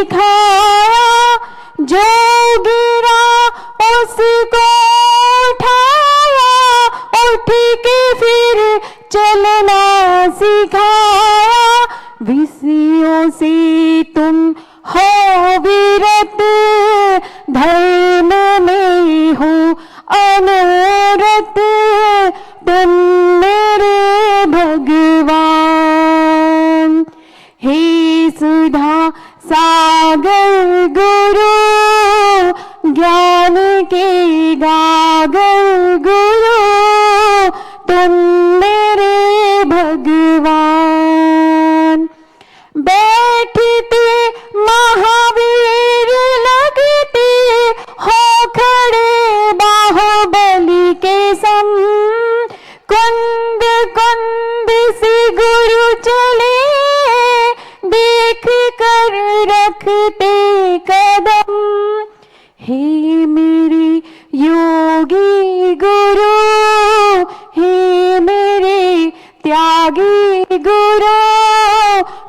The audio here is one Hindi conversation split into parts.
सिखाया, जो गिरा उसको उठाया, उठ के फिर चलना सिखाया। विषयों से तुम हो विरत, धर्म में हो अनवरत, तुम मेरे भगवान। हे सुधा सागर गुरु, ज्ञान के गागर गुरु, तुम मेरे भगवान। बैठते महावीर लगते हो खड़े बाहुबली के सम, कुंद कुंद से गुरु चले, देख कर रखते कदम। हे मेरे योगी गुरु, हे मेरे त्यागी गुरु,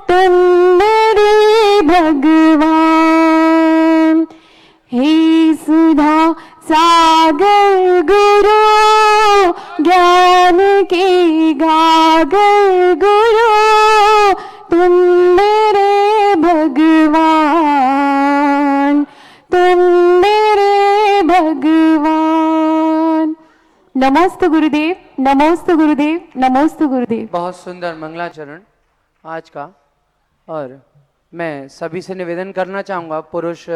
तुम मेरे भगवान। हे सुधा सागर गुरु, ज्ञान के गागर गुरु, तुम मेरे भगवान, तुम मेरे भगवान। नमोस्तु गुरुदेव, नमोस्तु गुरुदेव, नमोस्तु गुरुदेव। बहुत सुंदर मंगलाचरण आज का। और मैं सभी से निवेदन करना चाहूँगा, पुरुष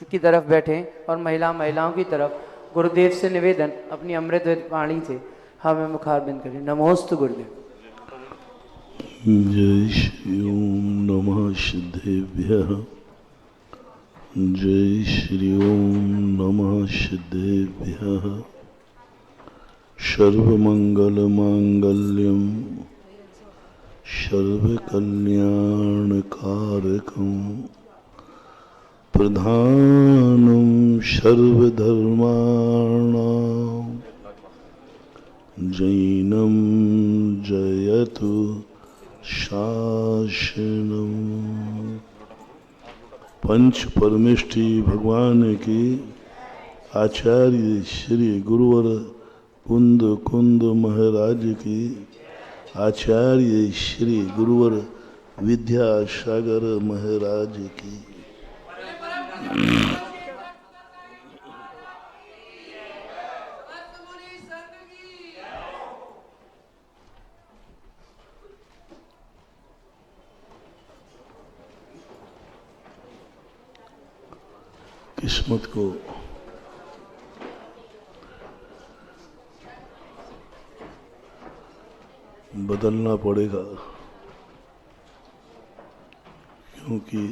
की तरफ बैठे और महिलाओं की तरफ, गुरुदेव से निवेदन अपनी अमृत वाणी से हमें मुखारबिंद करें। नमोस्तु गुरुदेव। जय श्री ओम नमः सिद्धेभ्यः, जय श्री ओम नमः सिद्धेभ्यः। सर्वमंगलमांगल्यं सर्वकल्याणकारकं, प्रधानं सर्वधर्माणां, जैनं जयतु शासनम्। पंच परमेष्ठी भगवान की, आचार्य श्री गुरुवर कुंद कुंद महाराज की, आचार्य श्री गुरुवर विद्यासागर महाराज की। किस्मत को बदलना पड़ेगा, क्योंकि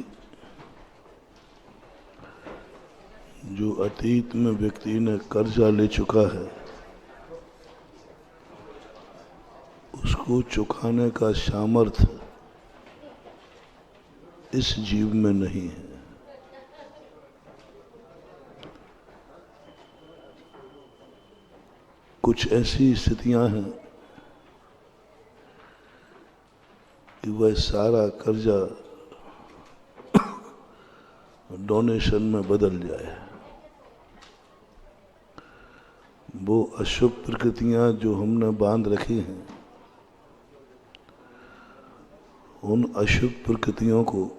जो अतीत में व्यक्ति ने कर्जा ले चुका है, उसको चुकाने का सामर्थ्य इस जीव में नहीं है। कुछ ऐसी स्थितियां हैं कि वह सारा कर्जा डोनेशन में बदल जाए। वो अशुभ प्रकृतियां जो हमने बांध रखी हैं, उन अशुभ प्रकृतियों को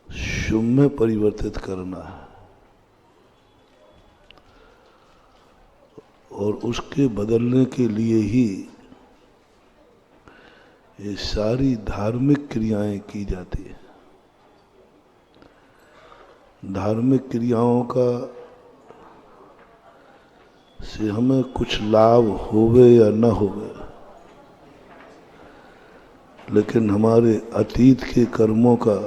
शुभ में परिवर्तित करना है, और उसके बदलने के लिए ही ये सारी धार्मिक क्रियाएं की जाती है। धार्मिक क्रियाओं का से हमें कुछ लाभ होवे या न होवे, लेकिन हमारे अतीत के कर्मों का,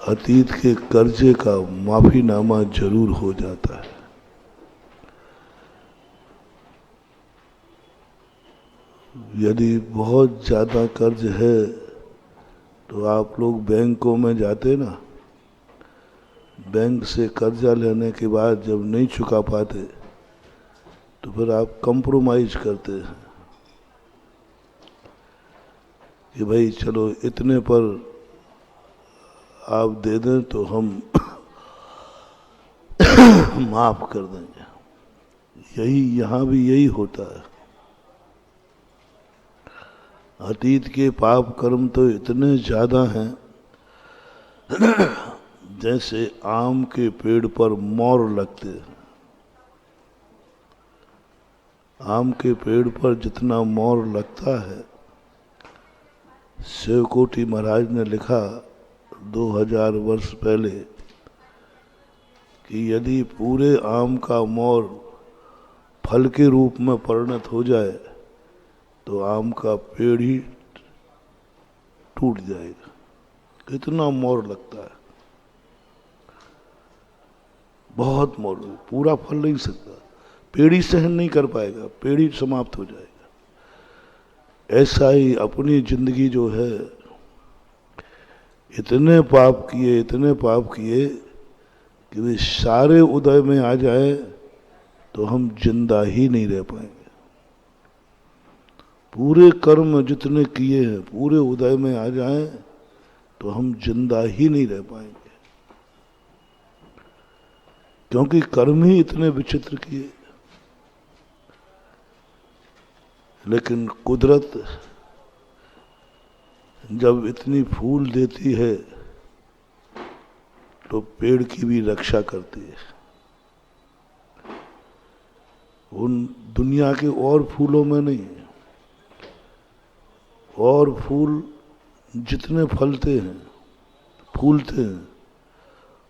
अतीत के कर्जे का माफीनामा जरूर हो जाता है। यदि बहुत ज़्यादा कर्ज है तो आप लोग बैंकों में जाते ना, बैंक से कर्जा लेने के बाद जब नहीं चुका पाते तो फिर आप कंप्रोमाइज करते हैं कि भाई चलो इतने पर आप दे दें तो हम माफ कर देंगे। यही यहाँ भी यही होता है। अतीत के पाप कर्म तो इतने ज्यादा हैं जैसे आम के पेड़ पर मोर लगते हैं। आम के पेड़ पर जितना मोर लगता है, शिवकोटि महाराज ने लिखा 2000 वर्ष पहले कि यदि पूरे आम का मोर फल के रूप में परिणत हो जाए तो आम का पेड़ ही टूट जाएगा। कितना मोर लगता है, बहुत मोर, पूरा फल नहीं सकता, पेड़ ही सहन नहीं कर पाएगा, पेड़ ही समाप्त हो जाएगा। ऐसा ही अपनी जिंदगी जो है, इतने पाप किए कि वे सारे उदय में आ जाए तो हम जिंदा ही नहीं रह पाएंगे। पूरे कर्म जितने किए हैं पूरे उदय में आ जाएं तो हम जिंदा ही नहीं रह पाएंगे, क्योंकि कर्म ही इतने विचित्र किए। लेकिन कुदरत जब इतनी फूल देती है तो पेड़ की भी रक्षा करती है। उन दुनिया के और फूलों में नहीं, और फूल जितने फलते हैं फूलते हैं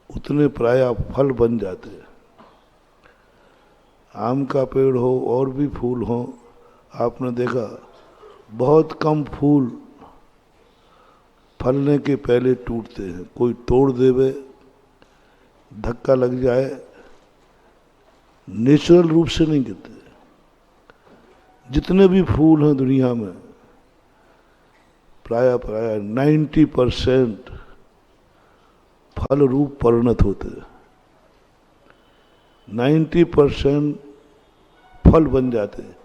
उतने प्रायः फल बन जाते हैं। आम का पेड़ हो और भी फूल हो, आपने देखा बहुत कम फूल फलने के पहले टूटते हैं। कोई तोड़ देवे, धक्का लग जाए, नेचुरल रूप से नहीं गिरते। जितने भी फूल हैं दुनिया में प्रायः 90% फल रूप परिणत होते हैं। 90% फल बन जाते हैं,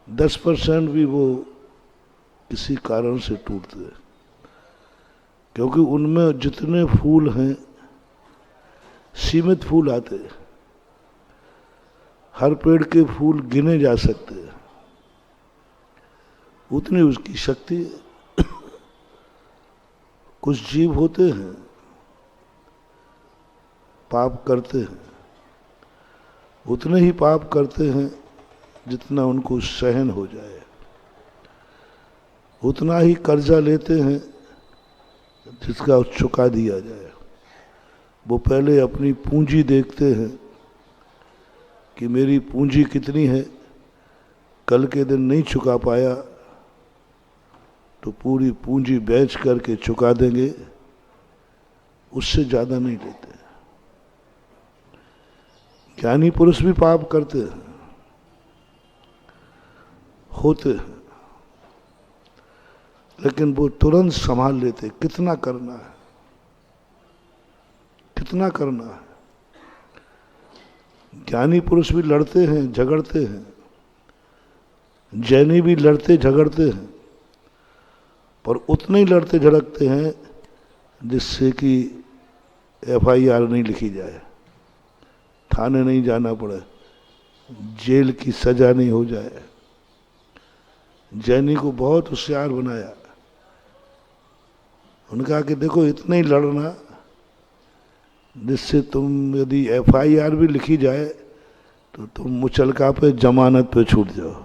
10% भी वो किसी कारण से टूटते हैं, क्योंकि उनमें जितने फूल हैं सीमित फूल आते हैं। हर पेड़ के फूल गिने जा सकते हैं, उतनी उसकी शक्ति है। कुछ जीव होते हैं पाप करते हैं, उतने ही पाप करते हैं जितना उनको सहन हो जाए, उतना ही कर्जा लेते हैं जिसका चुका दिया जाए। वो पहले अपनी पूंजी देखते हैं कि मेरी पूंजी कितनी है, कल के दिन नहीं चुका पाया तो पूरी पूंजी बेच करके चुका देंगे, उससे ज्यादा नहीं लेते। ज्ञानी पुरुष भी पाप करते हैं, होते हैं, लेकिन वो तुरंत संभाल लेते। कितना करना है, कितना करना है। ज्ञानी पुरुष भी लड़ते हैं, झगड़ते हैं, जैनी भी लड़ते झगड़ते हैं, पर उतने ही लड़ते झगड़ते हैं जिससे कि FIR नहीं लिखी जाए, थाने नहीं जाना पड़े, जेल की सजा नहीं हो जाए। जैनी को बहुत होशियार बनाया। उन्होंने कहा कि देखो इतना ही लड़ना जिससे तुम, यदि FIR भी लिखी जाए तो तुम मुचलका पे जमानत पे छूट जाओ।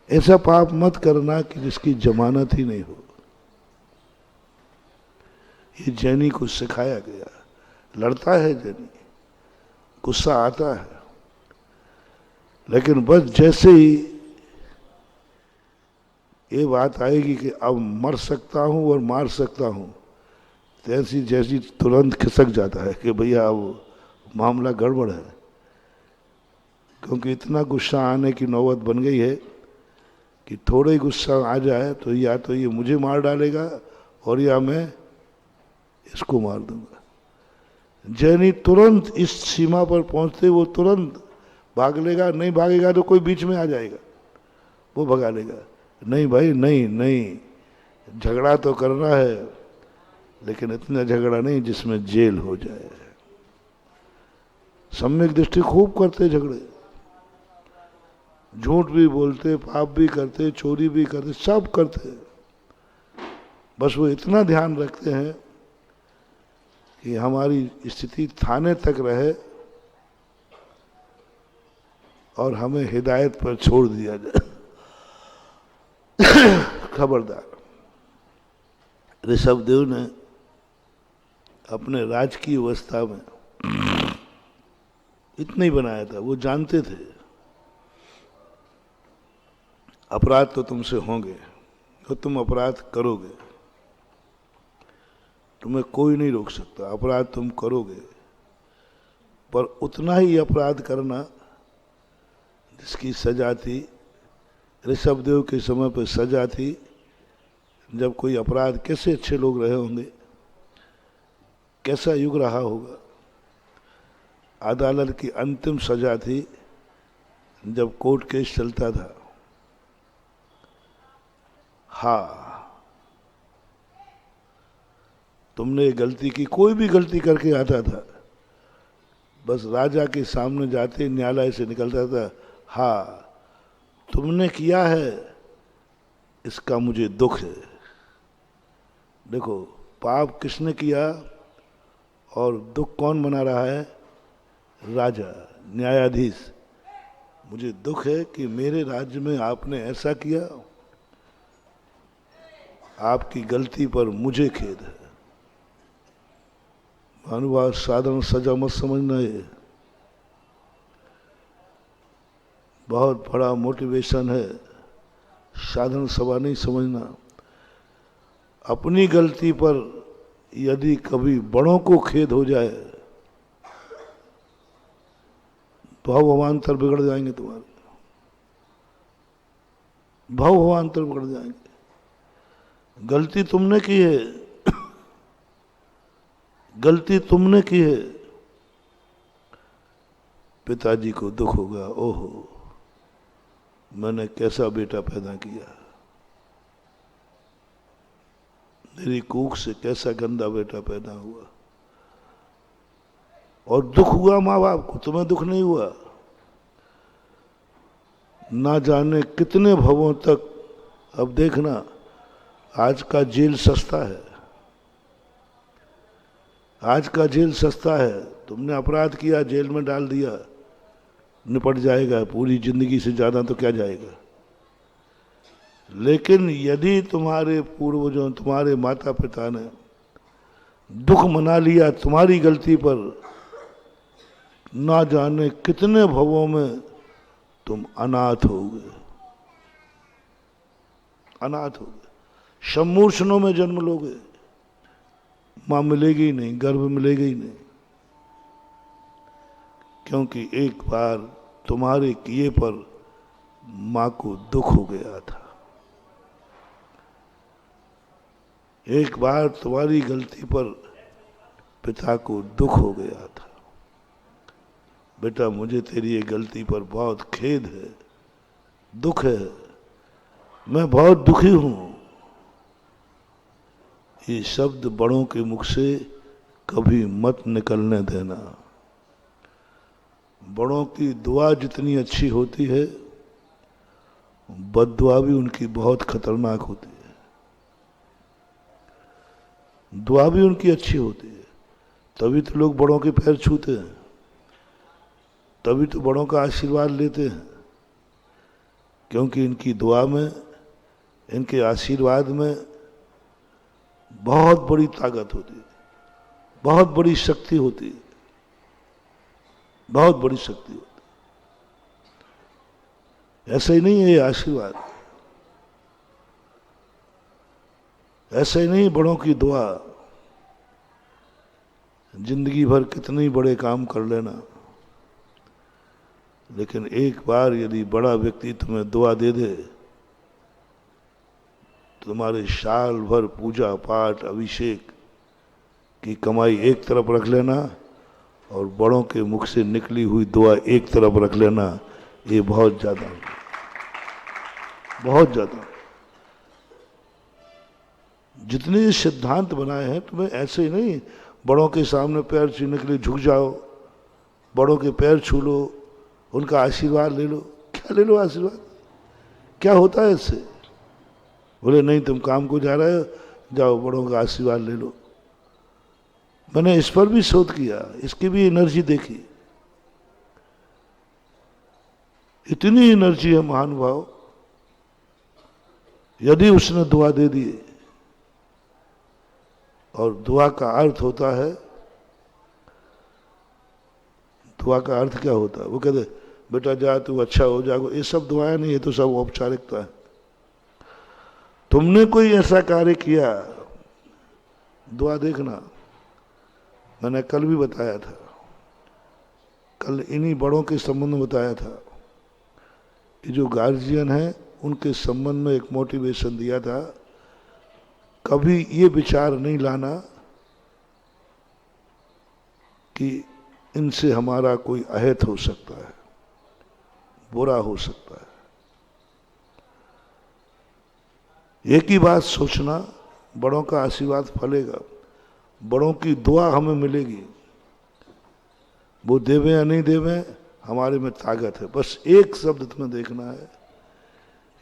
ऐसा पाप मत करना कि जिसकी जमानत ही नहीं हो। ये जैनी को सिखाया गया। लड़ता है जैनी, गुस्सा आता है, लेकिन बस जैसे ही ये बात आएगी कि अब मर सकता हूं और मार सकता हूं, तैसी जैसी तुरंत खिसक जाता है कि भैया अब मामला गड़बड़ है, क्योंकि इतना गुस्सा आने की नौबत बन गई है कि थोड़ा ही गुस्सा आ जाए तो या तो ये मुझे मार डालेगा और या मैं इसको मार दूंगा। जैनी तुरंत इस सीमा पर पहुंचते वो तुरंत भाग लेगा, नहीं भागेगा तो कोई बीच में आ जाएगा, वो भगा लेगा। नहीं भाई, नहीं नहीं, झगड़ा तो करना है, लेकिन इतना झगड़ा नहीं जिसमें जेल हो जाए। सम्यक दृष्टि खूब करते झगड़े, झूठ भी बोलते, पाप भी करते, चोरी भी करते, सब करते। बस वो इतना ध्यान रखते हैं कि हमारी स्थिति थाने तक रहे और हमें हिदायत पर छोड़ दिया जाए। खबरदार। ऋषभदेव ने अपने राजकीय अवस्था में इतना ही बनाया था। वो जानते थे अपराध तो तुमसे होंगे, तो तुम अपराध करोगे, तुम्हें कोई नहीं रोक सकता, अपराध तुम करोगे, पर उतना ही अपराध करना जिसकी सजा थी। ऋषभदेव के समय पर सजा थी जब कोई अपराध, कैसे अच्छे लोग रहे होंगे, कैसा युग रहा होगा। अदालत की अंतिम सजा थी जब कोर्ट केस चलता था। हाँ, तुमने गलती की, कोई भी गलती करके आता था, बस राजा के सामने जाते न्यायालय से निकलता था, हाँ तुमने किया है, इसका मुझे दुख है। देखो पाप किसने किया और दुख कौन मना रहा है? राजा, न्यायाधीश। मुझे दुख है कि मेरे राज्य में आपने ऐसा किया, आपकी गलती पर मुझे खेद है। भानुवाद साधारण सजा मत समझना, ये बहुत बड़ा मोटिवेशन है, साधारण सभा नहीं समझना। अपनी गलती पर यदि कभी बड़ों को खेद हो जाए, भवान्तर बिगड़ जाएंगे तुम्हारे, भवान्तर बिगड़ जाएंगे। गलती तुमने की है, गलती तुमने की है। पिताजी को दुख होगा, ओहो मैंने कैसा बेटा पैदा किया, मेरी कूख से कैसा गंदा बेटा पैदा हुआ। और दुख हुआ माँ बाप को, तुम्हें दुख नहीं हुआ। ना जाने कितने भवों तक। अब देखना, आज का जेल सस्ता है, आज का जेल सस्ता है। तुमने अपराध किया, जेल में डाल दिया, निपट जाएगा, पूरी जिंदगी से ज्यादा तो क्या जाएगा। लेकिन यदि तुम्हारे पूर्वजों, तुम्हारे माता पिता ने दुख मना लिया तुम्हारी गलती पर, ना जाने कितने भवों में तुम अनाथ होगे, अनाथ होगे। सम्मूर्षणों में जन्म लोगे, मां मिलेगी ही नहीं, गर्भ मिलेगा ही नहीं। क्योंकि एक बार तुम्हारे किए पर मां को दुख हो गया था, एक बार तुम्हारी गलती पर पिता को दुख हो गया था। बेटा मुझे तेरी ये गलती पर बहुत खेद है, दुख है, मैं बहुत दुखी हूं। ये शब्द बड़ों के मुख से कभी मत निकलने देना। बड़ों की दुआ जितनी अच्छी होती है, बद्दुआ भी उनकी बहुत खतरनाक होती है। दुआ भी उनकी अच्छी होती है, तभी तो लोग बड़ों के पैर छूते हैं, तभी तो बड़ों का आशीर्वाद लेते हैं। क्योंकि इनकी दुआ में, इनके आशीर्वाद में बहुत बड़ी ताकत होती है, बहुत बड़ी शक्ति होती है, बहुत बड़ी शक्ति होती है। ऐसा ही नहीं है ये आशीर्वाद, ऐसा ही नहीं बड़ों की दुआ। जिंदगी भर कितने बड़े काम कर लेना, लेकिन एक बार यदि बड़ा व्यक्ति तुम्हें दुआ दे दे, तुम्हारे साल भर पूजा पाठ अभिषेक की कमाई एक तरफ रख लेना और बड़ों के मुख से निकली हुई दुआ एक तरफ रख लेना। ये बहुत ज्यादा, बहुत ज्यादा। जितने सिद्धांत बनाए हैं तुम्हें ऐसे ही नहीं, बड़ों के सामने पैर छूने के लिए झुक जाओ, बड़ों के पैर छू लो, उनका आशीर्वाद ले लो। क्या ले लो आशीर्वाद? क्या होता है इससे? बोले नहीं तुम काम को जा रहे हो, जाओ बड़ों का आशीर्वाद ले लो। मैंने इस पर भी शोध किया, इसकी भी एनर्जी देखी। इतनी एनर्जी है महानुभाव। यदि उसने दुआ दे दी, और दुआ का अर्थ होता है, दुआ का अर्थ क्या होता है? वो कहते बेटा जा तू अच्छा हो जाएगा, ये सब दुआएं नहीं, ये तो सब औपचारिकता है। तुमने कोई ऐसा कार्य किया, दुआ देखना। मैंने कल भी बताया था, कल इन्हीं बड़ों के संबंध में बताया था कि जो गार्जियन है उनके संबंध में एक मोटिवेशन दिया था, कभी ये विचार नहीं लाना कि इनसे हमारा कोई अहित हो सकता है, बुरा हो सकता है। एक ही बात सोचना, बड़ों का आशीर्वाद फलेगा, बड़ों की दुआ हमें मिलेगी। वो देवे या नहीं देवे, हमारे में ताकत है। बस एक शब्द तुम्हें देखना है,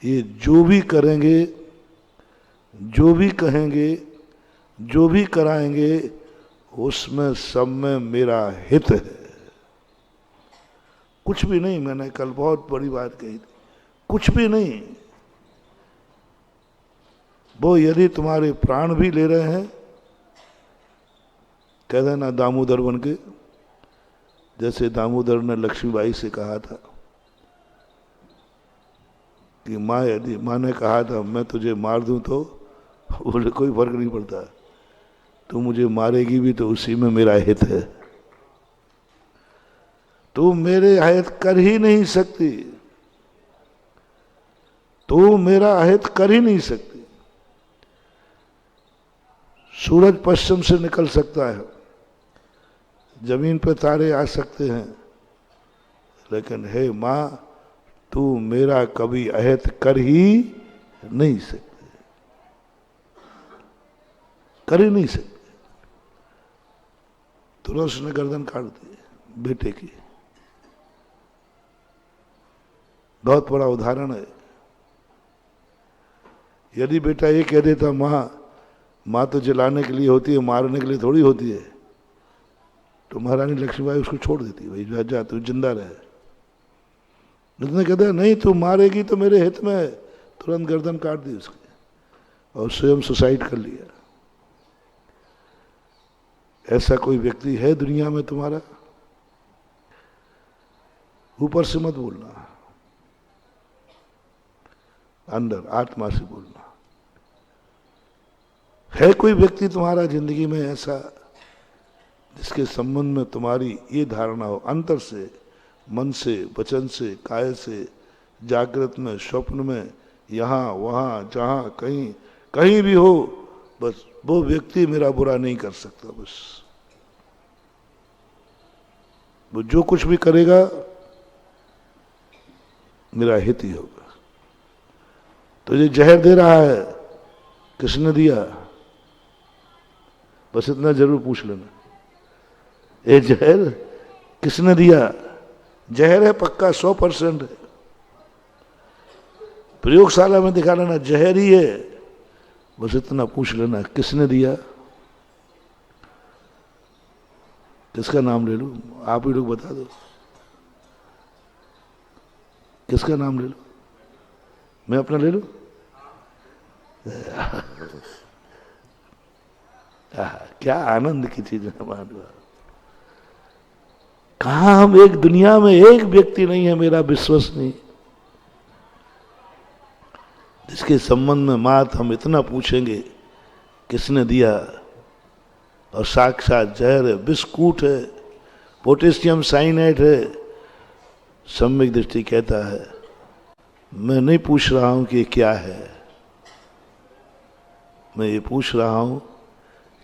ये जो भी करेंगे, जो भी कहेंगे, जो भी कराएंगे, उसमें सब में मेरा हित है, कुछ भी नहीं। मैंने कल बहुत बड़ी बात कही थी, कुछ भी नहीं। वो यदि तुम्हारे प्राण भी ले रहे हैं, कह देना दामोदर बन के, जैसे दामोदर ने लक्ष्मीबाई से कहा था कि माँ, यदि माँ ने कहा था मैं तुझे मार दूं तो बोले कोई फर्क नहीं पड़ता, तू मुझे मारेगी भी तो उसी में मेरा हित है। तू मेरे अहित कर ही नहीं सकती, तू मेरा अहित कर ही नहीं सकती। सूरज पश्चिम से निकल सकता है, जमीन पर तारे आ सकते हैं, लेकिन हे माँ तू मेरा कभी अहित कर ही नहीं सकती, कर ही नहीं सकती। तुरंत उसने गर्दन काट दी बेटे की। बहुत बड़ा उदाहरण है। यदि बेटा ये कह देता माँ तो जलाने के लिए होती है, मारने के लिए थोड़ी होती है, तो महारानी लक्ष्मीबाई उसको छोड़ देती, भाई जा तू जिंदा रहे। उसने कहता नहीं तू मारेगी तो मेरे हित में है, तुरंत गर्दन काट दी उसकी और स्वयं सुसाइड कर लिया। ऐसा कोई व्यक्ति है दुनिया में तुम्हारा? ऊपर से मत बोलना, अंदर आत्मा से बोलना। है कोई व्यक्ति तुम्हारा जिंदगी में ऐसा जिसके संबंध में तुम्हारी ये धारणा हो, अंतर से, मन से, वचन से, काय से, जागृत में, स्वप्न में, यहाँ वहाँ जहाँ कहीं कहीं भी हो, बस वो व्यक्ति मेरा बुरा नहीं कर सकता। बस वो जो कुछ भी करेगा मेरा हित ही होगा। तो ये जहर दे रहा है, किसने दिया? बस इतना जरूर पूछ लेना, ये जहर किसने दिया? जहर है पक्का, 100% है। प्रयोगशाला में दिखा लेना जहर ही है, बस इतना पूछ लेना किसने दिया। किसका नाम ले लूं? आप ही लोग बता दो, किसका नाम ले लूं? मैं अपना ले लूं? क्या आनंद की चीज है हमारे। कहा हम एक दुनिया में एक व्यक्ति नहीं है मेरा विश्वसनीय जिसके संबंध में मात हम इतना पूछेंगे किसने दिया, और साक्षात जहर है, बिस्कुट है, पोटेशियम साइनाइड है। सम्यक दृष्टि कहता है मैं नहीं पूछ रहा हूं कि ये क्या है, मैं ये पूछ रहा हूं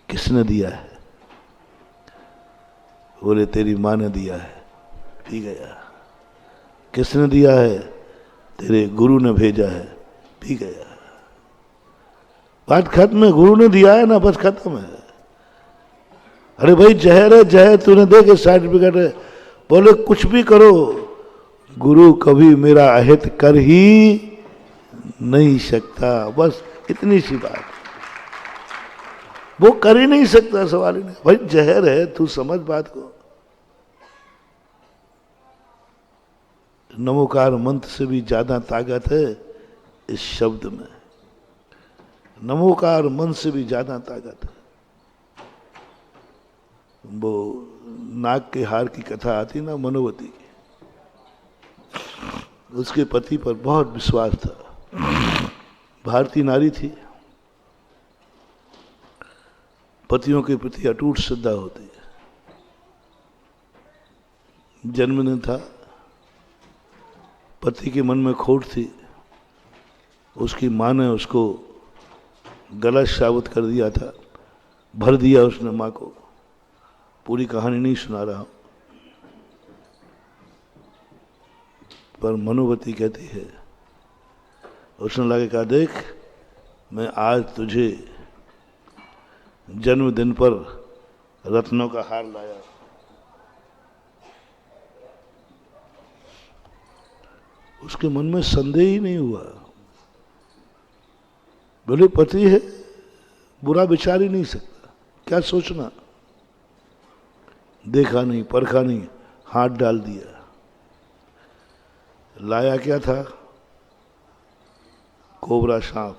किसने दिया है। बोले तेरी माँ ने दिया है, पी गया। किसने दिया है? तेरे गुरु ने भेजा है, पी गया। बात खत्म है, गुरु ने दिया है ना, बस खत्म है। अरे भाई जहर है, जहर तूने देखे सर्टिफिकेट है, बोले कुछ भी करो, गुरु कभी मेरा अहित कर ही नहीं सकता, बस इतनी सी बात। वो कर ही नहीं सकता, सवाल ही नहीं। भाई जहर है, तू समझ बात को। नमोकार मंत्र से भी ज्यादा ताकत है इस शब्द में, नमोकार मंत्र से भी ज्यादा ताकत है। वो नाग के हार की कथा आती ना, मनोवती की, उसके पति पर बहुत विश्वास था, भारतीय नारी थी, पतियों के प्रति अटूट श्रद्धा होती है। जन्मदिन था, पति के मन में खोट थी, उसकी माँ ने उसको गलत साबित कर दिया था, भर दिया उसने माँ को। पूरी कहानी नहीं सुना रहा हूं, पर मनोवती कहती है, उसने लगे कहा, देख मैं आज तुझे जन्मदिन पर रत्नों का हार लाया। उसके मन में संदेह ही नहीं हुआ, बोले पति है, बुरा विचार ही नहीं सकता, क्या सोचना। देखा नहीं, परखा नहीं, हाथ डाल दिया। लाया क्या था? कोबरा सांप।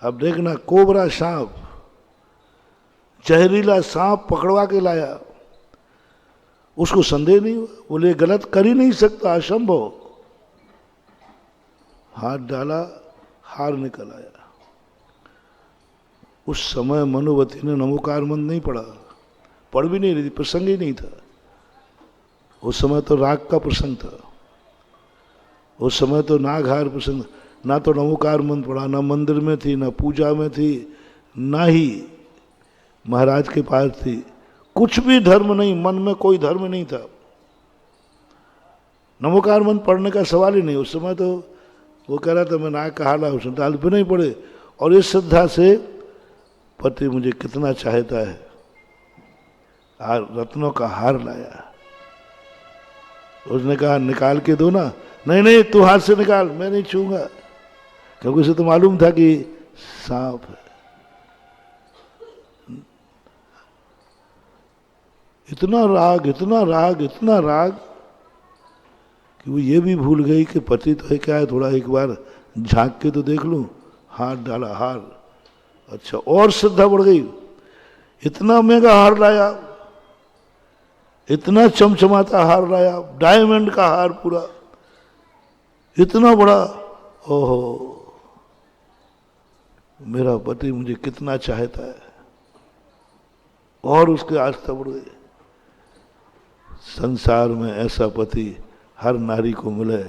अब देखना, कोबरा सांप, जहरीला सांप पकड़वा के लाया। उसको संदेह नहीं हुआ, बोले गलत कर ही नहीं सकता, असंभव। हाथ डाला, हार निकल आया। उस समय मनोवती ने नमोकार मंत्र नहीं पढ़ा, पढ़ भी नहीं रही थी, प्रसंग ही नहीं था। उस समय तो राग का प्रसंग था, उस समय तो नागहार प्रसंग, ना तो नमोकार मंत्र पढ़ा, ना मंदिर में थी, ना पूजा में थी, ना ही महाराज के पास थी, कुछ भी धर्म नहीं, मन में कोई धर्म नहीं था। नमोकार मंत्र पढ़ने का सवाल ही नहीं। उस समय तो वो कह रहा था मैं नाग का हाला, उसने डाल भी नहीं पड़े, और इस श्रद्धा से पति मुझे कितना चाहता है, रत्नों का हार लाया। उसने कहा निकाल के दो ना। नहीं नहीं, तू हाथ से निकाल, मैं नहीं छूंगा, क्योंकि उसे तो मालूम था कि सांप है। इतना राग, इतना राग, इतना राग कि वो ये भी भूल गई कि पति तो है, क्या है, थोड़ा एक बार झांक के तो देख लूं। हाथ डाला, हार, अच्छा, और श्रद्धा बढ़ गई। इतना महंगा हार लाया, इतना चमचमाता हार लाया, डायमंड का हार पूरा, इतना बड़ा। ओहो, मेरा पति मुझे कितना चाहता है, और उसके आस्था बढ़ गई। संसार में ऐसा पति हर नारी को मिले,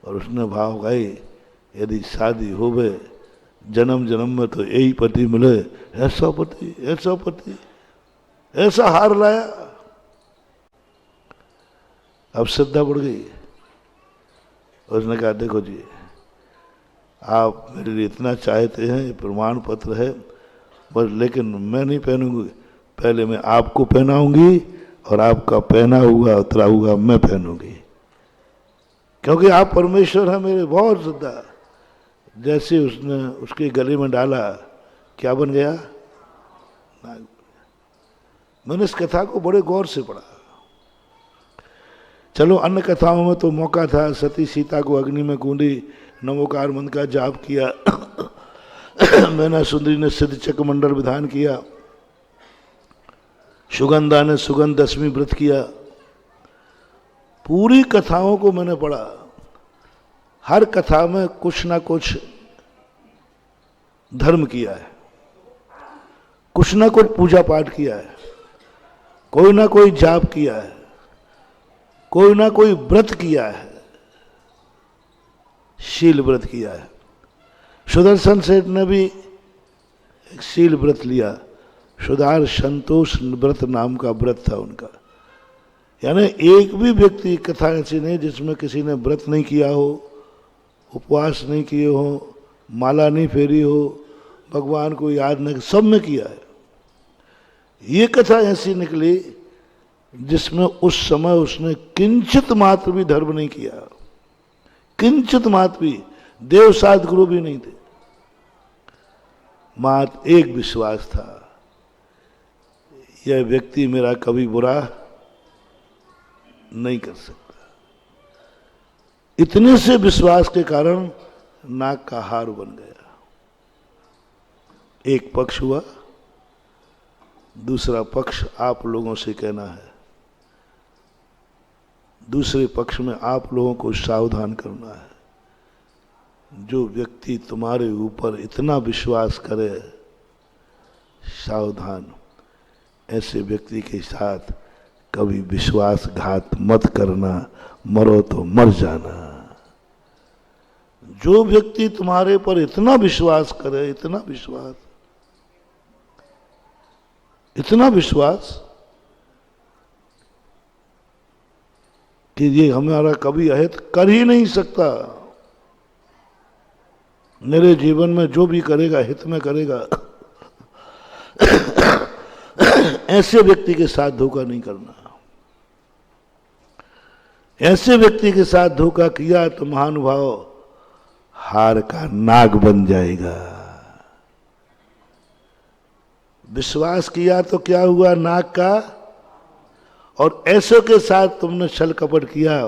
और उसने भाव गाई, यदि शादी होवे जन्म जन्म में तो यही पति मिले, ऐसा पति, ऐसा पति, ऐसा हार लाया। अब श्रद्धा बढ़ गई। उसने कहा देखो जी, आप मेरे लिए इतना चाहते हैं, ये प्रमाण पत्र है, बस लेकिन मैं नहीं पहनूंगी, पहले मैं आपको पहनाऊंगी, और आपका पहना हुआ उतरा हुआ मैं पहनूंगी, क्योंकि आप परमेश्वर हैं मेरे। बहुत श्रद्धा। जैसे उसने उसके गले में डाला, क्या बन गया? नाग। मैंने इस कथा को बड़े गौर से पढ़ा। चलो अन्य कथाओं में तो मौका था, सती सीता को अग्नि में कूदी, नमोकार मंत्र का जाप किया, मैना सुंदरी ने सिद्ध चक्र मंडल विधान किया, सुगंधा ने सुगंध दशमी व्रत किया। पूरी कथाओं को मैंने पढ़ा। हर कथा में कुछ ना कुछ धर्म किया है, कुछ ना कुछ पूजा पाठ किया है, कोई ना कोई जाप किया है, कोई ना कोई व्रत किया है, शील व्रत किया है। सुदर्शन सेठ ने भी एक शील व्रत लिया, सुधार संतोष व्रत नाम का व्रत था उनका। यानी एक भी व्यक्ति कथा ऐसी नहीं जिसमें किसी ने व्रत नहीं किया हो, उपवास नहीं किए हो, माला नहीं फेरी हो, भगवान को याद नहीं, सब में किया है। ये कथा ऐसी निकली जिसमें उस समय उसने किंचित मात्र भी धर्म नहीं किया, किंचित मात्र भी। देव साध गुरु भी नहीं थे, मात्र एक विश्वास था, यह व्यक्ति मेरा कभी बुरा नहीं कर सकता। इतने से विश्वास के कारण नाग का हार बन गया। एक पक्ष हुआ, दूसरा पक्ष आप लोगों से कहना है, दूसरे पक्ष में आप लोगों को सावधान करना है। जो व्यक्ति तुम्हारे ऊपर इतना विश्वास करे, सावधान, ऐसे व्यक्ति के साथ कभी विश्वासघात मत करना, मरो तो मर जाना। जो व्यक्ति तुम्हारे पर इतना विश्वास करे, इतना विश्वास कि ये हमारा कभी अहित कर ही नहीं सकता, मेरे जीवन में जो भी करेगा हित में करेगा, ऐसे व्यक्ति के साथ धोखा नहीं करना। ऐसे व्यक्ति के साथ धोखा किया तो महानुभाव हार का नाग बन जाएगा। विश्वास किया तो क्या हुआ, नाग का, और ऐसों के साथ तुमने छल कपट किया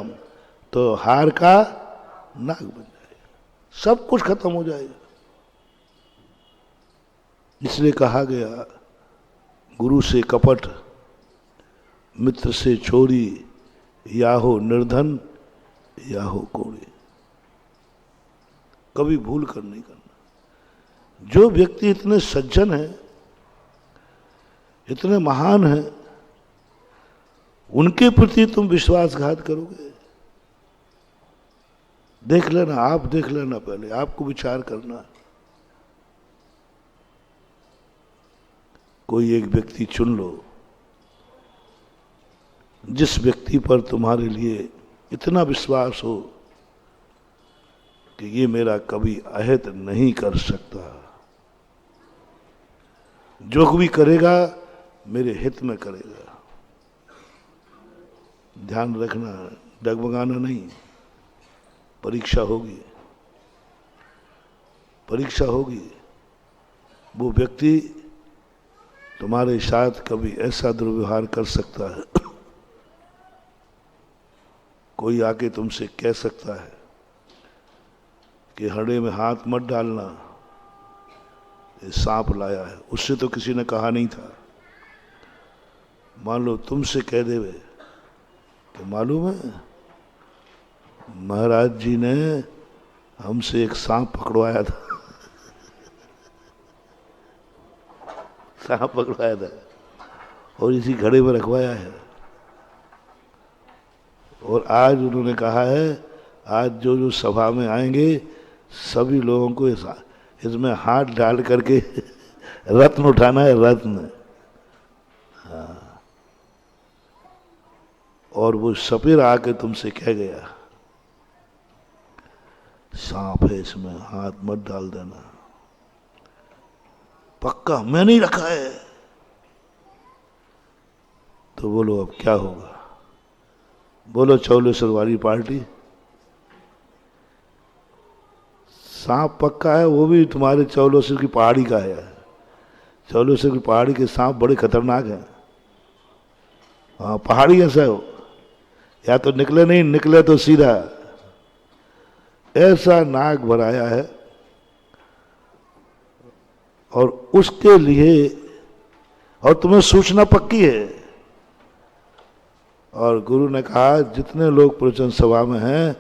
तो हार का नाग बन जाएगा, सब कुछ खत्म हो जाएगा। इसलिए कहा गया, गुरु से कपट, मित्र से चोरी, या हो निर्धन या हो कोड़ी। कभी भूल कर नहीं करना। जो व्यक्ति इतने सज्जन हैं, इतने महान हैं, उनके प्रति तुम विश्वासघात करोगे? देख लेना, आप देख लेना, पहले आपको विचार करना। कोई एक व्यक्ति चुन लो, जिस व्यक्ति पर तुम्हारे लिए इतना विश्वास हो कि ये मेरा कभी अहित नहीं कर सकता, जो भी करेगा मेरे हित में करेगा। ध्यान रखना, डगमगाना नहीं। परीक्षा होगी, परीक्षा होगी। वो व्यक्ति तुम्हारे साथ कभी ऐसा दुर्व्यवहार कर सकता है, कोई आके तुमसे कह सकता है कि हड़े में हाथ मत डालना, ये सांप लाया है। उससे तो किसी ने कहा नहीं था। मान लो तुमसे कह देवे कि मालूम है महाराज जी ने हमसे एक सांप पकड़वाया था, सांप पकड़वाया था और इसी घड़े में रखवाया है। और आज उन्होंने कहा है, आज जो जो सभा में आएंगे सभी लोगों को इसमें हाथ डाल करके रत्न उठाना है, रत्न। हाँ। और वो सपेर आके तुमसे कह गया, सांप है इसमें, हाथ मत डाल देना। पक्का मैं नहीं रखा है। तो बोलो अब क्या होगा? बोलो चौलेश्वर वाली पार्टी। सांप पक्का है, वो भी तुम्हारे चौलेश्वर की पहाड़ी का है। चौलेश्वर की पहाड़ी के सांप बड़े खतरनाक हैं। हाँ, पहाड़ी ऐसा हो, या तो निकले नहीं, निकले तो सीधा। ऐसा नाग भराया है। और उसके लिए, और तुम्हें सूचना पक्की है। और गुरु ने कहा जितने लोग प्रवचन सभा में हैं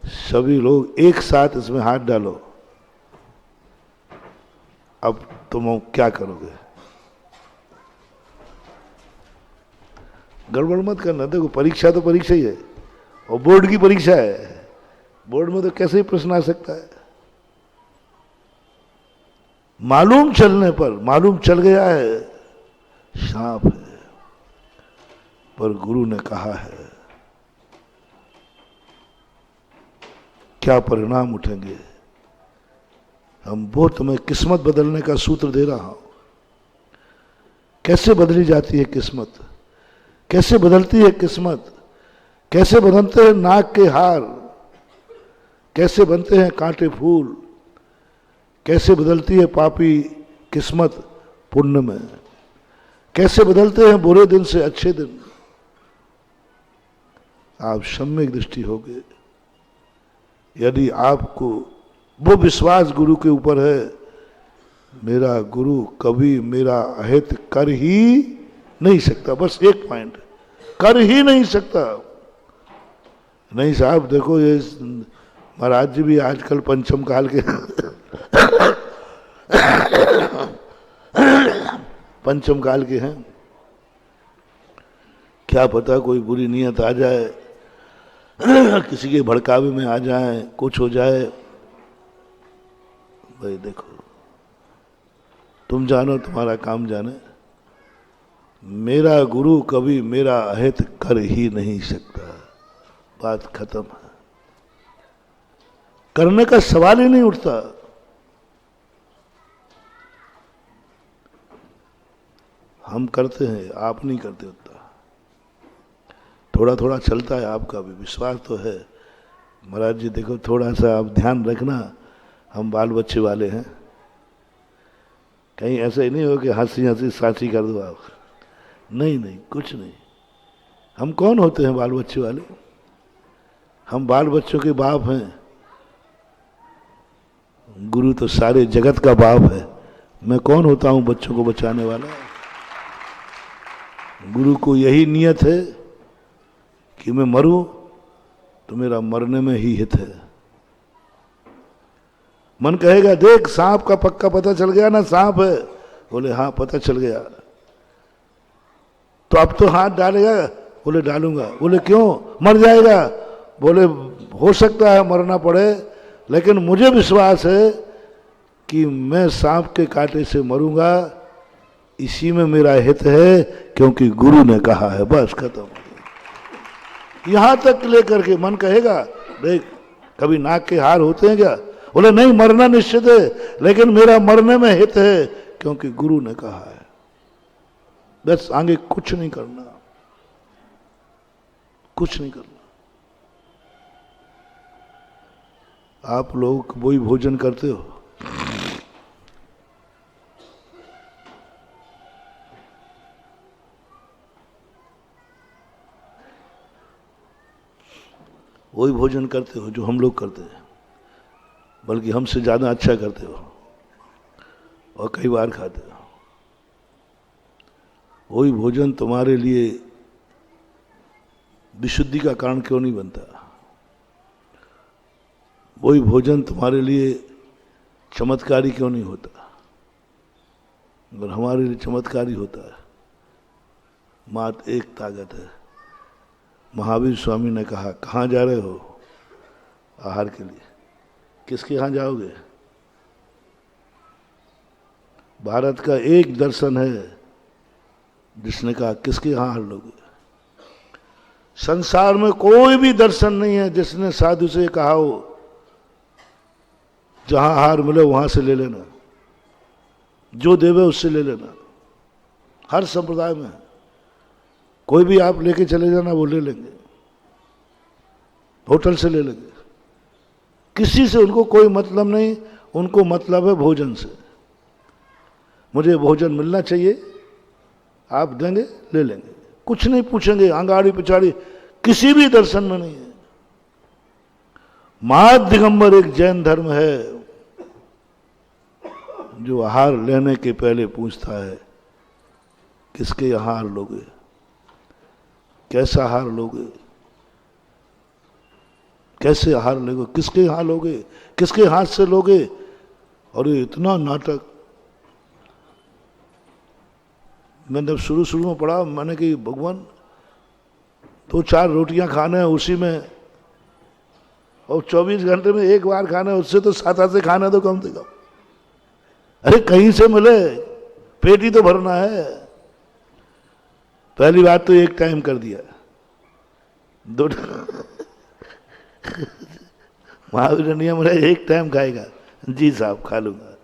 सभी लोग एक साथ इसमें हाथ डालो। अब तुम क्या करोगे? गड़बड़ मत करना। देखो परीक्षा तो परीक्षा ही है, और बोर्ड की परीक्षा है। बोर्ड में तो कैसे ही प्रश्न आ सकता है। मालूम चलने पर, मालूम चल गया है सांप है, पर गुरु ने कहा है क्या परिणाम उठेंगे। वो तुम्हें किस्मत बदलने का सूत्र दे रहा हूं। कैसे बदली जाती है किस्मत, कैसे बदलती है किस्मत, कैसे बदलते हैं नाक के हार, कैसे बनते हैं कांटे फूल, कैसे बदलती है पापी किस्मत पुण्य में, कैसे बदलते हैं बुरे दिन से अच्छे दिन। आप सम्यक दृष्टि होगे। यदि आपको वो विश्वास गुरु के ऊपर है, मेरा गुरु कभी मेरा अहित कर ही नहीं सकता, बस एक पॉइंट, कर ही नहीं सकता। नहीं साहब देखो, ये महाराज जी भी आजकल पंचम काल के पंचम काल के हैं, क्या पता कोई बुरी नियत आ जाए, किसी के भड़कावे में आ जाए, कुछ हो जाए। भाई देखो, तुम जानो तुम्हारा काम जाने। मेरा गुरु कभी मेरा अहित कर ही नहीं सकता, बात खत्म है। करने का सवाल ही नहीं उठता। हम करते हैं, आप नहीं करते उतना। थोड़ा थोड़ा चलता है आपका भी, विश्वास तो है। महाराज जी देखो, थोड़ा सा आप ध्यान रखना, हम बाल बच्चे वाले हैं, कहीं ऐसा ही नहीं हो कि हंसी हंसी साची कर दो आप। नहीं नहीं, कुछ नहीं। हम कौन होते हैं बाल बच्चे वाले? हम बाल बच्चों के बाप हैं। गुरु तो सारे जगत का बाप है। मैं कौन होता हूं बच्चों को बचाने वाला? गुरु को यही नियत है कि मैं मरूं तो मेरा मरने में ही हित है। मन कहेगा देख सांप का पक्का पता चल गया ना, सांप है। बोले हाँ पता चल गया, तो अब तो हाथ डालेगा? बोले डालूंगा। बोले क्यों? मर जाएगा। बोले हो सकता है मरना पड़े, लेकिन मुझे विश्वास है कि मैं सांप के कांटे से मरूंगा, इसी में मेरा हित है, क्योंकि गुरु ने कहा है। बस खत्म। यहां तक लेकर के मन कहेगा देख कभी नाक के हार होते हैं क्या? बोले नहीं, मरना निश्चित है, लेकिन मेरा मरने में हित है, क्योंकि गुरु ने कहा है। बस आगे कुछ नहीं करना, कुछ नहीं करना। आप लोग वही भोजन करते हो, वही भोजन करते हो जो हम लोग करते हैं, बल्कि हमसे ज्यादा अच्छा करते हो और कई बार खाते हो। वही भोजन तुम्हारे लिए विशुद्धि का कारण क्यों नहीं बनता? वही भोजन तुम्हारे लिए चमत्कारी क्यों नहीं होता? अगर हमारे लिए चमत्कारी होता है, मात्र एक ताकत है। महावीर स्वामी ने कहा कहाँ जा रहे हो? आहार के लिए। किसके यहाँ जाओगे? भारत का एक दर्शन है जिसने कहा किसके यहाँ आहार लोगे। संसार में कोई भी दर्शन नहीं है जिसने साधु से कहा हो जहां आहार मिले वहां से ले लेना, जो देवे उससे ले लेना। हर संप्रदाय में कोई भी आप लेके चले जाना, वो ले लेंगे, होटल से ले लेंगे। किसी से उनको कोई मतलब नहीं, उनको मतलब है भोजन से। मुझे भोजन मिलना चाहिए, आप देंगे, ले लेंगे, कुछ नहीं पूछेंगे। आंगाड़ी पिछाड़ी किसी भी दर्शन में नहीं है। माध दिगंबर एक जैन धर्म है जो आहार लेने के पहले पूछता है किसके आहार लोगे, कैसा आहार लोगे, कैसे आहार लोगे, किसके हाथ लोगे, किसके हाथ से लोगे। और ये इतना नाटक मैंने जब शुरू में पढ़ा, मैंने कि भगवान 2-4 रोटियां खाने हैं उसी में, और 24 घंटे में एक बार खाना है, उससे तो 7 से खाना तो कम से कम। अरे कहीं से मिले, पेट ही तो भरना है। पहली बात तो एक टाइम कर दिया, 2 महावीर ने नियम रहे एक टाइम खाएगा, जी साहब खा लूंगा,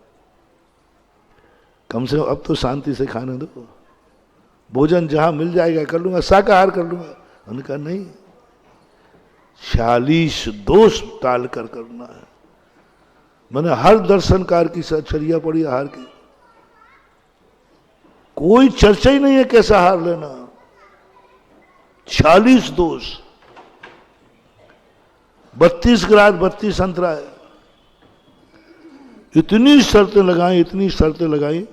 कम से कम अब तो शांति से खाने दो, भोजन जहां मिल जाएगा कर लूंगा, शाकाहार कर लूंगा। उन्होंने कहा नहीं, 46 दोष टाल कर करना है। मैंने हर दर्शनकार की चर्या पढ़ी आहार की, कोई चर्चा ही नहीं है कैसा आहार लेना। 46 दोष, 32 ग्रास 32 अंतरा है। इतनी शर्तें लगाई, इतनी शर्तें लगाई,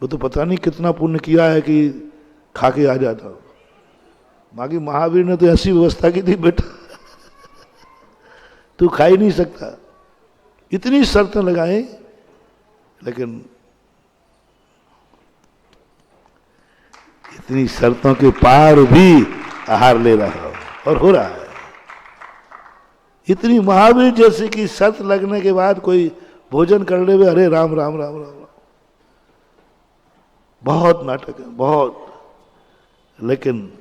वो तो पता नहीं कितना पुण्य किया है कि खा के आ जाता। बाकी महावीर ने तो ऐसी व्यवस्था की थी, बेटा तू खा ही नहीं सकता, इतनी शर्तें लगाई, लेकिन इतनी शर्तों के पार भी आहार ले रहा हो और हो रहा है। इतनी महावीर जैसे कि शर्त लगने के बाद कोई भोजन करने में अरे राम राम राम राम राम, बहुत नाटक है बहुत। लेकिन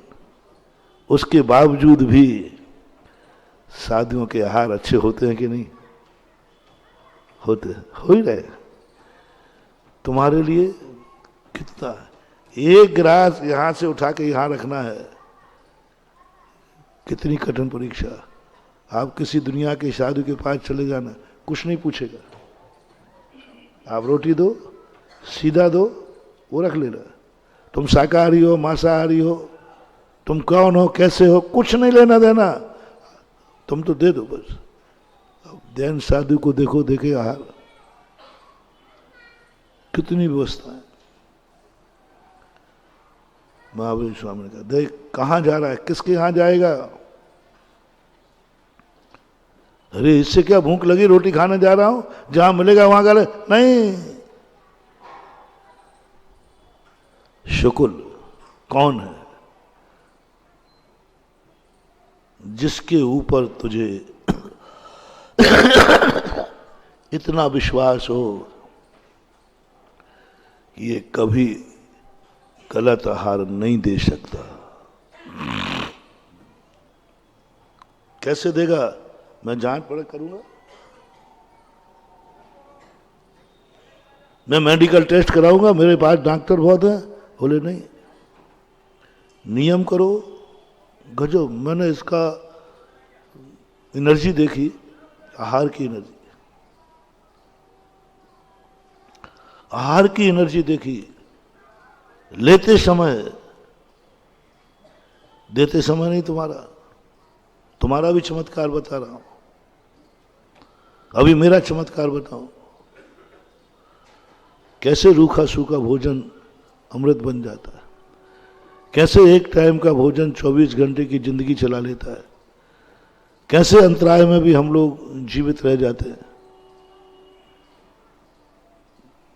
उसके बावजूद भी साधुओं के आहार अच्छे होते हैं कि नहीं होते? हो ही रहे। तुम्हारे लिए कितना, एक गिलास यहां से उठा के यहां रखना है, कितनी कठिन परीक्षा। आप किसी दुनिया के साधु के पास चले जाना, कुछ नहीं पूछेगा, आप रोटी दो, सीधा दो, वो रख लेना। तुम शाकाहारी हो, मांसाहारी हो, तुम कौन हो, कैसे हो, कुछ नहीं लेना देना, तुम तो दे दो बस। अब जैन साधु को देखो, देखे आहार, कितनी व्यवस्था है। महावीर स्वामी ने कहा देख कहां जा रहा है, किसके यहां जाएगा? अरे इससे क्या भूख लगी, रोटी खाने जा रहा हूं, जहां मिलेगा वहां गले नहीं। शुकुल कौन है? जिसके ऊपर तुझे इतना विश्वास हो कि ये कभी गलत आहार नहीं दे सकता। कैसे देगा? मैं जांच परख करूंगा, मैं मेडिकल टेस्ट कराऊंगा, मेरे पास डॉक्टर बहुत हैं। बोले नहीं, नियम करो। गजब, मैंने इसका एनर्जी देखी, आहार की एनर्जी, आहार की एनर्जी देखी, लेते समय, देते समय नहीं। तुम्हारा भी चमत्कार बता रहा हूं, अभी मेरा चमत्कार बताऊं, कैसे रूखा सूखा भोजन अमृत बन जाता है, कैसे एक टाइम का भोजन 24 घंटे की जिंदगी चला लेता है, कैसे अंतराय में भी हम लोग जीवित रह जाते हैं।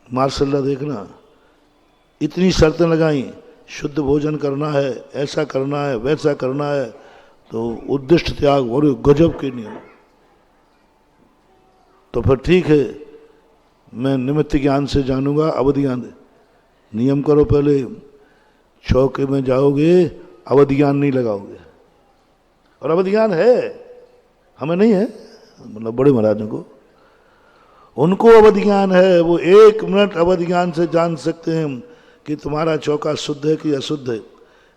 मार्शल्लाह देखना, इतनी शर्तें लगाई, शुद्ध भोजन करना है, ऐसा करना है, वैसा करना है, तो उद्दिष्ट त्याग और गजब के नियम। तो फिर ठीक है, मैं निमित्त ज्ञान से जानूंगा, अवधि ज्ञान। नियम करो, पहले चौके में जाओगे, अवधि ज्ञान नहीं लगाओगे। और अवधि ज्ञान है, हमें नहीं है, मतलब बड़े महाराजों को, उनको अवधि ज्ञान है। वो 1 मिनट अवधि ज्ञान से जान सकते हैं कि तुम्हारा चौका शुद्ध है कि अशुद्ध है।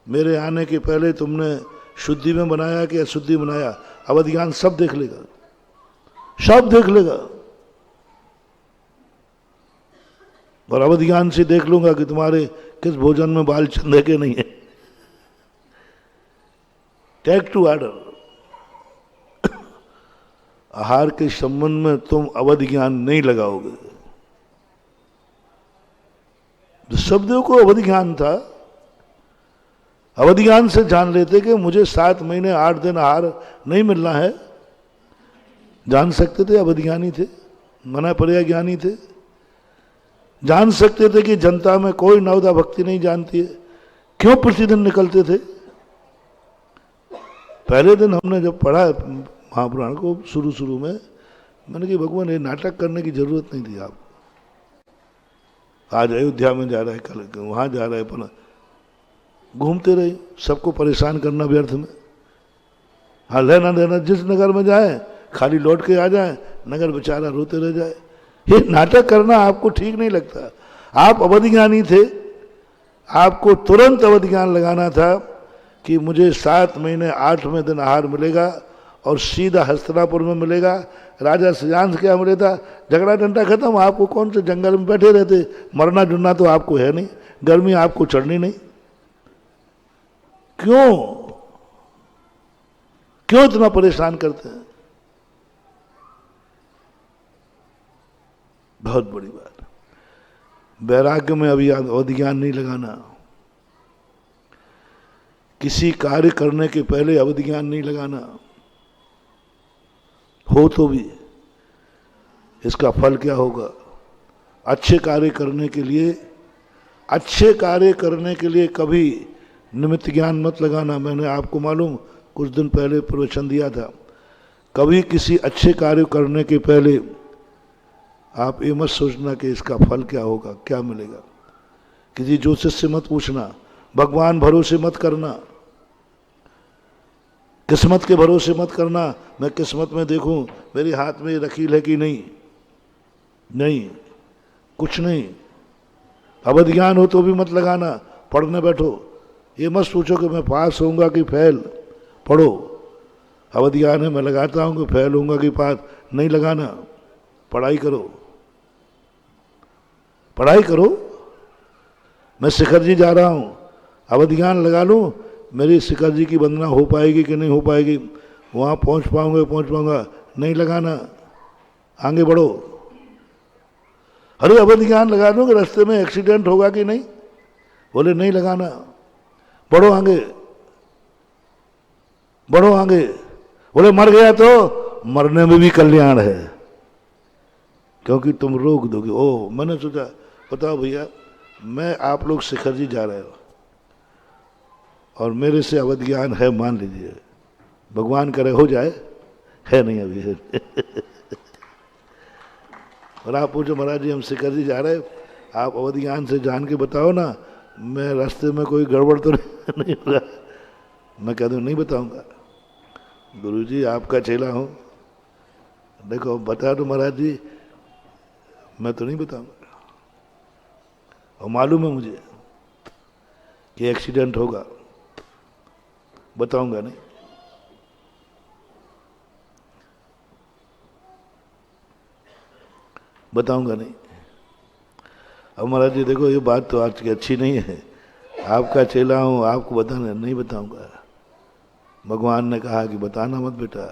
मेरे आने के पहले तुमने शुद्धि में बनाया कि अशुद्धि बनाया, अवधि ज्ञान सब देख लेगा, सब देख लेगा। और अवधि ज्ञान से देख लूंगा कि तुम्हारे किस भोजन में बाल चंदे के नहीं है। Take to order. आहार के संबंध में तुम अवधि ज्ञान नहीं लगाओगे। तो शब्दों को अवधि ज्ञान था, अवधि ज्ञान से जान लेते कि मुझे 7 महीने 8 दिन आहार नहीं मिलना है, जान सकते थे, अवधि ज्ञानी थे, मना पर्याय ज्ञानी थे। जान सकते थे कि जनता में कोई नवदा भक्ति नहीं जानती है, क्यों प्रतिदिन निकलते थे। पहले दिन हमने जब पढ़ा महापुराण को शुरू में, मैंने कहा भगवान ये नाटक करने की जरूरत नहीं थी। आप आज अयोध्या में जा रहे हैं, कल वहां जा रहे हैं, पर घूमते रहे, सबको परेशान करना व्यर्थ में। हाँ, लेना देना, जिस नगर में जाए खाली लौट के आ जाए, नगर बेचारा रोते रह जाए। ये नाटक करना आपको ठीक नहीं लगता। आप अवधि ज्ञानी थे, आपको तुरंत अवधि ज्ञान लगाना था कि मुझे 7 महीने 8वें दिन आहार मिलेगा और सीधा हस्तिनापुर में मिलेगा। राजा सिजांश क्या मिले था, झगड़ा डंडा खत्म। आपको कौन से जंगल में बैठे रहते, मरना जुड़ना तो आपको है नहीं, गर्मी आपको चढ़नी नहीं। क्यों क्यों इतना परेशान करते हैं? बहुत बड़ी बात। वैराग्य में अभी अवधि ज्ञान नहीं लगाना। किसी कार्य करने के पहले अवधि ज्ञान नहीं लगाना। हो तो भी इसका फल क्या होगा? अच्छे कार्य करने के लिए कभी निमित्त ज्ञान मत लगाना। मैंने आपको मालूम कुछ दिन पहले प्रवचन दिया था, कभी किसी अच्छे कार्य करने के पहले आप ये मत सोचना कि इसका फल क्या होगा, क्या मिलेगा। किसी ज्योतिष से मत पूछना, भगवान भरोसे मत करना, किस्मत के भरोसे मत करना। मैं किस्मत में देखूं मेरे हाथ में लकीर है कि नहीं, नहीं, कुछ नहीं। अवधि ज्ञान हो तो भी मत लगाना। पढ़ने बैठो, ये मत सोचो कि मैं पास होऊंगा कि फेल। पढ़ो, अवधि ज्ञान है, मैं लगाता हूं कि फेल होऊंगा कि पास। नहीं लगाना, पढ़ाई करो, पढ़ाई करो। मैं शिखर जी जा रहा हूं, अवधि ज्ञान लगा लूं, मेरी शिखर जी की वंदना हो पाएगी कि नहीं हो पाएगी, वहां पहुंच पाऊंगा, नहीं लगाना, आगे बढ़ो। अरे अवधि ज्ञान लगा दूं कि रास्ते में एक्सीडेंट होगा कि नहीं, बोले नहीं लगाना, बढ़ो आगे, बढ़ो आगे। बोले मर गया तो मरने में भी कल्याण है, क्योंकि तुम रोक दोगे। ओ, मैंने सोचा बताओ भैया, मैं आप लोग शिखर जी जा रहे हो और मेरे से अवधि ज्ञान है, मान लीजिए, भगवान करे हो जाए, है नहीं अभी है। और आप पूछो महाराज जी हम शिखर जी जा रहे, आप अवधि ज्ञान से जान के बताओ ना, मैं रास्ते में कोई गड़बड़ तो नहीं होगा। मैं कह दूँ नहीं बताऊंगा, गुरु जी आपका चेला हूँ, देखो बता दो महाराज जी, मैं तो नहीं बताऊंगा। और मालूम है मुझे कि एक्सीडेंट होगा, बताऊंगा नहीं। बताऊंगा नहीं। अब महाराज जी देखो ये बात तो आज की अच्छी नहीं है, आपका चेला हूं, आपको बताना नहीं, बताऊंगा। भगवान ने कहा कि बताना मत बेटा।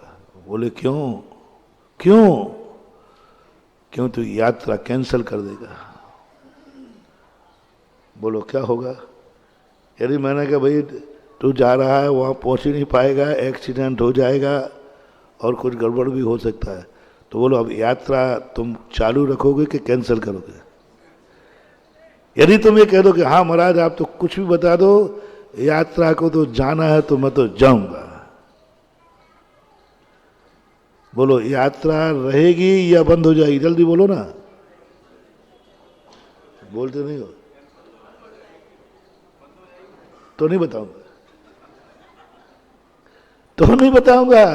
बोले क्यों? क्यों? क्यों? तो यात्रा कैंसिल कर देगा। बोलो क्या होगा? यदि मैंने कहा भाई तू जा रहा है, वहाँ पहुँच ही नहीं पाएगा, एक्सीडेंट हो जाएगा और कुछ गड़बड़ भी हो सकता है, तो बोलो अब यात्रा तुम चालू रखोगे कि कैंसिल करोगे? यदि तुम ये कह दो कि हाँ महाराज आप तो कुछ भी बता दो, यात्रा को तो जाना है तो मैं तो जाऊंगा, बोलो यात्रा रहेगी या बंद हो जाएगी? जल्दी बोलो ना, बोलते नहीं हो तो नहीं बताऊंगा, तो नहीं बताऊंगा।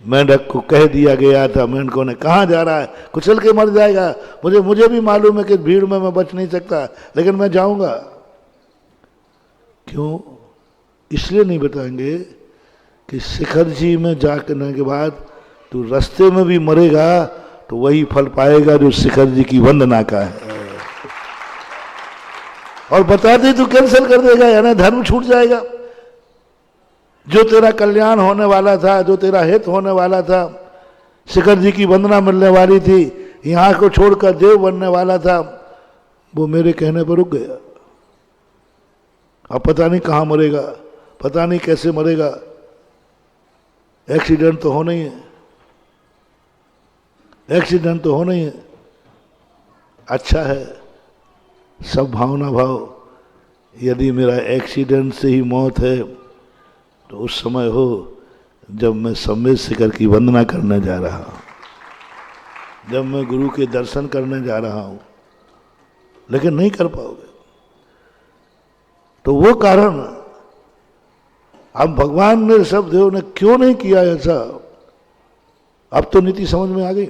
मेंढक को कह दिया गया था, मेंढकों ने कहाँ जा रहा है, कुचल के मर जाएगा, मुझे भी मालूम है कि भीड़ में मैं बच नहीं सकता, लेकिन मैं जाऊंगा। क्यों? इसलिए नहीं बताएंगे कि शिखर जी में जाने के बाद तू रास्ते में भी मरेगा तो वही फल पाएगा जो शिखर जी की वंदना का है। और बता दे तू कैंसिल कर देगा, यानी धर्म छूट जाएगा। जो तेरा कल्याण होने वाला था, जो तेरा हित होने वाला था, शिखर जी की वंदना मिलने वाली थी, यहाँ को छोड़कर देव बनने वाला था, वो मेरे कहने पर रुक गया। अब पता नहीं कहाँ मरेगा, पता नहीं कैसे मरेगा, एक्सीडेंट तो होना ही है, एक्सीडेंट तो होना ही है। अच्छा है सब भावना भाव, यदि मेरा एक्सीडेंट से ही मौत है तो उस समय हो जब मैं सम्मेद शिखर की वंदना करने जा रहा हूं, जब मैं गुरु के दर्शन करने जा रहा हूं, लेकिन नहीं कर पाओगे। तो वो कारण अब भगवान ने सब देव ने क्यों नहीं किया ऐसा? अब तो नीति समझ में आ गई।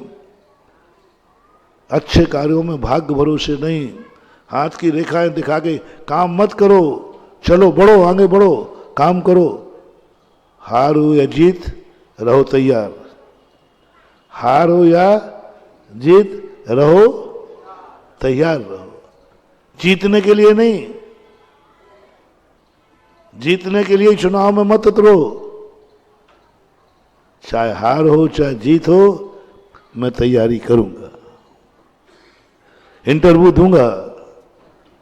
अच्छे कार्यों में भाग्य भरोसे नहीं, हाथ की रेखाएं दिखा के काम मत करो, चलो बढ़ो, आगे बढ़ो, काम करो। हार हो या जीत रहो तैयार, हार हो या जीत रहो तैयार रहो। जीतने के लिए नहीं, जीतने के लिए चुनाव में मत उतरो। चाहे हार हो चाहे जीत हो, मैं तैयारी करूंगा, इंटरव्यू दूंगा,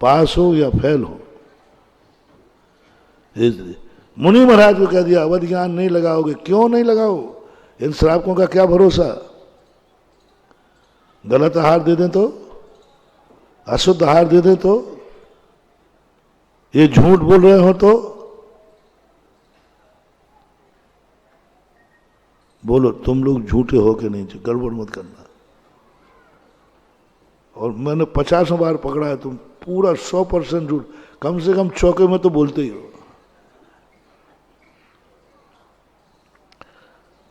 पास हो या फेल हो। इसलिए मुनि महाराज को कह दिया अवध ज्ञान नहीं लगाओगे। क्यों नहीं लगाओ? इन श्रावकों का क्या भरोसा? गलत आहार दे दें तो, अशुद्ध आहार दे दें तो, ये झूठ बोल रहे हो तो? बोलो तुम लोग झूठे हो के नहीं, गड़बड़ मत करना। और मैंने 50 बार पकड़ा है, तुम पूरा 100% झूठ, कम से कम चौके में तो बोलते ही हो।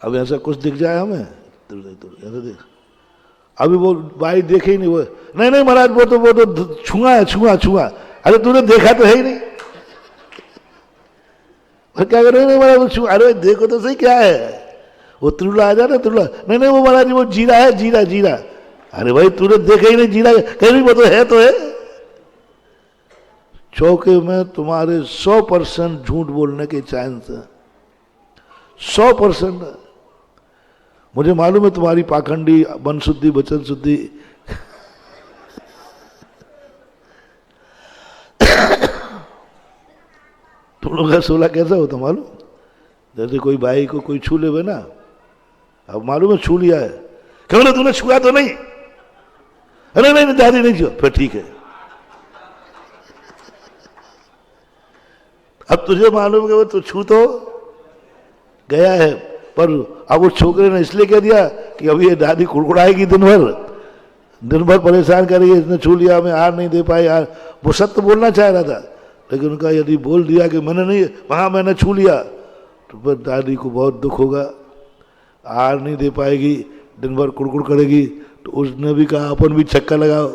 अब ऐसा कुछ दिख जाए हमें ऐसा देख, अभी वो भाई देखे ही नहीं, वो नहीं नहीं महाराज वो तो छुआ है, छुआ छुआ। अरे तूने देखा तो है ही नहीं, और क्या कर रहे? नहीं महाराज वो छुआ, अरे देखो तो सही क्या है वो, त्रिला आ जा ना त्रिला। नहीं नहीं वो महाराज जी वो जीरा है, जीरा जीरा। अरे भाई तूने देखा ही नहीं जीरा, कहीं नहीं वो तो है। चौके में तुम्हारे 100% झूठ बोलने के चांस है, 100%। मुझे मालूम है तुम्हारी पाखंडी मन शुद्धि वचन शुद्धि तुम लोग का 16 कैसा होता मालूम? जैसे कोई भाई को कोई छू ले ना, अब मालूम है छू लिया है, क्यों ना तूने छुआ तो नहीं? अरे नहीं दादी नहीं छुआ, फिर ठीक है। अब तुझे मालूम है वो तो छू तो गया है, पर अब उस छोकरे ने इसलिए कह दिया कि अभी ये दादी कुड़कुड़ाएगी दिन भर परेशान करेगी, इसने छू लिया, मैं हार नहीं दे पाई यार। वो सत्य बोलना चाह रहा था, लेकिन उनका यदि बोल दिया कि मैंने नहीं, वहां मैंने छू लिया, तो फिर दादी को बहुत दुख होगा, हार नहीं दे पाएगी, दिन भर कुड़कुड़ करेगी। तो उसने भी कहा अपन भी छक्का लगाओ,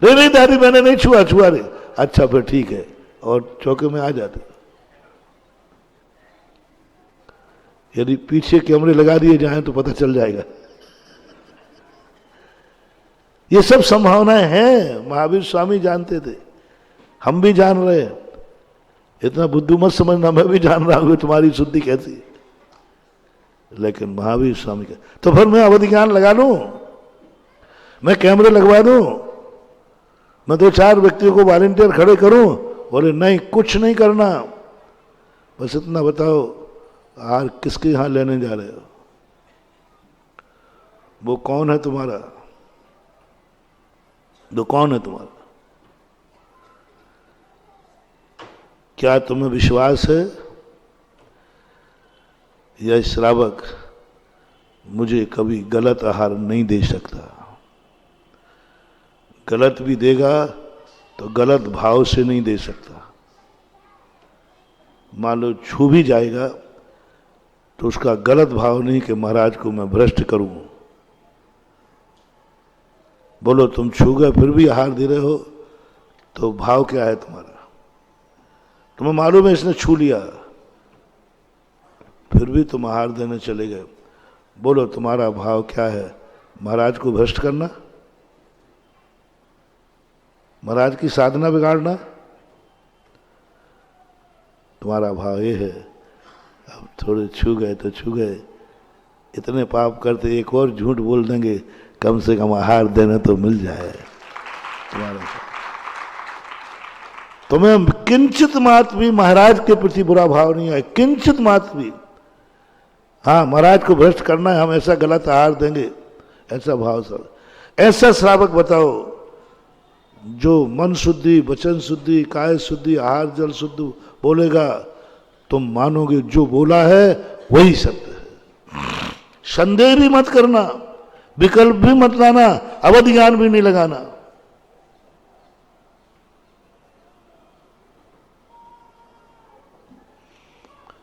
नहीं नहीं दादी मैंने नहीं छुआ, छुआ रे, अच्छा फिर ठीक है, और चौके में आ जाते। यदि पीछे कैमरे लगा दिए जाएं तो पता चल जाएगा। ये सब संभावनाएं हैं, महावीर स्वामी जानते थे, हम भी जान रहे हैं। इतना बुद्धू मत समझना, मैं भी जान रहा हूं तुम्हारी शुद्धि कैसी है, लेकिन महावीर स्वामी का तो फिर मैं अवधि ज्ञान लगा लूं, मैं कैमरे लगवा दूं, मैं 2-4 व्यक्तियों को वॉलंटियर खड़े करूं? बोले नहीं कुछ नहीं करना, बस इतना बताओ हार किसके यहां लेने जा रहे हो, वो कौन है तुम्हारा, वो कौन है तुम्हारा? क्या तुम्हें विश्वास है यह श्रावक मुझे कभी गलत आहार नहीं दे सकता? गलत भी देगा तो गलत भाव से नहीं दे सकता। मान लो छू भी जाएगा तो उसका गलत भाव नहीं कि महाराज को मैं भ्रष्ट करूं। बोलो तुम छू गए फिर भी आहार दे रहे हो, तो भाव क्या है तुम्हारा? तुम्हें मालूम है इसने छू लिया, फिर भी तुम आहार देने चले गए। बोलो तुम्हारा भाव क्या है? महाराज को भ्रष्ट करना, महाराज की साधना बिगाड़ना? तुम्हारा भाव ये है, अब थोड़े छू गए तो छू गए, इतने पाप करते एक और झूठ बोल देंगे, कम से कम आहार देने तो मिल जाए। तुम्हें किंचित मात्र भी महाराज के प्रति बुरा भाव नहीं है, किंचित मात्र भी। हाँ महाराज को भ्रष्ट करना है, हम ऐसा गलत आहार देंगे, ऐसा भाव सर। ऐसा श्रावक बताओ जो मन शुद्धि वचन शुद्धि काय शुद्धि आहार जल शुद्ध बोलेगा, तुम मानोगे जो बोला है वही सत्य है। संदेह भी मत करना, विकल्प भी मत लाना, अवधि ज्ञान भी नहीं लगाना।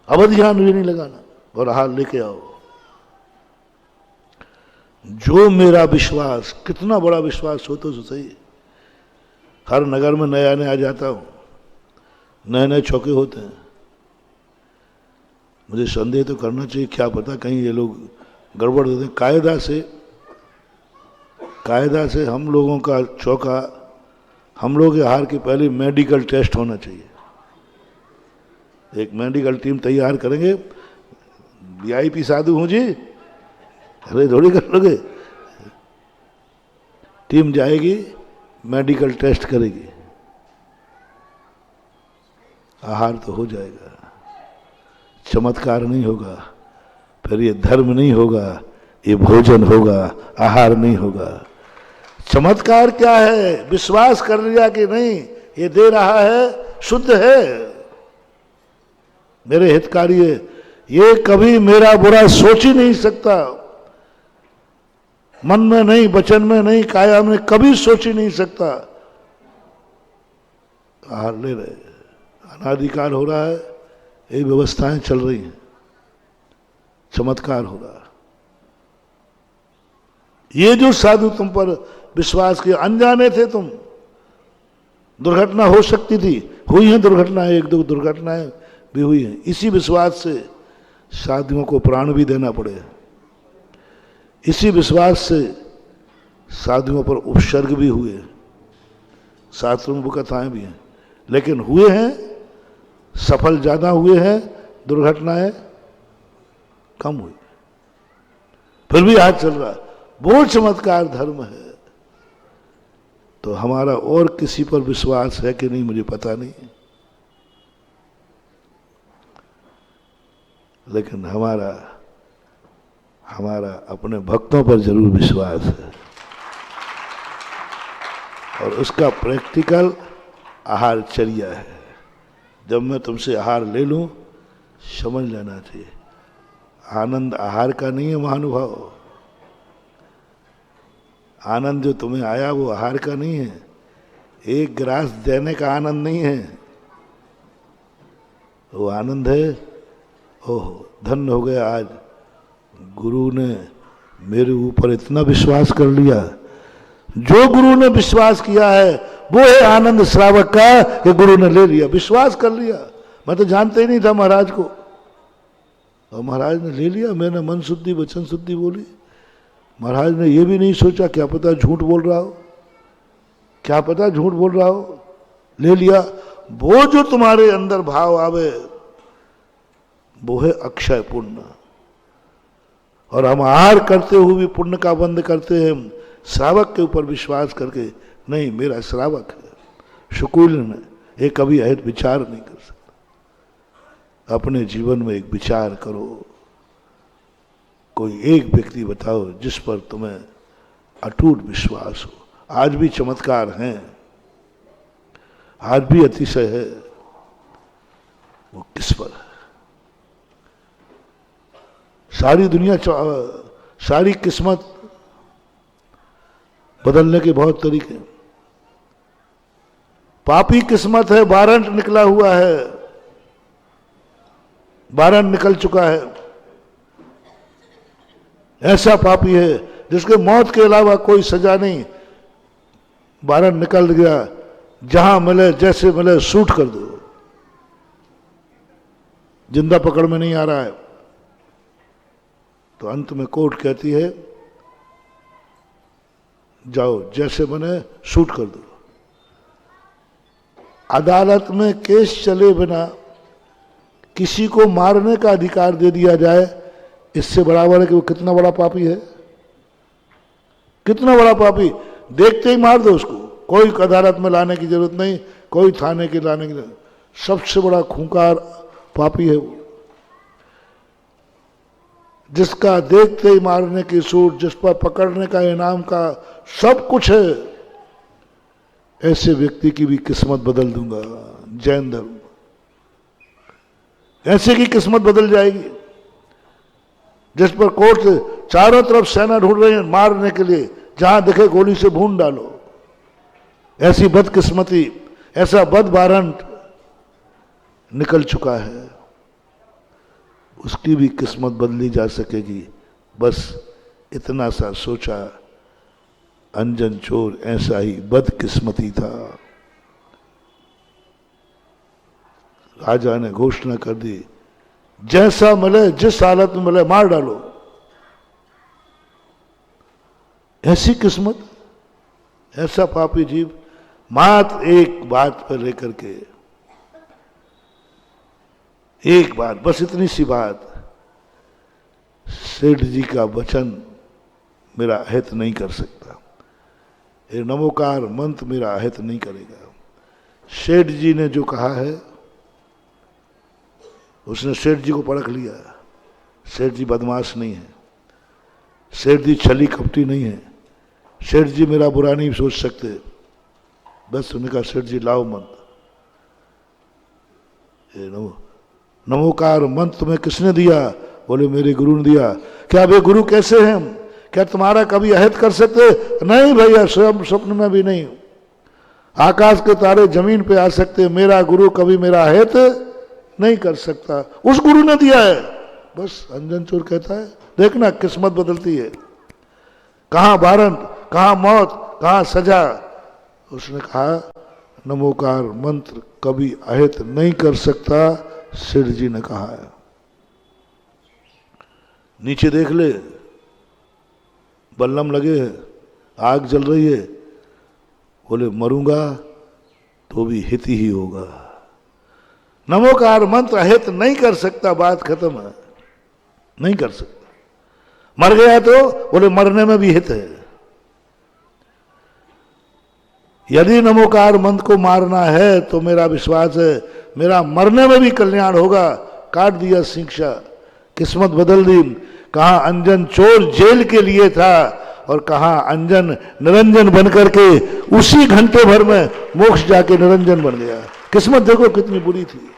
अब ध्यान भी नहीं लगाना और हार लेके आओ। जो मेरा विश्वास, कितना बड़ा विश्वास हो तो सही। हर नगर में नया नया जाता हूं, नए नए चौके होते हैं। मुझे संदेह तो करना चाहिए, क्या पता कहीं ये लोग गड़बड़ देते हैं। कायदा से हम लोगों का चौका, हम लोग के हार के पहले मेडिकल टेस्ट होना चाहिए। एक मेडिकल टीम तैयार करेंगे। वीआईपी साधु हूं जी, अरे थोड़ी कर लोगे। टीम जाएगी, मेडिकल टेस्ट करेगी, आहार तो हो जाएगा। चमत्कार नहीं होगा, फिर ये धर्म नहीं होगा, ये भोजन होगा, आहार नहीं होगा। चमत्कार क्या है? विश्वास कर लिया कि नहीं ये दे रहा है, शुद्ध है, मेरे हितकारी है, ये कभी मेरा बुरा सोच ही नहीं सकता। मन में नहीं, वचन में नहीं, काया में कभी सोच ही नहीं सकता। आहार ले रहे, अनादिकाल हो रहा है, ये व्यवस्थाएं चल रही हैं, चमत्कार हो रहा है। ये जो साधु तुम पर विश्वास किया, अनजाने थे तुम, दुर्घटना हो सकती थी, हुई है दुर्घटनाएं, एक दो दुर्घटनाएं भी हुई हैं। इसी विश्वास से साधुओं को प्राण भी देना पड़े, इसी विश्वास से साधुओं पर उपसर्ग भी हुए, शास्त्रों में कथाएं भी हैं, लेकिन हुए हैं, सफल ज्यादा हुए हैं, दुर्घटनाएं कम हुई, फिर भी हाथ चल रहा है। वो चमत्कार धर्म है। तो हमारा और किसी पर विश्वास है कि नहीं मुझे पता नहीं, लेकिन हमारा अपने भक्तों पर जरूर विश्वास है, और उसका प्रैक्टिकल आहारचर्या है। जब मैं तुमसे आहार ले लूं, समझ लेना चाहिए आनंद आहार का नहीं है महानुभाव। आनंद जो तुम्हें आया वो आहार का नहीं है, एक गिलास देने का आनंद नहीं है, वो आनंद है, ओह धन्य हो गया, आज गुरु ने मेरे ऊपर इतना विश्वास कर लिया। जो गुरु ने विश्वास किया है वो है आनंद श्रावक का, कि गुरु ने ले लिया, विश्वास कर लिया। मैं तो जानते ही नहीं था महाराज को, और महाराज ने ले लिया। मैंने मन शुद्धि वचन शुद्धि बोली, महाराज ने ये भी नहीं सोचा क्या पता झूठ बोल रहा हो, क्या पता झूठ बोल रहा हो, ले लिया। वो जो तुम्हारे अंदर भाव आवे वो है अक्षय पुण्य। और हम आहार करते हुए भी पुण्य का बंद करते हैं, श्रावक के ऊपर विश्वास करके, नहीं मेरा श्रावक है। शुकुल ने एक कभी अहित विचार नहीं कर सकता। अपने जीवन में एक विचार करो, कोई एक व्यक्ति बताओ जिस पर तुम्हें अटूट विश्वास हो। आज भी चमत्कार हैं, आज भी अतिशय है, वो किस पर है? सारी दुनिया, सारी किस्मत बदलने के बहुत तरीके। पापी किस्मत है, वारंट निकला हुआ है, वारंट निकल चुका है। ऐसा पापी है जिसके मौत के अलावा कोई सजा नहीं, वारंट निकल गया, जहां मिले जैसे मिले शूट कर दो, जिंदा पकड़ में नहीं आ रहा है। तो अंत में कोर्ट कहती है जाओ जैसे बने शूट कर दो। अदालत में केस चले बिना किसी को मारने का अधिकार दे दिया जाए, इससे बराबर है कि वो कितना बड़ा पापी है, कितना बड़ा पापी। देखते ही मार दो उसको, कोई अदालत में लाने की जरूरत नहीं, कोई थाने के लाने की जरूरत। सबसे बड़ा खूंखार पापी है वो, जिसका देखते ही मारने की सूट, जिस पर पकड़ने का इनाम का सब कुछ है, ऐसे व्यक्ति की भी किस्मत बदल दूंगा। जैन धर्म ऐसे की किस्मत बदल जाएगी, जिस पर कोर्ट से चारों तरफ सेना ढूंढ रही है मारने के लिए, जहां दिखे गोली से भून डालो। ऐसी बदकिस्मती, ऐसा बद वारंट निकल चुका है। उसकी भी किस्मत बदली जा सकेगी। बस इतना सा सोचा। अंजन चोर ऐसा ही बदकिस्मती था। राजा ने घोषणा कर दी, जैसा मिले, जिस हालत में मिले, मार डालो। ऐसी किस्मत, ऐसा पापी जीव, मात्र एक बात पर लेकर के, एक बात, बस इतनी सी बात, सेठ जी का वचन मेरा अहित नहीं कर सकता, ये नमोकार मंत्र मेरा अहित नहीं करेगा। सेठ जी ने जो कहा है, उसने सेठ जी को परख लिया। सेठ जी बदमाश नहीं है, सेठ जी छली कपटी नहीं है, सेठ जी मेरा बुरा नहीं सोच सकते। बस उन्होंने कहा, सेठ जी लाओ मंत्र। नमोकार मंत्र तुम्हें किसने दिया? बोले मेरे गुरु ने दिया। क्या वे गुरु कैसे हैं? क्या तुम्हारा कभी अहित कर सकते? नहीं भैया, स्वयं स्वप्न में भी नहीं। आकाश के तारे जमीन पे आ सकते, मेरा गुरु कभी मेरा अहित नहीं कर सकता। उस गुरु ने दिया है। बस अंजन चोर कहता है, देखना किस्मत बदलती है, कहां बारन, कहां मौत, कहां सजा। उसने कहा, नमोकार मंत्र कभी अहित नहीं कर सकता, सेठ जी ने कहा है। नीचे देख ले, बल्लम लगे हैं, आग जल रही है। बोले मरूंगा तो भी हित ही होगा। नमोकार मंत्र अहित नहीं कर सकता, बात खत्म है, नहीं कर सकता। मर गया तो बोले मरने में भी हित है। यदि नमोकार मंत्र को मारना है तो मेरा विश्वास है मेरा मरने में भी कल्याण होगा। काट दिया शिक्षा, किस्मत बदल दी। कहां अंजन चोर जेल के लिए था और कहां अंजन निरंजन बनकर के उसी घंटे भर में मोक्ष जाके निरंजन बन गया। किस्मत देखो कितनी बुरी थी।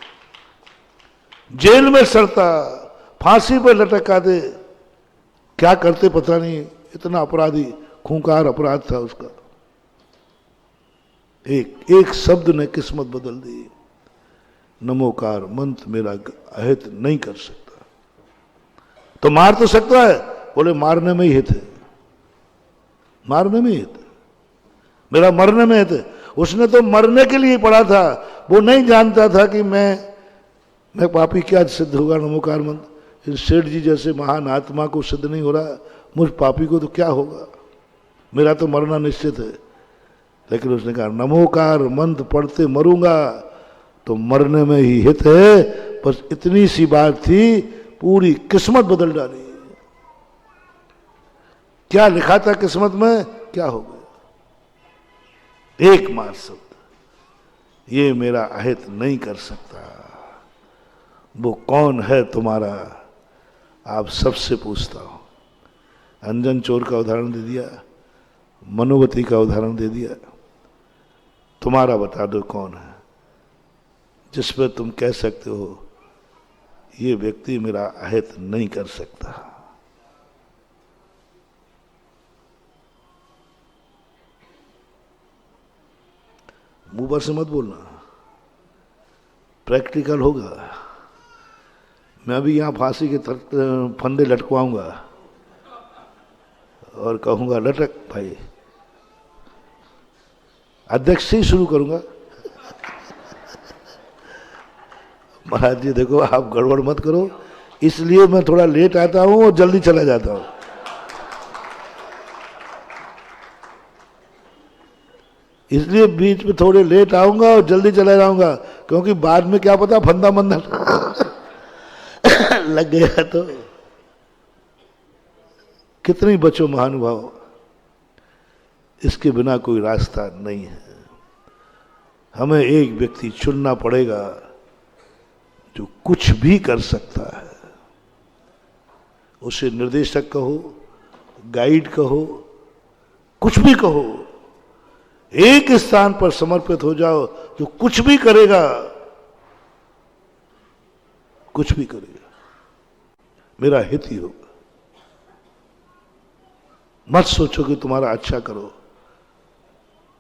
जेल में सड़ता, फांसी पे लटका दे, क्या करते पता नहीं। इतना अपराधी, खूंखार अपराध था उसका। एक शब्द ने किस्मत बदल दी। नमोकार मंत्र मेरा अहित नहीं कर सकता। तो मार तो सकता है, बोले मारने में ही हित है, मारने में ही हित है, मेरा मरने में हित है। उसने तो मरने के लिए पढ़ा था, वो नहीं जानता था कि मैं पापी क्या सिद्ध होगा नमोकार मंत्र। सेठ जी जैसे महान आत्मा को सिद्ध नहीं हो रहा, मुझ पापी को तो क्या होगा, मेरा तो मरना निश्चित है। लेकिन उसने कहा नमोकार मंत्र पढ़ते मरूंगा तो मरने में ही हित है। बस इतनी सी बात थी, पूरी किस्मत बदल डाली। क्या लिखा था किस्मत में, क्या हो गया। एक मार शब्द, ये मेरा अहित नहीं कर सकता। वो कौन है तुम्हारा, आप सबसे पूछता हूं। अंजन चोर का उदाहरण दे दिया, मनोवती का उदाहरण दे दिया। तुम्हारा बता दो कौन है, जिस पर तुम कह सकते हो ये व्यक्ति मेरा अहित नहीं कर सकता। मुंह पर से मत बोलना, प्रैक्टिकल होगा। मैं अभी यहां फांसी के फंदे लटकवाऊंगा और कहूंगा लटक भाई। अध्यक्ष से ही शुरू करूंगा। महाराज जी देखो, आप गड़बड़ मत करो, इसलिए मैं थोड़ा लेट आता हूं और जल्दी चला जाता हूं। इसलिए बीच में थोड़े लेट आऊंगा और जल्दी चला जाऊंगा, क्योंकि बाद में क्या पता फंदा मंदा लग गया तो। कितनी बचो महानुभाव, इसके बिना कोई रास्ता नहीं है। हमें एक व्यक्ति चुनना पड़ेगा जो कुछ भी कर सकता है। उसे निर्देशक कहो, गाइड कहो, कुछ भी कहो। एक स्थान पर समर्पित हो जाओ, जो कुछ भी करेगा, कुछ भी करेगा, मेरा हित ही होगा। मत सोचो कि तुम्हारा अच्छा करो।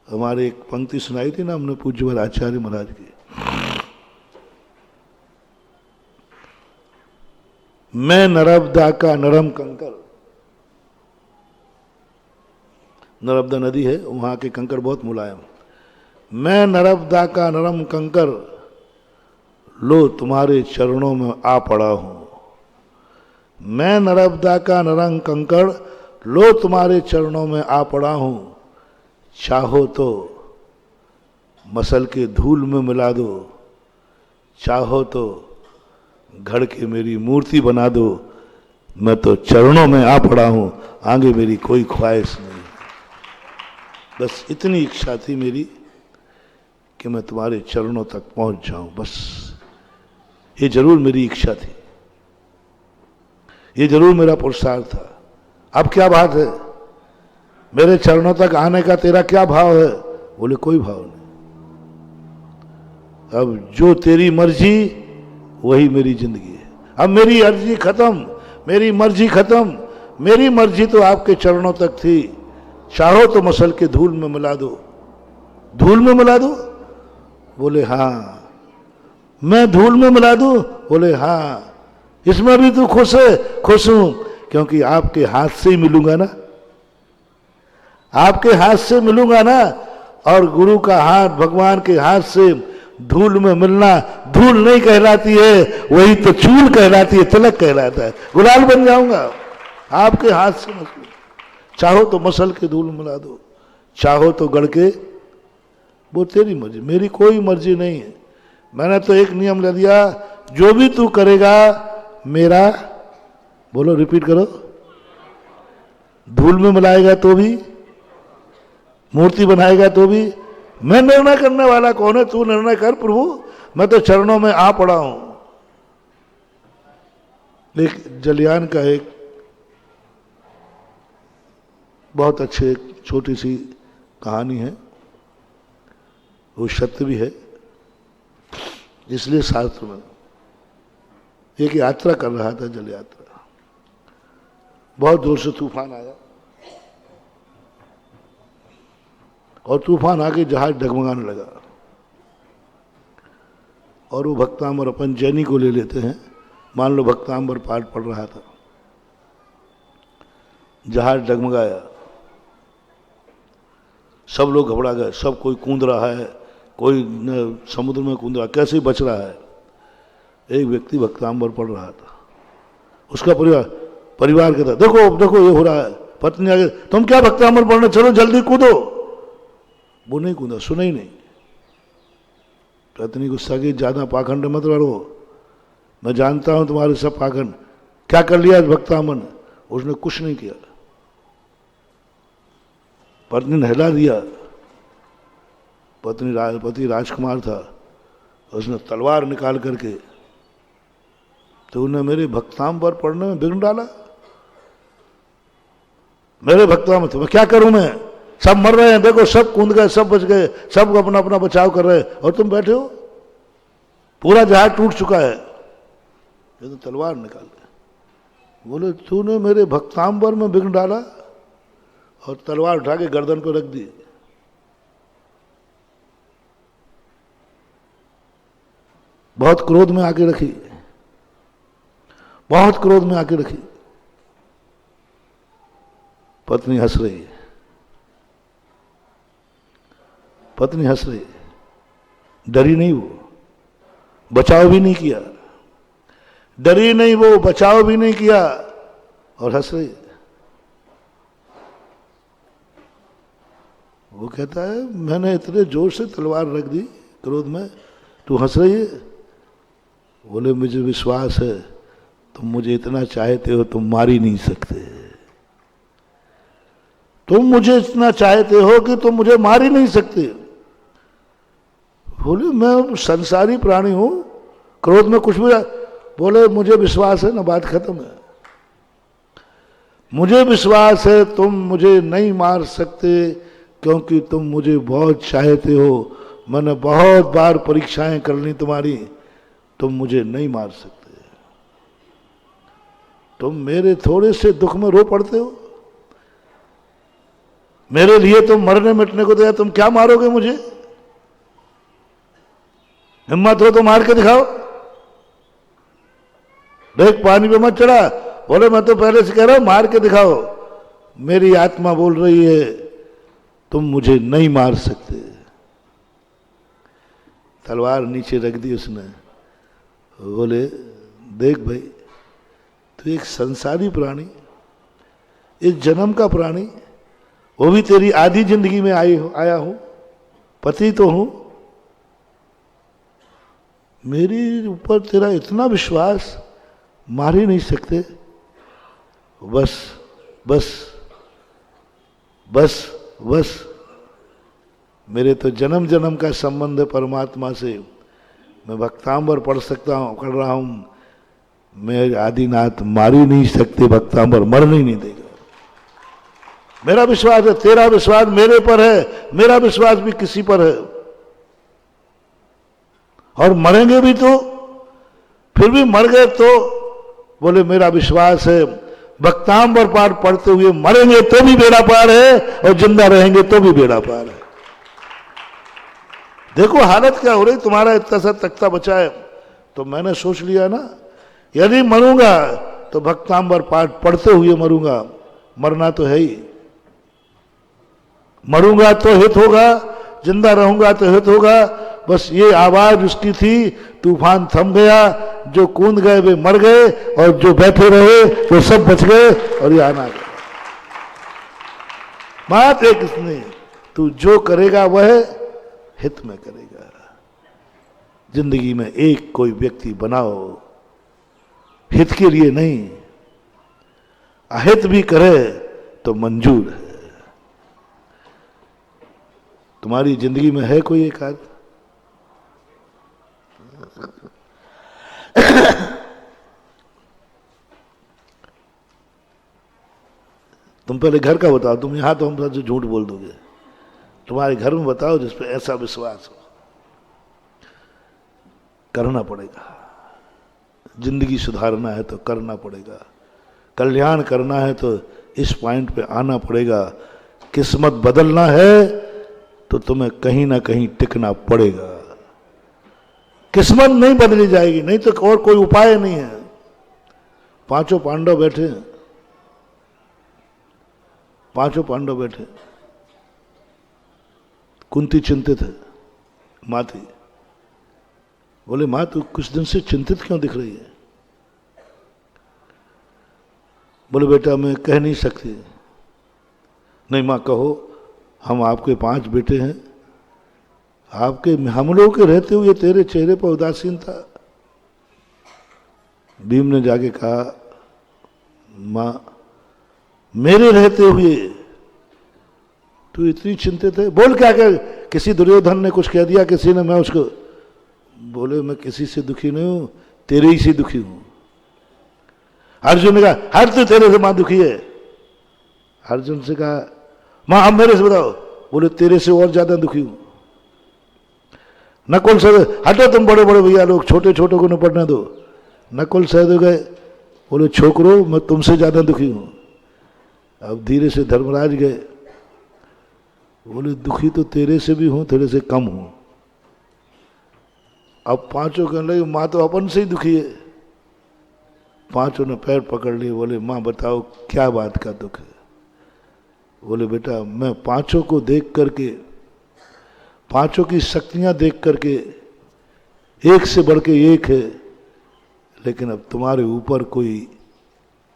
हमारे एक पंक्ति सुनाई थी ना हमने पूज्यवर आचार्य महाराज की। मैं नर्मदा का नरम कंकर, नर्मदा नदी है, वहां के कंकर बहुत मुलायम। मैं नर्मदा का नरम कंकर, लो तुम्हारे चरणों में आ पड़ा हूं। मैं नर्मदा का नरम कंकर, लो तुम्हारे चरणों में आ पड़ा हूं। चाहो तो मसल के धूल में मिला दो, चाहो तो घड़ के मेरी मूर्ति बना दो। मैं तो चरणों में आ पड़ा हूं, आगे मेरी कोई ख्वाहिश नहीं। बस इतनी इच्छा थी मेरी कि मैं तुम्हारे चरणों तक पहुंच जाऊं, बस ये जरूर मेरी इच्छा थी, ये जरूर मेरा पुरुषार्थ था। अब क्या बात है, मेरे चरणों तक आने का तेरा क्या भाव है? बोले कोई भाव नहीं, अब जो तेरी मर्जी वही मेरी जिंदगी है। अब मेरी अर्जी खत्म, मेरी मर्जी खत्म। मेरी मर्जी तो आपके चरणों तक थी। चाहो तो मसल के धूल में मिला दो। धूल में मिला दो? बोले हाँ। मैं धूल में मिला दूं? बोले हाँ। इसमें भी तू खुश है? खुश हूं, क्योंकि आपके हाथ से ही मिलूंगा ना, आपके हाथ से मिलूंगा ना। और गुरु का हाथ, भगवान के हाथ से धूल में मिलना धूल नहीं कहलाती है, वही तो चूल कहलाती है, तिलक कहलाता है। गुलाल बन जाऊंगा आपके हाथ से। चाहो तो मसल के धूल मिला दो, चाहो तो गढ़ के, वो तेरी मर्जी, मेरी कोई मर्जी नहीं है। मैंने तो एक नियम ले दिया, जो भी तू करेगा मेरा, बोलो रिपीट करो, धूल में मिलाएगा तो भी, मूर्ति बनाएगा तो भी, मैं निर्णय करने वाला कौन है? तू निर्णय कर प्रभु, मैं तो चरणों में आ पड़ा हूं। एक जलियान का एक बहुत अच्छे छोटी सी कहानी है, वो सत्य भी है, इसलिए शास्त्र में। एक यात्रा कर रहा था, जल यात्रा, बहुत जोर से तूफान आया और तूफान आके जहाज डगमगाने लगा। और वो भक्तांबर अपन जैनी को ले लेते हैं, मान लो भक्तांबर पाठ पढ़ रहा था, जहाज डगमगाया, सब लोग घबरा गए, सब कोई कूद रहा है, कोई समुद्र में कूद रहा, कैसे बच रहा है। एक व्यक्ति भक्तांबर पढ़ रहा था, उसका परिवार कहता देखो देखो ये हो रहा है। पत्नी आगे, तुम क्या भक्तांबर पढ़ने, चलो जल्दी कूदो। वो नहीं कूदा, सुना ही नहीं। पत्नी गुस्सा की, ज्यादा पाखंड मत करो, मैं जानता हूं तुम्हारे सब पाखंड। क्या कर लिया भक्तांबर ने? उसने कुछ नहीं किया, पत्नी ने हिला दिया। पति राजकुमार था, उसने तलवार निकाल करके, तो उन्हें मेरे भक्तांबर पढ़ने में विघ्न डाला। मेरे भक्तांबर, तो मैं क्या करूं? मैं, सब मर रहे हैं, देखो सब कूद गए, सब बच गए, सब अपना अपना बचाव कर रहे हैं, और तुम बैठे हो, पूरा जहाज टूट चुका है। ये तो तलवार निकाल दे। बोले तूने मेरे भक्तांबर में विघ्न डाला, और तलवार उठा के गर्दन पर रख दी। बहुत क्रोध में आके रखी, बहुत क्रोध में आके रखी। पत्नी हंस रही है, पत्नी हंस रही है, डरी नहीं वो, बचाव भी नहीं किया, डरी नहीं वो, बचाव भी नहीं किया, और हंस रही है। वो कहता है मैंने इतने जोर से तलवार रख दी क्रोध में, तू हंस रही है? बोले मुझे विश्वास है, तुम मुझे इतना चाहते हो, तुम मार ही नहीं सकते। तुम मुझे इतना चाहते हो कि तुम मुझे मार ही नहीं सकते। बोले मैं संसारी प्राणी हूं, क्रोध में कुछ भी। बोले मुझे विश्वास है ना, बात खत्म है। मुझे विश्वास है तुम मुझे नहीं मार सकते, क्योंकि तुम मुझे बहुत चाहते हो। मैंने बहुत बार परीक्षाएं कर ली तुम्हारी, तुम मुझे नहीं मार सकते। तुम मेरे थोड़े से दुख में रो पड़ते हो, मेरे लिए तुम मरने मिटने को तैयार, तुम क्या मारोगे मुझे? हिम्मत हो तो मार के दिखाओ। देख पानी पे मत चढ़ा। बोले मैं तो पहले से कह रहा हूं मार के दिखाओ। मेरी आत्मा बोल रही है तुम मुझे नहीं मार सकते। तलवार नीचे रख दी उसने। बोले देख भाई, तू एक संसारी प्राणी, इस जन्म का प्राणी, वो भी तेरी आधी जिंदगी में आया हूं, पति तो हूं, मेरे ऊपर तेरा इतना विश्वास, मार ही नहीं सकते। बस बस बस बस, मेरे तो जन्म जन्म का संबंध है परमात्मा से। मैं भक्तांबर पढ़ रहा हूं, मैं आदिनाथ मार ही नहीं सकते, भक्तांबर मरने ही नहीं देगा। मेरा विश्वास है, तेरा विश्वास मेरे पर है, मेरा विश्वास भी किसी पर है। और मरेंगे भी तो, फिर भी मर गए तो बोले मेरा विश्वास है भक्तांबर पार पढ़ते हुए मरेंगे तो भी बेड़ा पार है, और जिंदा रहेंगे तो भी बेड़ा पार है। देखो हालत क्या हो रही, तुम्हारा इतना सा तख्ता बचा है। तो मैंने सोच लिया ना, यदि मरूंगा तो भक्तांबर पाठ पढ़ते हुए मरूंगा। मरना तो है ही, मरूंगा तो हित होगा, जिंदा रहूंगा तो हित होगा। बस ये आवाज उसकी थी, तूफान थम गया, जो कूद गए वे मर गए, और जो बैठे रहे वो सब बच गए, और ये आना गया। बात है किसने, तू जो करेगा वह हित में करेगा। जिंदगी में एक कोई व्यक्ति बनाओ, हित के लिए नहीं, अहित भी करे तो मंजूर है। तुम्हारी जिंदगी में है कोई एक आदमी? तुम पहले घर का बताओ, तुम यहां तो हम सबसे झूठ बोल दोगे। तुम्हारे घर में बताओ जिस पे ऐसा विश्वास हो। करना पड़ेगा, जिंदगी सुधारना है तो करना पड़ेगा, कल्याण करना है तो इस पॉइंट पे आना पड़ेगा। किस्मत बदलना है तो तुम्हें कहीं ना कहीं टिकना पड़ेगा। किस्मत नहीं बदली जाएगी, नहीं तो और कोई उपाय नहीं है। पांचों पांडव बैठे, पांचों पांडव बैठे, कुंती चिंतित है, मां थी। बोले मां तू कुछ दिन से चिंतित क्यों दिख रही है? बोले बेटा मैं कह नहीं सकती। नहीं मां कहो, हम आपके 5 बेटे हैं, आपके हम लोग के रहते हुए तेरे चेहरे पर उदासीन था। भीम ने जाके कहा मां मेरे रहते हुए तू इतनी चिंतित है? बोल क्या कर, किसी दुर्योधन ने कुछ कह दिया, किसी ने, मैं उसको, बोले मैं किसी से दुखी नहीं हूं, तेरे ही से दुखी हूं। अर्जुन ने कहा हर तू तेरे से मां दुखी है। अर्जुन से कहा मां अब मेरे से बताओ। बोले तेरे से और ज्यादा दुखी हूं। नकुल सहदेव हटो तुम बड़े बड़े भैया लोग, छोटे छोटे को न पढ़ने दो। नकुल सहदेव गए, बोले छोकरो मैं तुमसे ज्यादा दुखी हूं। अब धीरे से धर्मराज गए, बोले दुखी तो तेरे से भी हूं, तेरे से कम हूं। अब पांचों कहने लगे मां तो अपन से ही दुखी है। पांचों ने पैर पकड़ लिए, बोले मां बताओ क्या बात का दुख है? बोले बेटा मैं पांचों को देख करके, पांचों की शक्तियां देख करके, एक से बढ़ के एक है, लेकिन अब तुम्हारे ऊपर कोई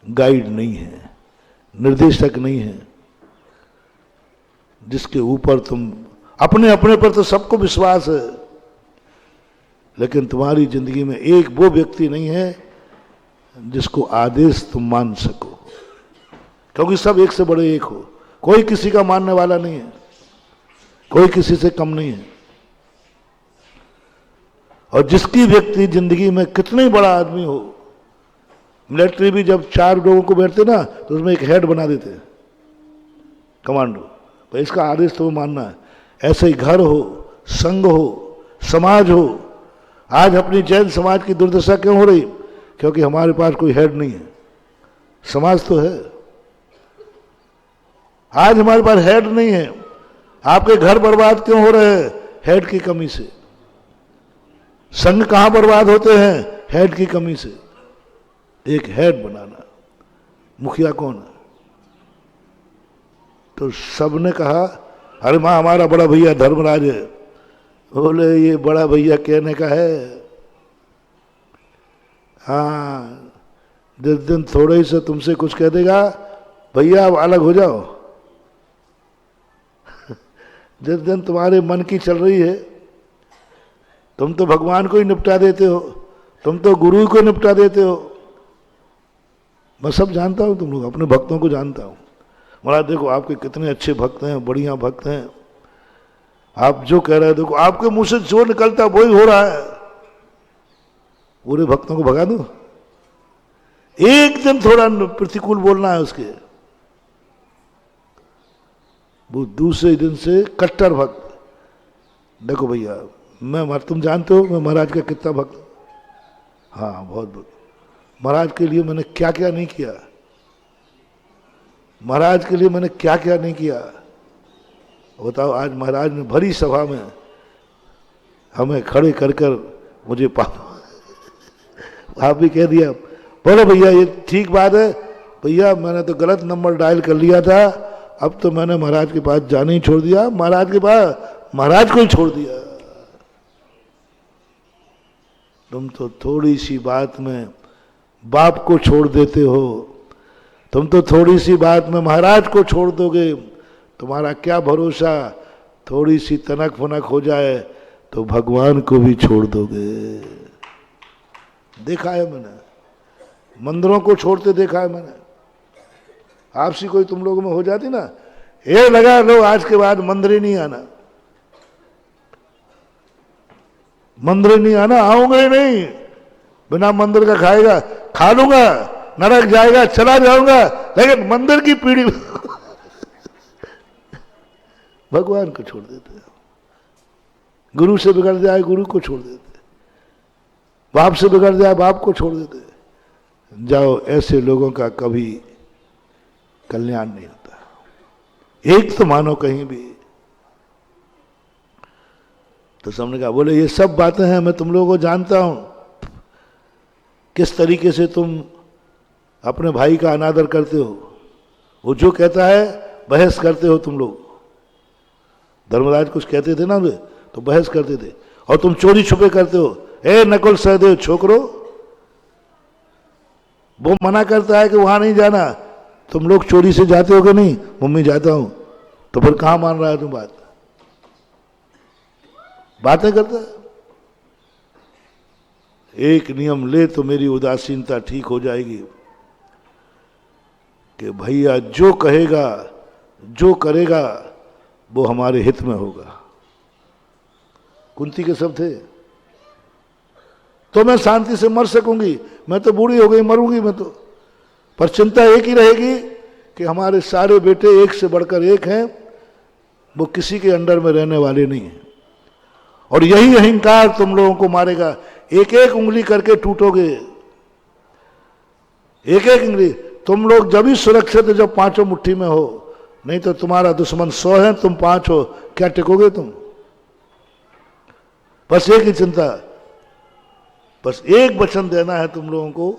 गाइड नहीं है, निर्देशक नहीं है, जिसके ऊपर तुम अपने अपने पर तो सबको विश्वास है, लेकिन तुम्हारी जिंदगी में एक वो व्यक्ति नहीं है जिसको आदेश तुम मान सको, क्योंकि सब एक से बड़े एक हो। कोई किसी का मानने वाला नहीं है, कोई किसी से कम नहीं है। और जिसकी व्यक्ति जिंदगी में कितने बड़ा आदमी हो, मिलिट्री भी जब 4 लोगों को बैठते ना तो उसमें एक हेड बना देते हैं, कमांडो, तो इसका आदेश तो मानना है। ऐसे ही घर हो, संघ हो, समाज हो। आज अपनी जैन समाज की दुर्दशा क्यों हो रही? क्योंकि हमारे पास कोई हेड नहीं है। समाज तो है, आज हमारे पास हेड नहीं है। आपके घर बर्बाद क्यों हो रहे हैं? हेड की कमी से। संघ कहां बर्बाद होते हैं? हेड की कमी से। एक हेड बनाना। मुखिया कौन है? तो सबने कहा अरे माँ हमारा बड़ा भैया धर्मराज है। बोले ये बड़ा भैया कहने का है, हाँ जिस दिन थोड़े ही से तुमसे कुछ कह देगा भैया अब अलग हो जाओ, जिस दिन तुम्हारे मन की चल रही है, तुम तो भगवान को ही निपटा देते हो, तुम तो गुरु को निपटा देते हो। मैं सब जानता हूं, तुम लोग अपने भक्तों को जानता हूं। महाराज देखो आपके कितने अच्छे भक्त हैं, बढ़िया भक्त हैं, आप जो कह रहे हैं देखो आपके मुंह से जो निकलता वही हो रहा है। पूरे भक्तों को भगा दो, एक दिन थोड़ा प्रतिकूल बोलना है उसके, वो दूसरे दिन से कट्टर भक्त। देखो भैया मैं तुम जानते हो मैं महाराज का कितना भक्त, हाँ बहुत भक्त। महाराज के लिए मैंने क्या क्या नहीं किया, महाराज के लिए मैंने क्या क्या नहीं किया बताओ। आज महाराज ने भरी सभा में हमें खड़े कर कर मुझे आप भी कह दिया, बोलो भैया ये ठीक बात है भैया, मैंने तो गलत नंबर डायल कर लिया था, अब तो मैंने महाराज के पास जाने ही छोड़ दिया, महाराज के पास महाराज को ही छोड़ दिया। तुम तो थोड़ी सी बात में बाप को छोड़ देते हो, तुम तो थोड़ी सी बात में महाराज को छोड़ दोगे, तुम्हारा क्या भरोसा, थोड़ी सी तनक फनक हो जाए तो भगवान को भी छोड़ दोगे। देखा है मैंने, मंदिरों को छोड़ते देखा है मैंने। आपसी कोई तुम लोगों में हो जाती ना, ये लगा लो आज के बाद मंदिर ही नहीं आना, मंदिर ही नहीं आना, आऊंगा ही नहीं, बिना मंदिर का खाएगा, खा लूंगा, नरक जाएगा चला जाऊंगा, लेकिन मंदिर की पीढ़ी भगवान को छोड़ देते हैं। गुरु से बिगड़ जाए गुरु को छोड़ देते, बाप से बिगड़ जाए बाप को छोड़ देते। जाओ, ऐसे लोगों का कभी कल्याण नहीं होता। एक तो मानो कहीं भी। तो सबने कहा, बोले ये सब बातें हैं, मैं तुम लोगों को जानता हूं, किस तरीके से तुम अपने भाई का अनादर करते हो, वो जो कहता है बहस करते हो तुम लोग। धर्मराज कुछ कहते थे ना तो बहस करते थे, और तुम चोरी छुपे करते हो। ए नकुल सहदेव छोकरो, वो मना करता है कि वहां नहीं जाना, तुम लोग चोरी से जाते हो कि नहीं? मम्मी जाता हूं। तो फिर कहां मान रहा है तुम बातें करता है। एक नियम ले तो मेरी उदासीनता ठीक हो जाएगी कि भैया जो कहेगा जो करेगा वो हमारे हित में होगा। कुंती के सब थे, तो मैं शांति से मर सकूंगी, मैं तो बूढ़ी हो गई मरूंगी मैं तो, पर चिंता एक ही रहेगी कि हमारे सारे बेटे एक से बढ़कर एक हैं, वो किसी के अंडर में रहने वाले नहीं हैं। और यही अहंकार तुम लोगों को मारेगा। एक एक उंगली करके टूटोगे, एक एक उंगली। तुम लोग जब ही सुरक्षित है जब पांचों मुट्ठी में हो, नहीं तो तुम्हारा दुश्मन 100 है, तुम 5 हो, क्या टिकोगे तुम? बस एक ही चिंता, बस एक वचन देना है तुम लोगों को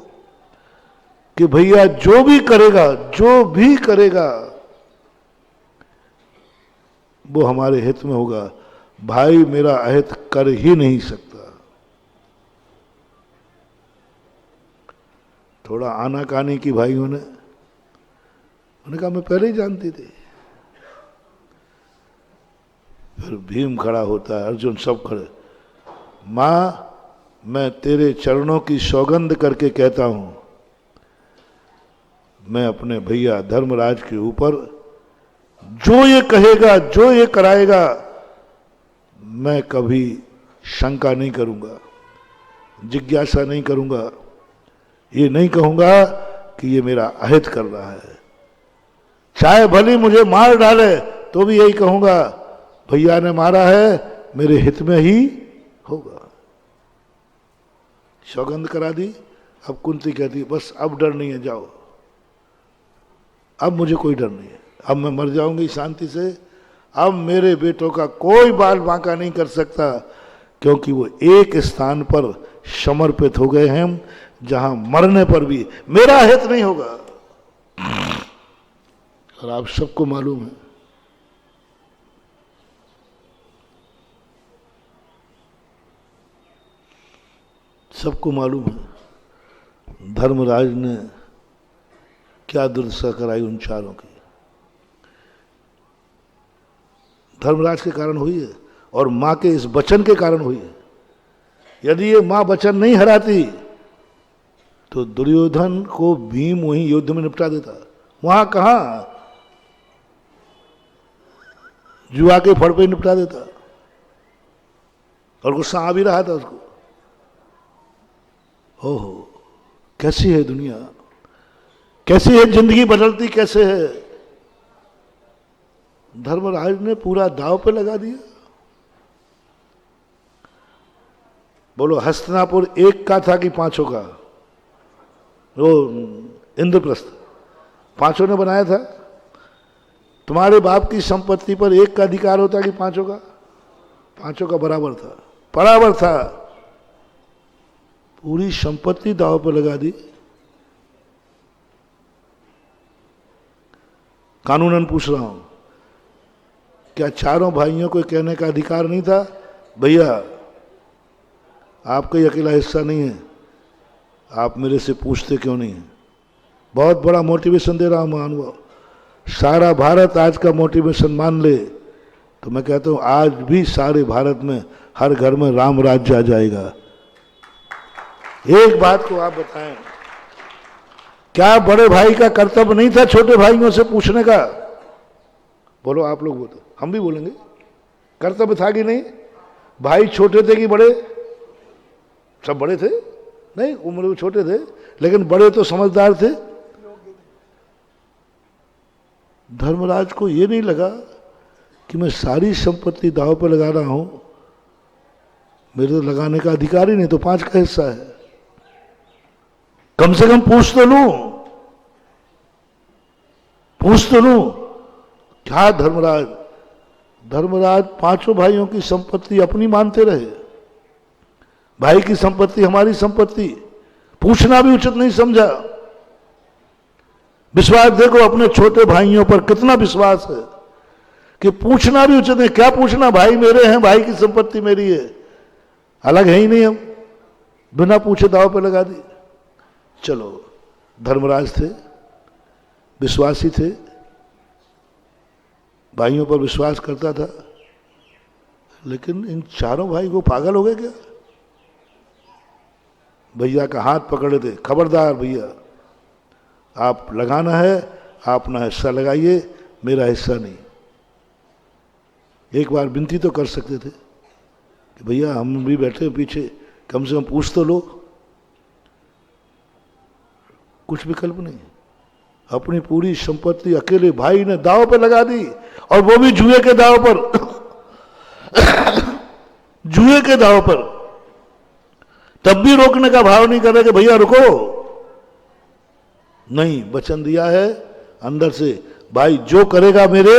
कि भैया जो भी करेगा वो हमारे हित में होगा। भाई मेरा अहित कर ही नहीं सकता। थोड़ा आनाकानी की भाइयों ने, उन्होंने कहा मैं पहले ही जानती थी। फिर भीम खड़ा होता है, अर्जुन सब खड़े। मां, मैं तेरे चरणों की सौगंध करके कहता हूं, मैं अपने भैया धर्मराज के ऊपर जो ये कहेगा जो ये कराएगा, मैं कभी शंका नहीं करूंगा, जिज्ञासा नहीं करूंगा। ये नहीं कहूंगा कि ये मेरा अहित कर रहा है। चाहे भली मुझे मार डाले तो भी यही कहूंगा, भैया ने मारा है, मेरे हित में ही होगा। सौगंध करा दी। अब कुंती कहती बस अब डर नहीं है, जाओ, अब मुझे कोई डर नहीं है, अब मैं मर जाऊंगी शांति से, अब मेरे बेटों का कोई बाल बांका नहीं कर सकता, क्योंकि वो एक स्थान पर समर्पित हो गए हैं, जहां मरने पर भी मेरा हित नहीं होगा। और आप सबको मालूम है, सबको मालूम है धर्मराज ने क्या दुर्दशा कराई उन चारों की। धर्मराज के कारण हुई है और मां के इस वचन के कारण हुई है। यदि ये मां वचन नहीं हराती तो दुर्योधन को भीम वहीं युद्ध में निपटा देता। वहां कहां, जुआ के फड़ पे निपटा देता। और गुस्सा आ भी रहा था उसको। ओहो, कैसी है दुनिया, कैसी है जिंदगी, बदलती कैसे है। धर्मराज ने पूरा दांव पे लगा दिया। बोलो, हस्तिनापुर एक का था कि पांचों का? वो इंद्रप्रस्थ पांचों ने बनाया था। तुम्हारे बाप की संपत्ति पर एक का अधिकार होता कि पांचों का? पांचों का बराबर था, बराबर था। पूरी संपत्ति दांव पर लगा दी। कानूनन पूछ रहा हूं, क्या चारों भाइयों को कहने का अधिकार नहीं था, भैया आपका ही अकेला हिस्सा नहीं है, आप मेरे से पूछते क्यों नहीं है? बहुत बड़ा मोटिवेशन दे रहा हूं महानुभाव। सारा भारत आज का मोटिवेशन मान ले तो मैं कहता हूं आज भी सारे भारत में हर घर में राम राज्य आ जाएगा। एक बात को आप बताएं, क्या बड़े भाई का कर्तव्य नहीं था छोटे भाइयों से पूछने का? बोलो, आप लोग बोलो, हम भी बोलेंगे। कर्तव्य था कि नहीं? भाई छोटे थे कि बड़े? सब बड़े थे, नहीं उम्र में छोटे थे, लेकिन बड़े तो समझदार थे। धर्मराज को यह नहीं लगा कि मैं सारी संपत्ति दांव पर लगा रहा हूं, मेरे तो लगाने का अधिकार ही नहीं, तो पांच का हिस्सा है, कम से कम पूछ तो लूं, पूछ तो लूं। क्या धर्मराज, धर्मराज पांचों भाइयों की संपत्ति अपनी मानते रहे। भाई की संपत्ति हमारी संपत्ति, पूछना भी उचित नहीं समझा। विश्वास देखो अपने छोटे भाइयों पर कितना विश्वास है कि पूछना भी उचित नहीं। क्या पूछना, भाई मेरे हैं, भाई की संपत्ति मेरी है, अलग है ही नहीं, हम बिना पूछे दांव पे लगा दी। चलो, धर्मराज थे, विश्वासी थे, भाइयों पर विश्वास करता था, लेकिन इन चारों भाई को पागल हो गए क्या? भैया का हाथ पकड़े थे, खबरदार भैया, आप लगाना है आप अपना हिस्सा लगाइए, मेरा हिस्सा नहीं। एक बार विनती तो कर सकते थे कि भैया हम भी बैठे पीछे, कम से कम पूछ तो लो। कुछ विकल्प नहीं, अपनी पूरी संपत्ति अकेले भाई ने दांव पर लगा दी, और वो भी जुए के दांव पर। जुए के दांव पर। तब भी रोकने का भाव नहीं कर रहे कि भैया रुको, नहीं, वचन दिया है अंदर से, भाई जो करेगा मेरे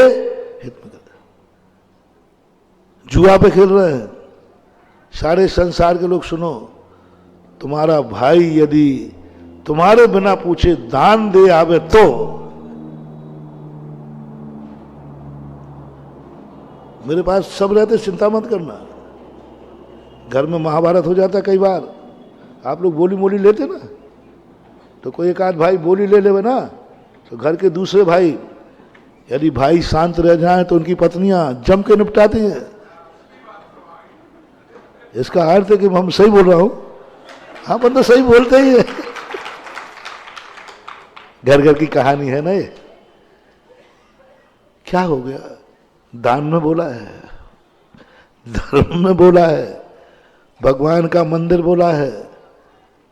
हित में करेगा। जुआ पे खेल रहे हैं सारे संसार के लोग। सुनो, तुम्हारा भाई यदि तुम्हारे बिना पूछे दान दे आवे तो मेरे पास सब रहते, चिंता मत करना। घर में महाभारत हो जाता कई बार, आप लोग बोली मोली लेते ना, तो कोई एक आध भाई बोली ले लेवे ना, तो घर के दूसरे भाई, यदि भाई शांत रह जाएं तो उनकी पत्नियां जम के निपटाती हैं। इसका अर्थ है कि हम सही बोल रहा हूं, हाँ बंदा सही बोलते ही है। घर घर की कहानी है ना ये। क्या हो गया? दान में बोला है, धर्म में बोला है, भगवान का मंदिर बोला है,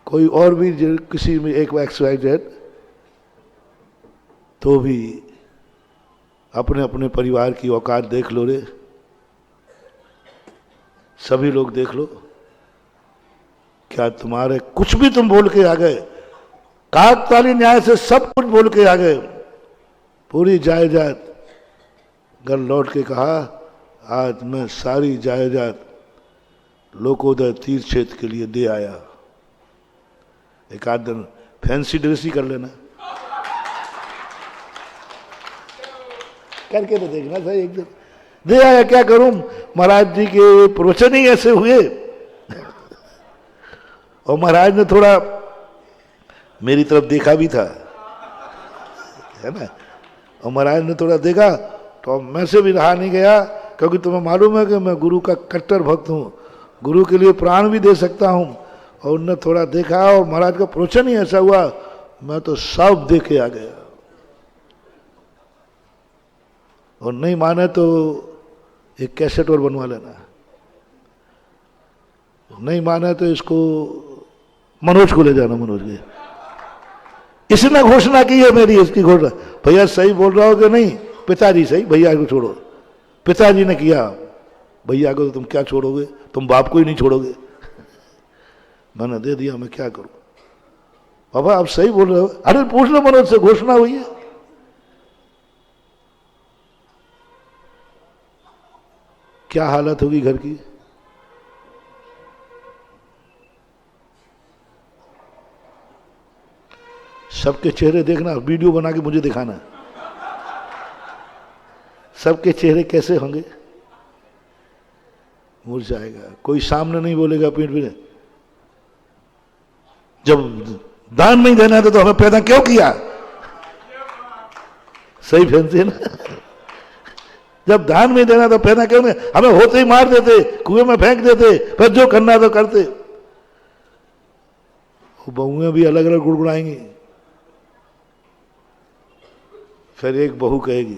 कोई और भी किसी में एक XYZ, तो भी अपने अपने परिवार की औकात देख लो रे, सभी लोग देख लो। क्या तुम्हारे कुछ भी तुम बोल के आ गए, काकताली न्याय से सब कुछ बोल के आ गए, पूरी जायदाद, घर लौट के कहा आज मैं सारी जायदाद लोकोदय तीर्थ क्षेत्र के लिए दे आया। एक आध दिन फैंसी ड्रेस ही कर लेना, करके तो देखना था एक दिन। दे आया, क्या करूं, महाराज जी के प्रवचन ही ऐसे हुए और महाराज ने थोड़ा मेरी तरफ देखा भी था, है ना, और महाराज ने थोड़ा देखा तो मैं से भी रहा नहीं गया, क्योंकि तुम्हें मालूम है कि मैं गुरु का कट्टर भक्त हूँ, गुरु के लिए प्राण भी दे सकता हूँ। और उनने थोड़ा देखा और महाराज का प्रवचन ही ऐसा हुआ, मैं तो सब देख के आ गया। और नहीं माने तो एक कैसेट और बनवा लेना, नहीं माने तो इसको मनोज को ले जाना, मनोज के इसने घोषणा की है मेरी, इसकी घोषणा, भैया सही बोल रहा हो कि नहीं, पिताजी सही, भैया को छोड़ो। पिताजी ने किया, भैया को तो तुम क्या छोड़ोगे, तुम बाप को ही नहीं छोड़ोगे। मैंने दे दिया, मैं क्या करूं, बाबा आप सही बोल रहे हो। अरे पूछ लो मनोज से, घोषणा हुई है। क्या हालत होगी घर की। सबके चेहरे देखना, वीडियो बना के मुझे दिखाना, सबके चेहरे कैसे होंगे, मुरझाएगा, कोई सामने नहीं बोलेगा पीठ पे। जब दान नहीं देना था तो हमें पैदा क्यों किया, सही फैंसी है ना। जब दान नहीं देना तो पैदा क्यों नहीं, हमें होते ही मार देते, कुएं में फेंक देते, फिर जो करना तो करते। बहुएं भी अलग अलग गुड़गुड़ाएंगी। फिर एक बहू कहेगी,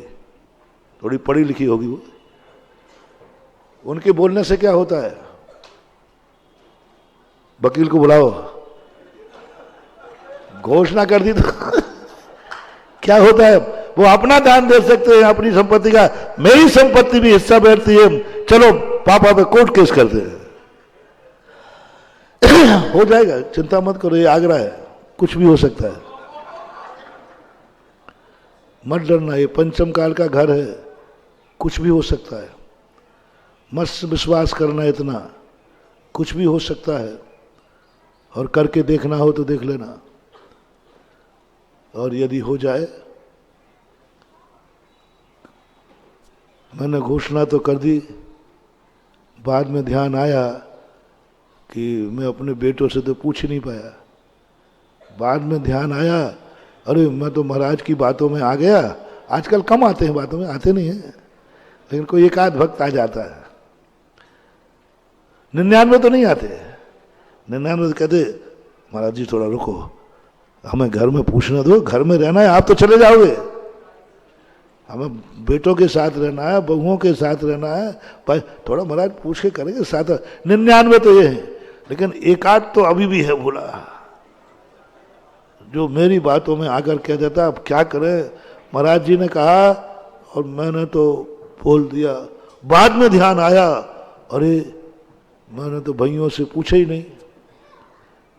थोड़ी पढ़ी लिखी होगी वो, उनके बोलने से क्या होता है, वकील को बुलाओ, घोषणा कर दी तो क्या होता है, वो अपना दान दे सकते हैं अपनी संपत्ति का, मेरी संपत्ति भी हिस्सा बैठती है, चलो पापा पे कोर्ट केस करते हैं। हो जाएगा, चिंता मत करो, ये आगरा है, कुछ भी हो सकता है, मत डरना, ये पंचम काल का घर है, कुछ भी हो सकता है। मत विश्वास करना इतना, कुछ भी हो सकता है, और करके देखना हो तो देख लेना। और यदि हो जाए, मैंने घोषणा तो कर दी, बाद में ध्यान आया कि मैं अपने बेटों से तो पूछ ही नहीं पाया। बाद में ध्यान आया, अरे मैं तो महाराज की बातों में आ गया। आजकल कम आते हैं बातों में, आते नहीं हैं, लेकिन कोई एक आध भक्त आ जाता है। 99 तो नहीं आते, 99 तो कहते महाराज जी थोड़ा रुको, हमें घर में पूछना दो, घर में रहना है, आप तो चले जाओगे, हमें बेटों के साथ रहना है, बहुओं के साथ रहना है, पर थोड़ा महाराज पूछ के करेंगे साथ। 99 तो ये है, लेकिन एक आध तो अभी भी है बोला, जो मेरी बातों में आकर कह देता अब क्या करें, महाराज जी ने कहा और मैंने तो बोल दिया। बाद में ध्यान आया, अरे मैंने तो भाइयों से पूछा ही नहीं,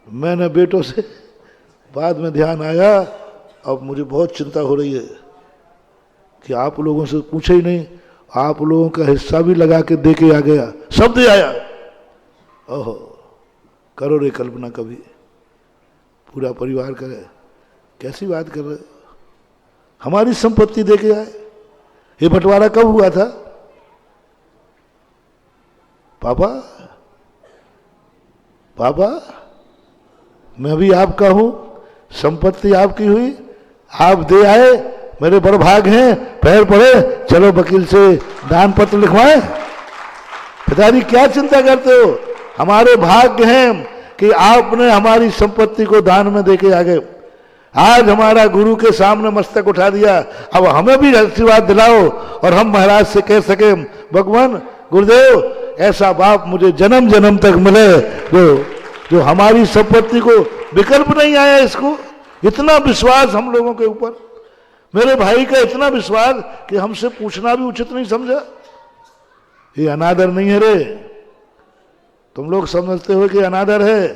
मैंने बेटों से, बाद में ध्यान आया, अब मुझे बहुत चिंता हो रही है कि आप लोगों से पूछा ही नहीं, आप लोगों का हिस्सा भी लगा के दे के आ गया, सब दे आया। ओहो, करो रे कल्पना कभी, पूरा परिवार करे, कैसी बात कर रहे, हमारी संपत्ति दे के आए। ये बंटवारा कब हुआ था पापा, पापा मैं भी आपका हूं, संपत्ति आपकी हुई, आप दे आए, मेरे बड़ भाग हैं, पैर पड़े, चलो वकील से दान पत्र लिखवाएं। पिताजी क्या चिंता करते हो, हमारे भाग्य हैं कि आपने हमारी संपत्ति को दान में देके आ गए। आज हमारा गुरु के सामने मस्तक उठा दिया, अब हमें भी आशीर्वाद दिलाओ और हम महाराज से कह सके, भगवान गुरुदेव ऐसा बाप मुझे जन्म जन्म तक मिले जो हमारी संपत्ति को विकल्प नहीं आया। इसको इतना विश्वास हम लोगों के ऊपर, मेरे भाई का इतना विश्वास कि हमसे पूछना भी उचित नहीं समझा। ये अनादर नहीं है रे, तुम लोग समझते हो कि अनादर है,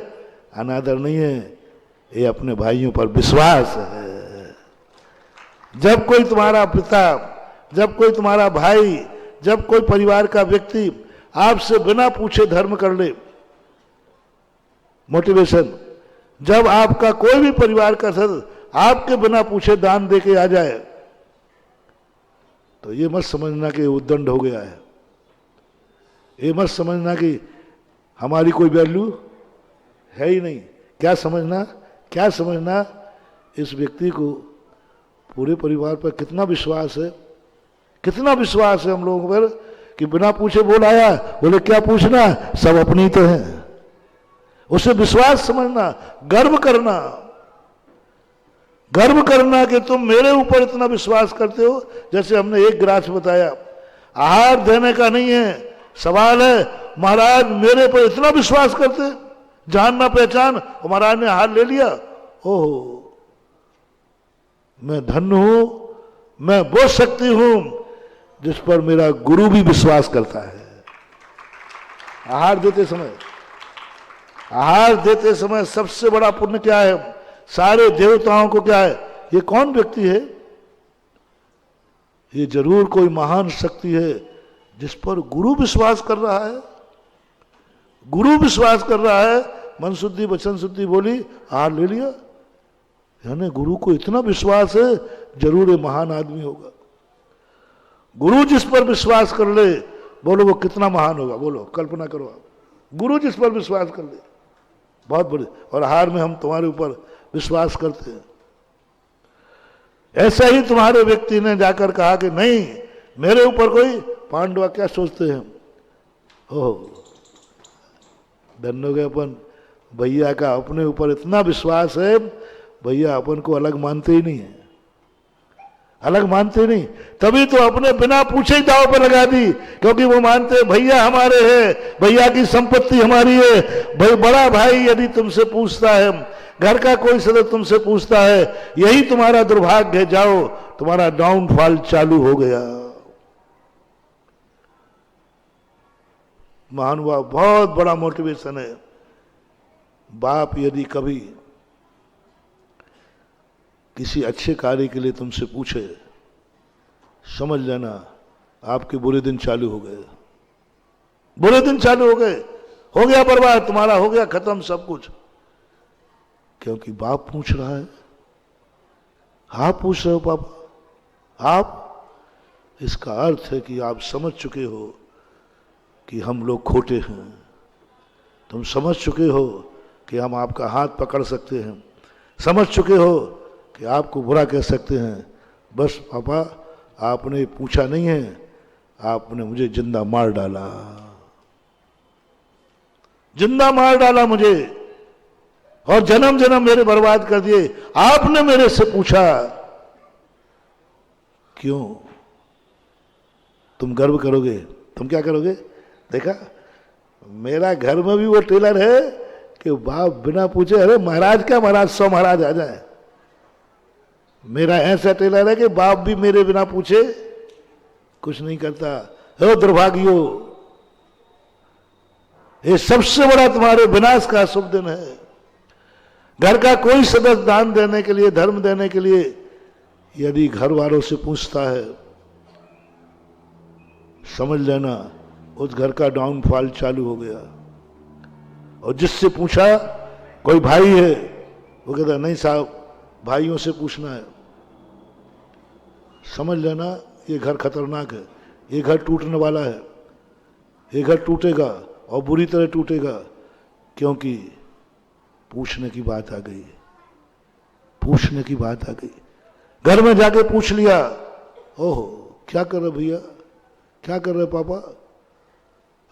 अनादर नहीं है, ये अपने भाइयों पर विश्वास है। जब कोई तुम्हारा पिता, जब कोई तुम्हारा भाई, जब कोई परिवार का व्यक्ति आपसे बिना पूछे धर्म कर ले, मोटिवेशन, जब आपका कोई भी परिवार का सदस्य आपके बिना पूछे दान दे के आ जाए तो ये मत समझना कि उद्दंड हो गया है, ये मत समझना कि हमारी कोई वैल्यू है ही नहीं। क्या समझना इस व्यक्ति को पूरे परिवार पर कितना विश्वास है, कितना विश्वास है हम लोगों पर कि बिना पूछे बोल आया, बोले क्या पूछना, सब अपनी तो है। उसे विश्वास समझना, गर्व करना कि तुम मेरे ऊपर इतना विश्वास करते हो। जैसे हमने एक ग्रास बताया, आहार देने का नहीं है सवाल है, महाराज मेरे पर इतना विश्वास करते, जान ना पहचान, और महाराज ने आहार ले लिया। ओहो, मैं धन्य हूं, मैं वो शक्ति हूं जिस पर मेरा गुरु भी विश्वास करता है। आहार देते समय सबसे बड़ा पुण्य क्या है? सारे देवताओं को क्या है? ये कौन व्यक्ति है? ये जरूर कोई महान शक्ति है जिस पर गुरु विश्वास कर रहा है। गुरु विश्वास कर रहा है, मन शुद्धि वचन शुद्धि बोली, आहार ले लिया। यानी गुरु को इतना विश्वास है, जरूर ये महान आदमी होगा। गुरु जिस पर विश्वास कर ले, बोलो वो कितना महान होगा, बोलो कल्पना करो आप। गुरु जिस पर विश्वास कर ले, बहुत बड़े। और हार में हम तुम्हारे ऊपर विश्वास करते हैं। ऐसा ही तुम्हारे व्यक्ति ने जाकर कहा कि नहीं मेरे ऊपर कोई, पांडवा क्या सोचते हैं, ओह धन्य हो गए अपन, भैया का अपने ऊपर इतना विश्वास है, भैया अपन को अलग मानते ही नहीं है, अलग मानते नहीं। तभी तो अपने बिना पूछे ही दाव पर लगा दी, क्योंकि वो मानते भैया हमारे हैं, भैया की संपत्ति हमारी है। भाई बड़ा भाई यदि तुमसे पूछता है, घर का कोई सदस्य तुमसे पूछता है, यही तुम्हारा दुर्भाग्य है, जाओ तुम्हारा डाउनफॉल चालू हो गया। महानुभाव बहुत बड़ा मोटिवेशन है। बाप यदि कभी किसी अच्छे कार्य के लिए तुमसे पूछे, समझ लेना आपके बुरे दिन चालू हो गए, बुरे दिन चालू हो गए, हो गया बर्बाद, तुम्हारा हो गया खत्म सब कुछ। क्योंकि बाप पूछ रहा है, आप पूछ रहे हो पापा, आप, इसका अर्थ है कि आप समझ चुके हो कि हम लोग खोटे हैं, तुम समझ चुके हो कि हम आपका हाथ पकड़ सकते हैं, समझ चुके हो कि आपको बुरा कह सकते हैं। बस पापा आपने पूछा नहीं है, आपने मुझे जिंदा मार डाला, जिंदा मार डाला मुझे, और जन्म जन्म मेरे बर्बाद कर दिए। आपने मेरे से पूछा क्यों? तुम गर्व करोगे, तुम क्या करोगे? देखा मेरा घर में भी वो टेलर है कि बाप बिना पूछे, अरे महाराज क्या महाराज, 100 महाराज आ जाए। मेरा ऐसा टेलर है कि बाप भी मेरे बिना पूछे कुछ नहीं करता। हो दुर्भाग्यो, ये सबसे बड़ा तुम्हारे विनाश का शुभ दिन है। घर का कोई सदस्य दान देने के लिए, धर्म देने के लिए यदि घर वालों से पूछता है, समझ लेना उस घर का डाउनफॉल चालू हो गया। और जिससे पूछा, कोई भाई है, वो कहता नहीं साहब भाइयों से पूछना है, समझ लेना ये घर खतरनाक है, ये घर टूटने वाला है, ये घर टूटेगा और बुरी तरह टूटेगा। क्योंकि पूछने की बात आ गई, पूछने की बात आ गई। घर में जाके पूछ लिया, ओहो क्या कर रहे भैया, क्या कर रहे पापा,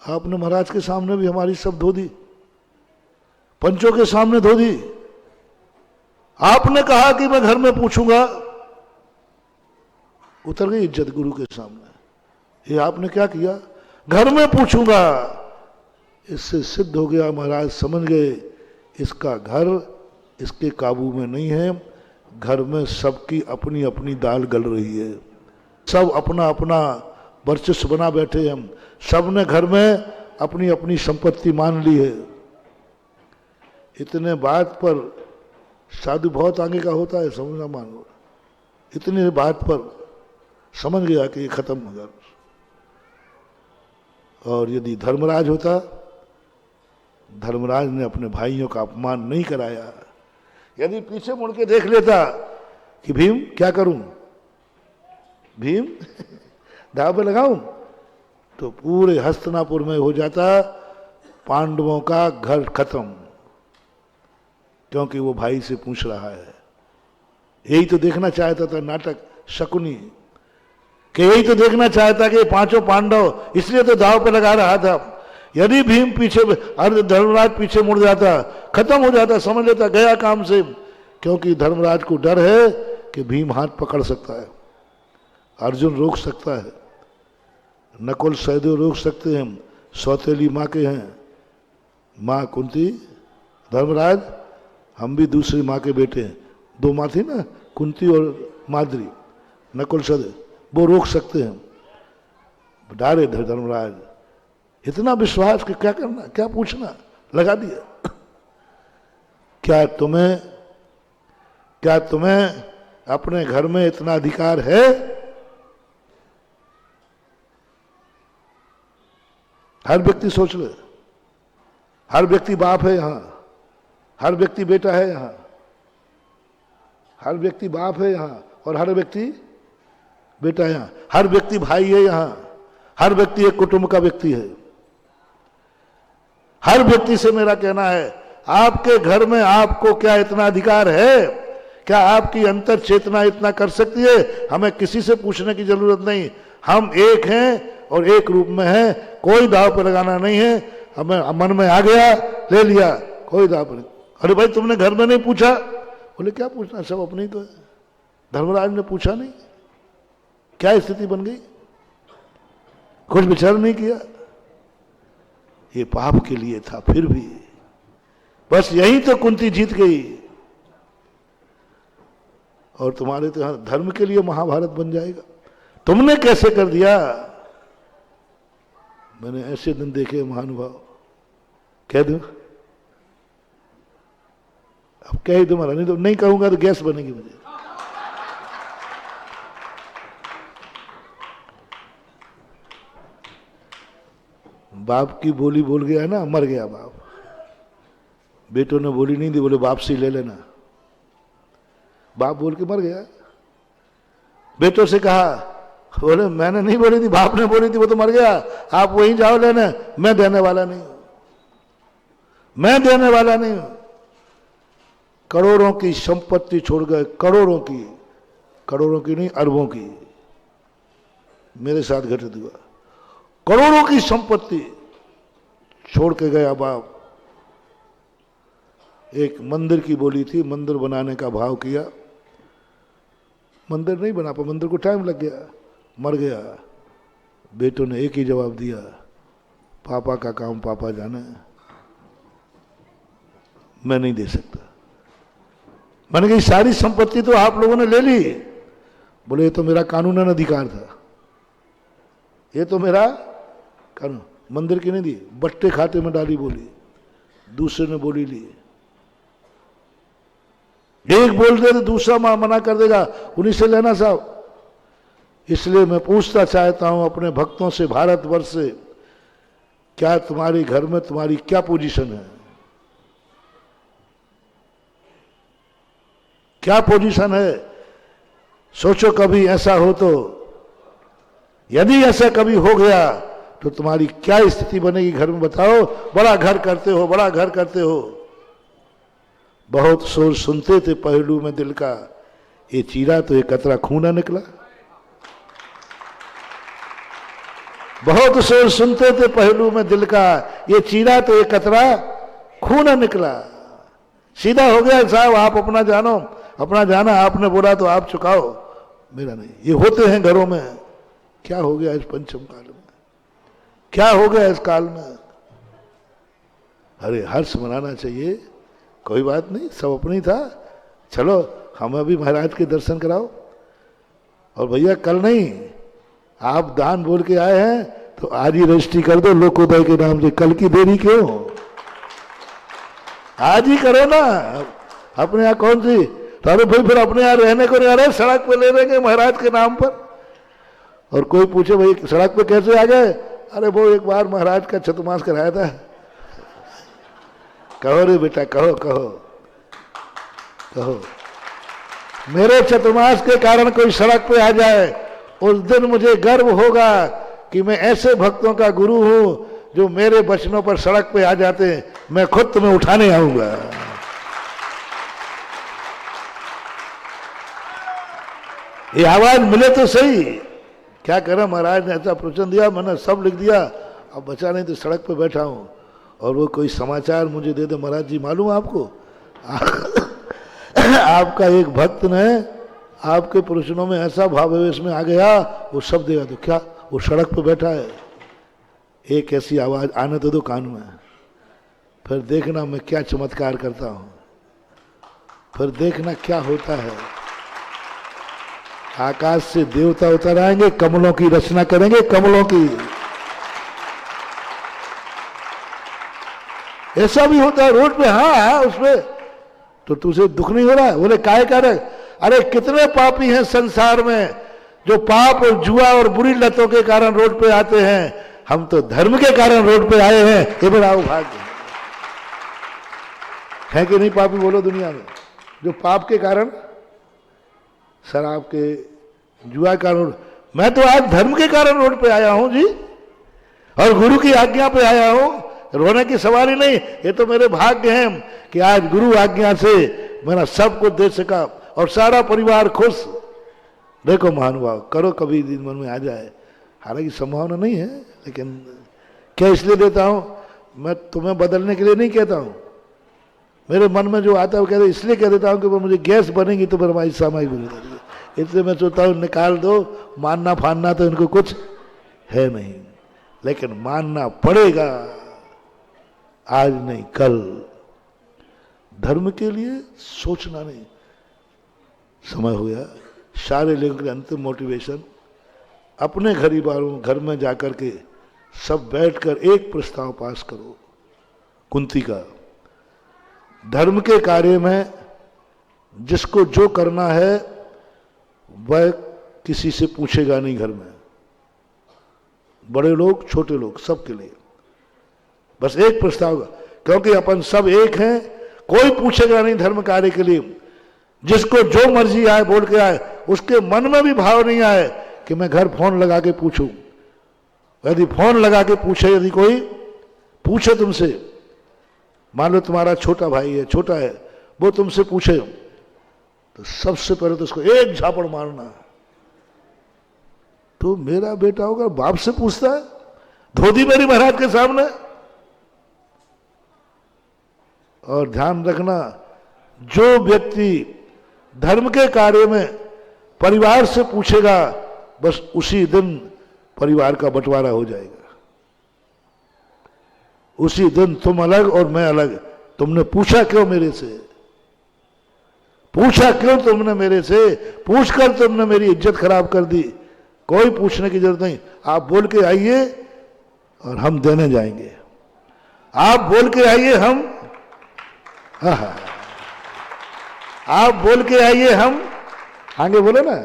आपने महाराज के सामने भी हमारी सब धो दी, पंचों के सामने धो दी। आपने कहा कि मैं घर में पूछूंगा, उतर गई इज्जत गुरु के सामने। ये आपने क्या किया, घर में पूछूंगा। इससे सिद्ध हो गया महाराज समझ गए इसका घर इसके काबू में नहीं है, घर में सबकी अपनी अपनी दाल गल रही है, सब अपना अपना वर्चस्व बना बैठे हम, सब ने घर में अपनी अपनी संपत्ति मान ली है। इतने बात पर साधु बहुत आगे का होता है, समझना मानो। इतनी बात पर समझ गया कि ये खत्म हो गया। और यदि धर्मराज होता, धर्मराज ने अपने भाइयों का अपमान नहीं कराया, यदि पीछे मुड़ के देख लेता कि भीम क्या करूं, भीम दाव पे लगाऊं, तो पूरे हस्तिनापुर में हो जाता पांडवों का घर खत्म, क्योंकि वो भाई से पूछ रहा है। यही तो देखना चाहता था नाटक शकुनी, कि यही तो देखना चाहता कि पांचों पांडव, इसलिए तो दाव पे लगा रहा था। यदि भीम पीछे, अरे धर्मराज पीछे मुड़ जाता, खत्म हो जाता, समझ लेता गया काम से, क्योंकि धर्मराज को डर है कि भीम हाथ पकड़ सकता है, अर्जुन रोक सकता है, नकुल सहदेव रोक सकते हैं, सौतेली माँ के हैं, माँ कुंती, धर्मराज हम भी दूसरी माँ के बेटे हैं, दो माँ थी ना, कुंती और माद्री, नकुल सहदेव, वो रोक सकते हैं। डारे धर्मराज, इतना विश्वास कि क्या करना, क्या पूछना, लगा दिया। क्या तुम्हें अपने घर में इतना अधिकार है? हर व्यक्ति सोच ले, हर व्यक्ति बाप है यहां, हर व्यक्ति बेटा है यहां, हर व्यक्ति बाप है यहां, और हर व्यक्ति बेटा है यहां, हर व्यक्ति भाई है यहां, हर व्यक्ति एक कुटुंब का व्यक्ति है। हर व्यक्ति से मेरा कहना है, आपके घर में आपको क्या इतना अधिकार है? क्या आपकी अंतर चेतना इतना कर सकती है? हमें किसी से पूछने की जरूरत नहीं, हम एक हैं और एक रूप में हैं, कोई दाव पर लगाना नहीं है। हमें मन में आ गया, ले लिया, कोई दाव पर। अरे भाई तुमने घर में नहीं पूछा, बोले क्या पूछना, सब अपनी तो है। धर्मराज ने पूछा नहीं, क्या स्थिति बन गई, कुछ विचार नहीं किया। ये पाप के लिए था, फिर भी बस यही तो कुंती जीत गई, और तुम्हारे तो यहां धर्म के लिए महाभारत बन जाएगा। तुमने कैसे कर दिया? मैंने ऐसे दिन देखे महानुभाव, कह दूं, अब कह ही तुम्हारा, नहीं तो नहीं कहूंगा तो गैस बनेगी मुझे। बाप की बोली बोल गया ना, मर गया बाप। बेटों ने बोली नहीं दी, बोले बाप से ले लेना, बाप बोल के मर गया। बेटों से कहा, बोले मैंने नहीं बोली थी, बाप ने बोली थी, वो तो मर गया, आप वहीं जाओ लेने, मैं देने वाला नहीं हूं, मैं देने वाला नहीं हूं। करोड़ों की संपत्ति छोड़ गए, करोड़ों की नहीं, अरबों की, मेरे साथ घटित हुआ। करोड़ों की संपत्ति छोड़ के गया बाप। एक मंदिर की बोली थी, मंदिर बनाने का भाव किया, मंदिर नहीं बना पाया, मंदिर को टाइम लग गया, मर गया। बेटों ने एक ही जवाब दिया, पापा का काम पापा जाने, मैं नहीं दे सकता। मैंने कही सारी संपत्ति तो आप लोगों ने ले ली। बोले ये तो मेरा कानूनन अधिकार था, ये तो मेरा कानून। मंदिर की नहीं दी, बट्टे खाते में डाली बोली, दूसरे ने बोली ली। एक बोल दे तो दूसरा मना कर देगा, उन्हीं से लेना साहब। इसलिए मैं पूछना चाहता हूं अपने भक्तों से, भारतवर्ष से, क्या तुम्हारे घर में तुम्हारी क्या पोजीशन है? क्या पोजीशन है? सोचो कभी ऐसा हो तो, यदि ऐसा कभी हो गया तो तुम्हारी क्या स्थिति बनेगी घर में, बताओ। बड़ा घर करते हो, बड़ा घर करते हो, बहुत शोर सुनते थे पहलू में दिल का, ये चीरा तो एक कतरा खून ना निकला। बहुत शोर सुनते थे पहलू में दिल का, ये चीरा तो एक कतरा खून ना निकला। सीधा हो गया साहब, आप अपना जानो, अपना जाना, आपने बोला तो आप चुकाओ, मेरा नहीं। ये होते हैं घरों में। क्या हो गया इस पंचम काल में, क्या हो गया इस काल में? अरे हर्ष मनाना चाहिए, कोई बात नहीं, सब अपनी था। चलो हमें भी महाराज के दर्शन कराओ। और भैया कल नहीं, आप दान बोल के आए हैं तो आज ही रजिस्ट्री कर दो लोकोदय के नाम से, कल की देरी क्यों? आज ही करो ना। अपने यहाँ कौन सी, तो अरे भाई फिर अपने यहाँ रहने को नहीं आ रहे, सड़क पे ले लेंगे महाराज के नाम पर। और कोई पूछे भाई सड़क पे कैसे आ गए, अरे वो एक बार महाराज का चतुर्मास कराया था। कहो रे बेटा, कहो कहो। कहो, मेरे चतुर्मास के कारण कोई सड़क पे आ जाए, उस दिन मुझे गर्व होगा कि मैं ऐसे भक्तों का गुरु हूं जो मेरे वचनों पर सड़क पे आ जाते हैं, मैं खुद तुम्हें उठाने आऊंगा। ये आवाज मिले तो सही। क्या करें, महाराज ने ऐसा प्रवचन दिया, मैंने सब लिख दिया, अब बचा नहीं तो सड़क पे बैठा हूं। और वो कोई समाचार मुझे दे दे, महाराज जी मालूम आपको आपका एक भक्त ने आपके प्रवचनों में ऐसा भावावेश में आ गया, वो सब देगा। तो क्या, वो सड़क पे बैठा है, एक ऐसी आवाज आने तो दो कान में, फिर देखना मैं क्या चमत्कार करता हूं, फिर देखना क्या होता है। आकाश से देवता उतर आएंगे, कमलों की रचना करेंगे, कमलों की। ऐसा भी होता है रोड पे। हाँ, उसमें तो तुझे दुख नहीं हो रहा है? बोले काय करे, अरे कितने पापी हैं संसार में जो पाप और जुआ और बुरी लतों के कारण रोड पे आते हैं, हम तो धर्म के कारण रोड पे आए हैं, ये बड़ा भाग्य है कि नहीं? पापी बोलो दुनिया में जो पाप के कारण, शराब के, जुआ के कारण। मैं तो आज धर्म के कारण रोड पे आया हूं जी, और गुरु की आज्ञा पे आया हूं। रोने की सवाल ही नहीं, ये तो मेरे भाग्य हैं कि आज गुरु आज्ञा से मेरा सब कुछ दे सका और सारा परिवार खुश। देखो महानुभाव, करो कभी दिन मन में आ जाए, हालांकि संभावना नहीं है, लेकिन क्या इसलिए देता हूं, मैं तुम्हें बदलने के लिए नहीं कहता हूं। मेरे मन में जो आता है वो कहते इसलिए कह देता हूं कि वो मुझे गैस बनेगी तो फिर हमारी सामाजिक बनी रहेगी। इसलिए मैं सोचता हूं निकाल दो, मानना फानना तो इनको कुछ है नहीं, लेकिन मानना पड़ेगा, आज नहीं कल। धर्म के लिए सोचना नहीं। समय हो गया। सारे लोगों के अंतिम मोटिवेशन, अपने घर में जाकर के सब बैठकर एक प्रस्ताव पास करो कुंती का। धर्म के कार्य में जिसको जो करना है वह किसी से पूछेगा नहीं। घर में बड़े लोग छोटे लोग सबके लिए बस एक प्रस्ताव, क्योंकि अपन सब एक हैं, कोई पूछेगा नहीं धर्म कार्य के लिए। जिसको जो मर्जी आए बोल के आए, उसके मन में भी भाव नहीं आए कि मैं घर फोन लगा के पूछूं। यदि फोन लगा के पूछे, यदि कोई पूछे तुमसे, मान लो तुम्हारा छोटा भाई है, छोटा है, वो तुमसे पूछे, तो सबसे पहले तो उसको एक झापड़ मारना। तो मेरा बेटा होगा बाप से पूछता है धोती मेरी महाराज के सामने। और ध्यान रखना, जो व्यक्ति धर्म के कार्य में परिवार से पूछेगा, बस उसी दिन परिवार का बंटवारा हो जाएगा। उसी दिन तुम अलग और मैं अलग। तुमने पूछा क्यों मेरे से? पूछा क्यों तुमने मेरे से? पूछकर तुमने मेरी इज्जत खराब कर दी। कोई पूछने की जरूरत नहीं, आप बोल के आइए और हम देने जाएंगे। आप बोल के आइए, हम आप बोल के आइए, हम आगे बोले ना।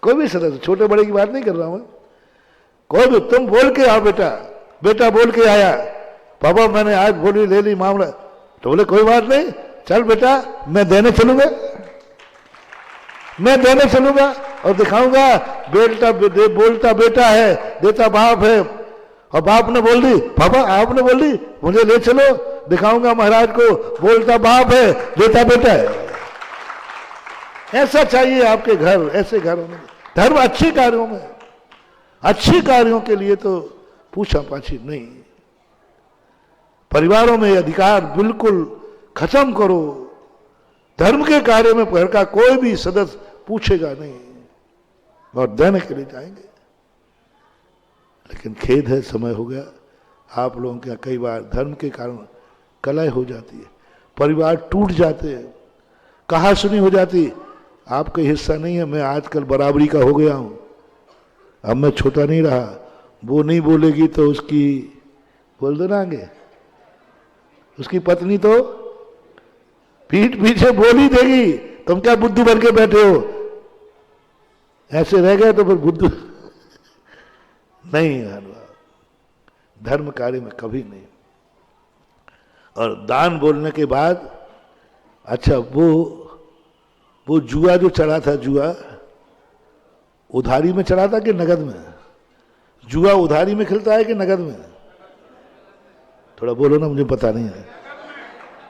कोई भी सदस्य, छोटे बड़े की बात नहीं कर रहा हूं, कोई भी, तुम बोल के आओ। बेटा बोल के आया, पापा मैंने आज बोली ले ली मामला, तो बोले कोई बात नहीं, चल बेटा मैं देने चलूंगा, मैं देने चलूंगा और दिखाऊंगा बोलता बेटा है, देता बाप है। और बाप ने बोल दी, पापा आपने बोल दी, मुझे ले चलो, दिखाऊंगा महाराज को, बोलता बाप है, देता बेटा है। ऐसा चाहिए आपके घर, ऐसे घरों में धर्म, अच्छे कार्यों में, अच्छे कार्यों के लिए तो पूछा पाछी नहीं। परिवारों में अधिकार बिल्कुल खत्म करो। धर्म के कार्य में घर का कोई भी सदस्य पूछेगा नहीं और देने के लिए जाएंगे। लेकिन खेद है, समय हो गया। आप लोगों के कई बार धर्म के कारण कलह हो जाती है, परिवार टूट जाते हैं, कहा सुनी हो जाती। आपका हिस्सा नहीं है। मैं आजकल बराबरी का हो गया हूं, अब मैं छोटा नहीं रहा। वो नहीं बोलेगी तो उसकी, बोल दो ना आगे, उसकी पत्नी तो पीठ पीछे बोल ही देगी। तुम क्या बुद्धू बन के बैठे हो? ऐसे रह गए तो फिर बुद्धू नहीं। धर्म कार्य में कभी नहीं। और दान बोलने के बाद अच्छा, वो जुआ जो चढ़ा था, जुआ उधारी में चढ़ा था कि नगद में? जुआ उधारी में खिलता है कि नगद में? थोड़ा बोलो ना, मुझे पता नहीं है।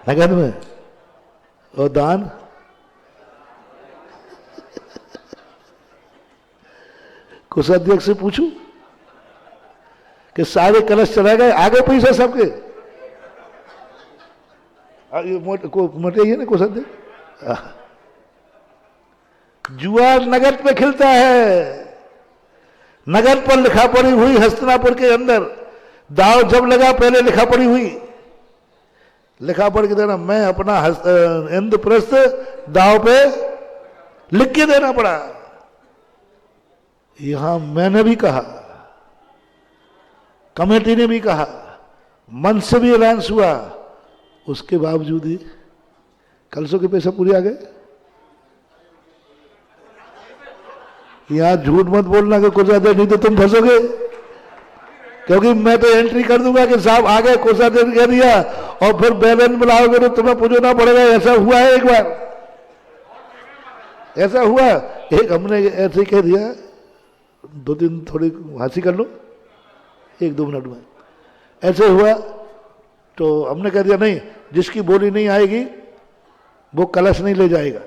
नगद में। और दान? कोषाध्यक्ष से पूछूं कि सारे कलश चढ़ाए गए, आगे पैसा सबके? मोटे ही ना कोषाध्यक्ष। जुआ नगद पे खिलता है। नगद पर लिखा पड़ी हुई हस्तिनापुर के अंदर दाव जब लगा, पहले लिखा पड़ी हुई, लिखा पढ़ के देना, मैं अपना इंद्रप्रस्थ दाव पे लिख के देना पड़ा। यहां मैंने भी कहा, कमेटी ने भी कहा, मन से भी अलायंस हुआ, उसके बावजूद ही कलसों के पैसे पूरे आ गए। यहां झूठ मत बोलना कि कोषाध्यक्ष, नहीं तो तुम फंसोगे, क्योंकि मैं तो एंट्री कर दूंगा कि साहब आ गए, कोषाध्यक्ष कह दिया, और फिर बैलेंस मिलाओगे तो तुम्हें पूछना पड़ेगा। ऐसा हुआ है, एक बार ऐसा हुआ, एक हमने ऐसे कह दिया, 2-3 थोड़ी हंसी कर लो 1-2 मिनट में, ऐसे हुआ तो हमने कह दिया नहीं, जिसकी बोली नहीं आएगी वो कलश नहीं ले जाएगा।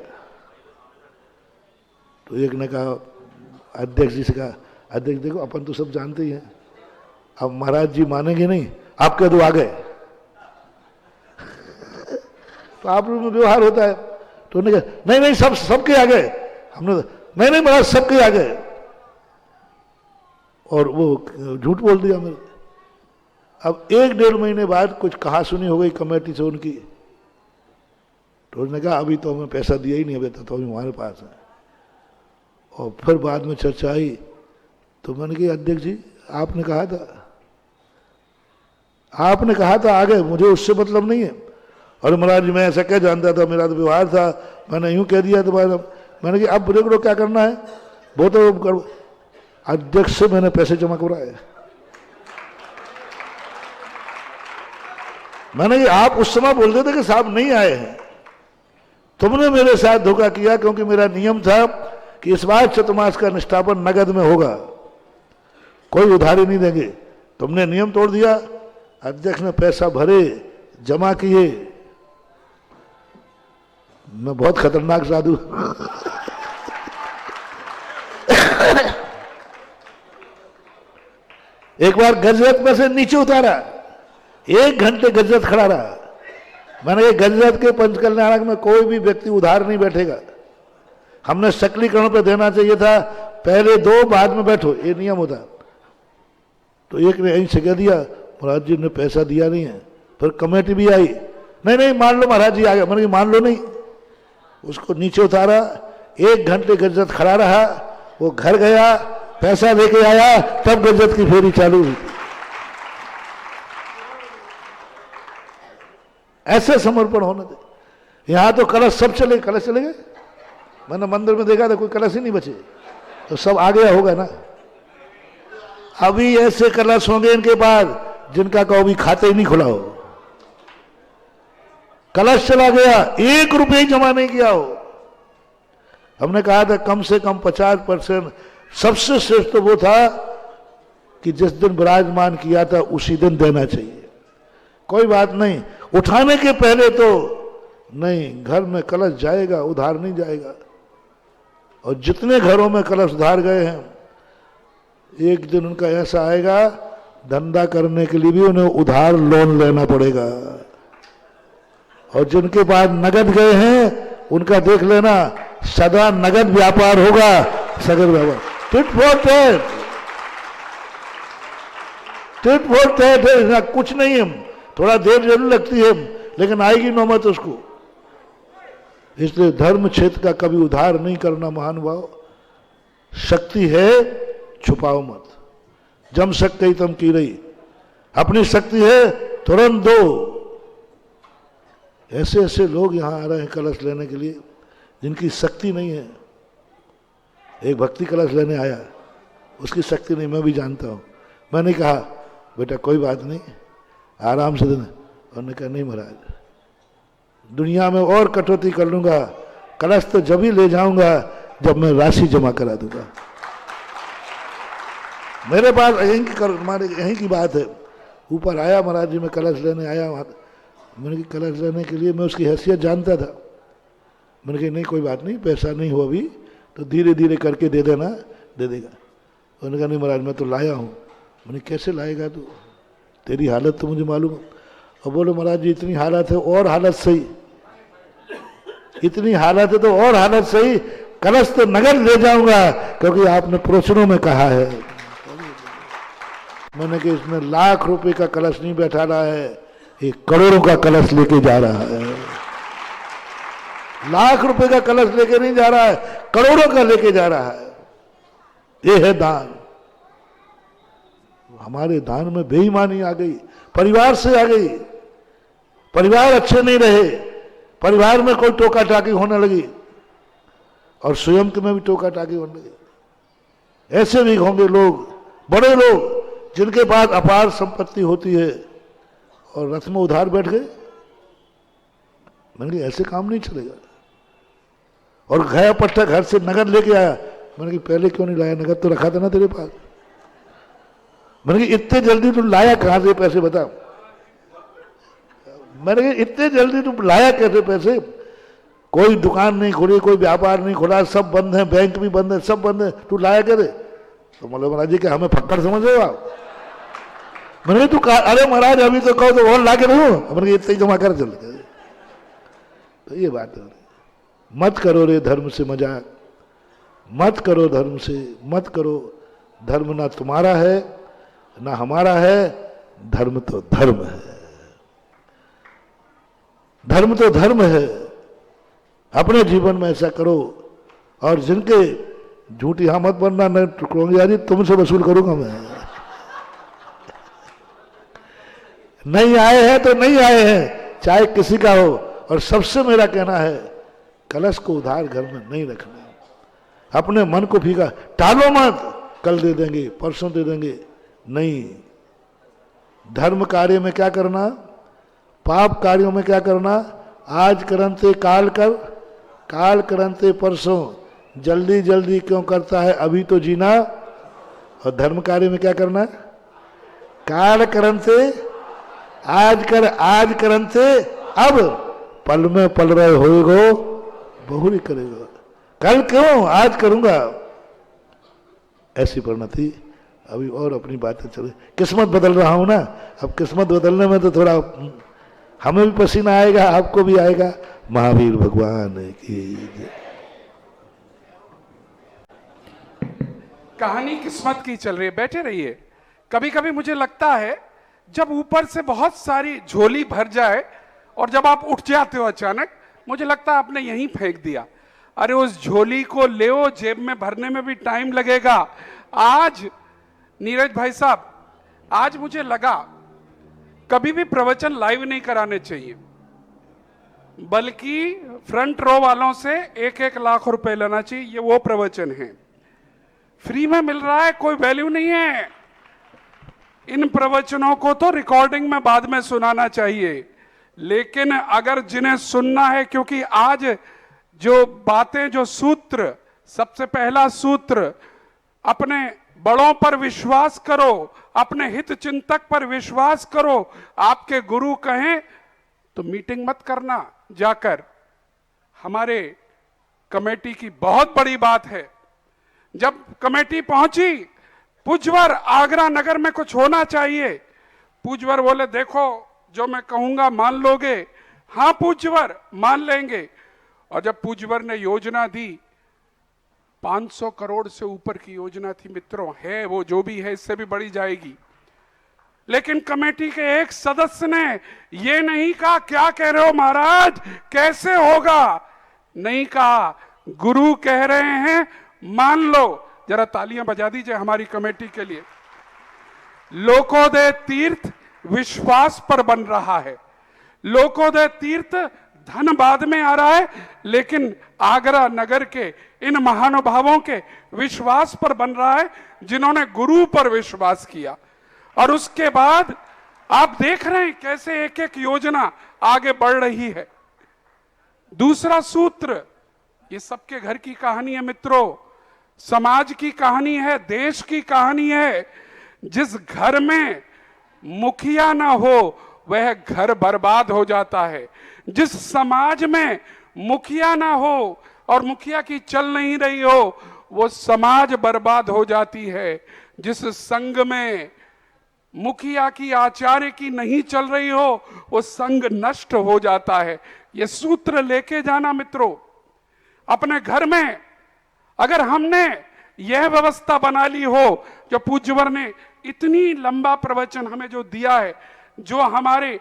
तो एक ने कहा, अध्यक्ष जी से कहा, अध्यक्ष देखो अपन तो सब जानते ही हैं, अब महाराज जी मानेंगे नहीं, आप कह दो आ गए। तो आप लोगों में व्यवहार होता है। तो उन्होंने कहा नहीं नहीं, सबके आ गए। हमने नहीं नहीं महाराज, सबके आ गए, और वो झूठ बोल दिया मेरे। अब 1-1.5 महीने बाद कुछ कहा सुनी हो गई कमेटी से उनकी, तो उन्होंने कहा अभी तो हमें पैसा दिया ही नहीं, अभी तो अभी हमारे पास है। और फिर बाद में चर्चा आई, तो मैंने कहा अध्यक्ष जी आपने कहा था आ गए, मुझे उससे मतलब नहीं है। और महाराज जी मैं ऐसा क्या जानता था, मेरा तो व्यवहार था, मैंने यूं कह दिया। तो मैंने कहा अब ब्रेक क्या करना है, वो तो करो। अध्यक्ष से मैंने पैसे जमा करवाए। मैंने कहा आप उस समय बोलते थे कि साहब नहीं आए हैं, तुमने मेरे साथ धोखा किया, क्योंकि मेरा नियम था कि इस बार चतुर्मास का निष्ठापन नगद में होगा, कोई उधारी नहीं देंगे। तुमने नियम तोड़ दिया। अध्यक्ष ने पैसा भरे, जमा किए। मैं बहुत खतरनाक साधु। एक बार गजरत में से नीचे उतारा, 1 घंटे गजरत खड़ा रहा। मैंने कहा गजरत के पंचकल्याणक में कोई भी व्यक्ति उधार नहीं बैठेगा, हमने सकलीकरण पे देना चाहिए था, पहले 2 बाद में बैठो, ये नियम होता। तो एक ने यहीं से कह दिया महाराज जी ने पैसा दिया नहीं है। फिर कमेटी भी आई, नहीं नहीं मान लो महाराज जी आ गए। मैंने मान लो नहीं, उसको नीचे उतारा, 1 घंटे गजरत खड़ा रहा, वो घर गया, पैसा लेके आया, तब गजरत की फेरी चालू हुई। ऐसे समर्पण होने दे। यहां तो कलश सब चले, कलश चले गए। मैंने मंदिर में देखा था कोई कलश ही नहीं बचे, तो सब आ गया होगा ना। अभी ऐसे कलश होंगे इनके पास जिनका कहो भी खाते ही नहीं खुला हो। कलश चला गया, 1 रुपये जमा नहीं किया हो। हमने कहा था कम से कम 50%। सबसे श्रेष्ठ तो वो था कि जिस दिन विराजमान किया था उसी दिन देना चाहिए। कोई बात नहीं, उठाने के पहले तो नहीं, घर में कलश जाएगा, उधार नहीं जाएगा। और जितने घरों में कलश उधार गए हैं, एक दिन उनका ऐसा आएगा, धंधा करने के लिए भी उन्हें उधार लोन लेना पड़ेगा। और जिनके पास नगद गए हैं उनका देख लेना, सदा नगद व्यापार होगा, सगद व्यापार। Tit for tat, tit for tat है, कुछ नहीं है। थोड़ा देर जरूर लगती है, लेकिन आएगी नौबत उसको। इसलिए धर्म क्षेत्र का कभी उधार नहीं करना महानुभाव। शक्ति है, छुपाओ मत। जम सकते तम की रही, अपनी शक्ति है तुरंत दो। ऐसे ऐसे लोग यहां आ रहे हैं कलश लेने के लिए जिनकी शक्ति नहीं है। एक भक्ति कलश लेने आया, उसकी शक्ति नहीं, मैं भी जानता हूं। मैंने कहा बेटा कोई बात नहीं, आराम से देना। उन्होंने कहा नहीं महाराज, दुनिया में और कटौती कर लूंगा, कलश तो जब ही ले जाऊंगा जब मैं राशि जमा करा दूंगा। मेरे पास यहीं की बात है। ऊपर आया महाराज जी, मैं कलश लेने आया वहाँ, मैंने कि कलश लेने के लिए मैं उसकी हैसियत जानता था। मैंने कहा नहीं कोई बात नहीं, पैसा नहीं हो अभी तो धीरे धीरे करके दे देना, दे देगा। उन्होंने कहा नहीं महाराज मैं तो लाया हूँ। मैंने कैसे लाएगा तू, तेरी हालत तो मुझे मालूम है। और बोलो महाराज जी इतनी हालत है और हालत सही, इतनी हालत है तो और हालत सही, कलश तो नगद ले जाऊंगा क्योंकि आपने प्रवचनों में कहा है। मैंने कहा इसमें लाख रुपए का कलश नहीं बैठा रहा है, एक करोड़ों का कलश लेके जा रहा है। लाख रुपए का कलश लेके नहीं जा रहा है, करोड़ों का लेके जा रहा है। ये है दान। हमारे दान में बेईमानी आ गई, परिवार से आ गई, परिवार अच्छे नहीं रहे, परिवार में कोई टोका टाकी होने लगी और स्वयं में भी टोका टाकी होने लगी। ऐसे भी होंगे लोग, बड़े लोग जिनके पास अपार संपत्ति होती है और रथ में उधार बैठ गए। मैंने कहा ऐसे काम नहीं चलेगा। और गया पट्टा घर से नगद लेके आया। मैंने कहा पहले क्यों नहीं लाया, नगद तो रखा था ना तेरे पास। मैंने कहा इतने जल्दी तुम लाया कहां से पैसे बता। मैंने कहा इतने जल्दी तुम लाया कैसे पैसे, कोई दुकान नहीं खुली, कोई व्यापार नहीं खुला, सब बंद है, बैंक भी बंद है, सब बंद है, तू लाया कैसे। तो बोले महाराज जी कि हमें फक्कड़ समझ रहे हो आप। मैंने तू अरे महाराज अभी तो कहो तो और ला के रहूं। मैंने इतने ही जमा कर चल। तो ये बात है, मत करो रे धर्म से मजाक, मत करो धर्म से, मत करो। धर्म ना तुम्हारा है ना हमारा है, धर्म तो धर्म है, धर्म तो धर्म है। अपने जीवन में ऐसा करो। और जिनके झूठी हाँ मत बनना, मैं टुकड़ोंगी तुमसे वसूल करूंगा मैं। नहीं आए हैं तो नहीं आए हैं, चाहे किसी का हो। और सबसे मेरा कहना है कलश को उधार घर में नहीं रखना। अपने मन को फीका टालो मत, कल दे देंगे, परसों दे देंगे, नहीं। धर्म कार्य में क्या करना, पाप कार्यों में क्या करना, आज करंते काल कर, काल करंते परसों, जल्दी जल्दी क्यों करता है, अभी तो जीना। और धर्म कार्य में क्या करना, काल करंते आज कर, आज करंते अब, पल में पल रहे होएगो बहुरी करेगा, कल क्यों आज करूंगा। ऐसी परिणति। अभी और अपनी बातें चले, किस्मत बदल रहा हूं ना। अब किस्मत बदलने में तो थोड़ा हमें भी पसीना आएगा, आपको भी आएगा। महावीर भगवान की जय। कहानी किस्मत की चल रही है, बैठे रहिए। कभी कभी मुझे लगता है जब ऊपर से बहुत सारी झोली भर जाए और जब आप उठ जाते हो अचानक, मुझे लगता है आपने यहीं फेंक दिया। अरे उस झोली को ले, जेब में भरने में भी टाइम लगेगा। आज नीरज भाई साहब, आज मुझे लगा कभी भी प्रवचन लाइव नहीं कराने चाहिए, बल्कि फ्रंट रो वालों से 1-1 लाख रुपए लेना चाहिए। ये वो प्रवचन है, फ्री में मिल रहा है, कोई वैल्यू नहीं है। इन प्रवचनों को तो रिकॉर्डिंग में बाद में सुनाना चाहिए, लेकिन अगर जिन्हें सुनना है, क्योंकि आज जो बातें, जो सूत्र, सबसे पहला सूत्र, अपने बड़ों पर विश्वास करो, अपने हित चिंतक पर विश्वास करो। आपके गुरु कहें तो मीटिंग मत करना जाकर। हमारे कमेटी की बहुत बड़ी बात है, जब कमेटी पहुंची, पूजवर आगरा नगर में कुछ होना चाहिए। पूजवर बोले देखो जो मैं कहूंगा मान लोगे। हाँ पूजवर मान लेंगे। और जब पूजवर ने योजना दी, 500 करोड़ से ऊपर की योजना थी मित्रों, है वो जो भी है, इससे भी बढ़ी जाएगी। लेकिन कमेटी के एक सदस्य ने ये नहीं कहा क्या कह रहे हो महाराज, कैसे होगा, नहीं कहा, गुरु कह रहे हैं मान लो। जरा तालियां बजा दीजिए हमारी कमेटी के लिए। लोकोदय तीर्थ विश्वास पर बन रहा है। लोकोदय तीर्थ धन बाद में आ रहा है, लेकिन आगरा नगर के इन महानुभावों के विश्वास पर बन रहा है, जिन्होंने गुरु पर विश्वास किया। और उसके बाद आप देख रहे हैं कैसे एक एक योजना आगे बढ़ रही है। दूसरा सूत्र, ये सबके घर की कहानी है मित्रों, समाज की कहानी है, देश की कहानी है। जिस घर में मुखिया ना हो वह घर बर्बाद हो जाता है। जिस समाज में मुखिया ना हो और मुखिया की चल नहीं रही हो वो समाज बर्बाद हो जाती है। जिस संघ में मुखिया की आचार्य की नहीं चल रही हो वो संघ नष्ट हो जाता है। ये सूत्र लेके जाना मित्रों अपने घर में। अगर हमने यह व्यवस्था बना ली हो, जो पूज्यवर ने इतनी लंबा प्रवचन हमें जो दिया है, जो हमारे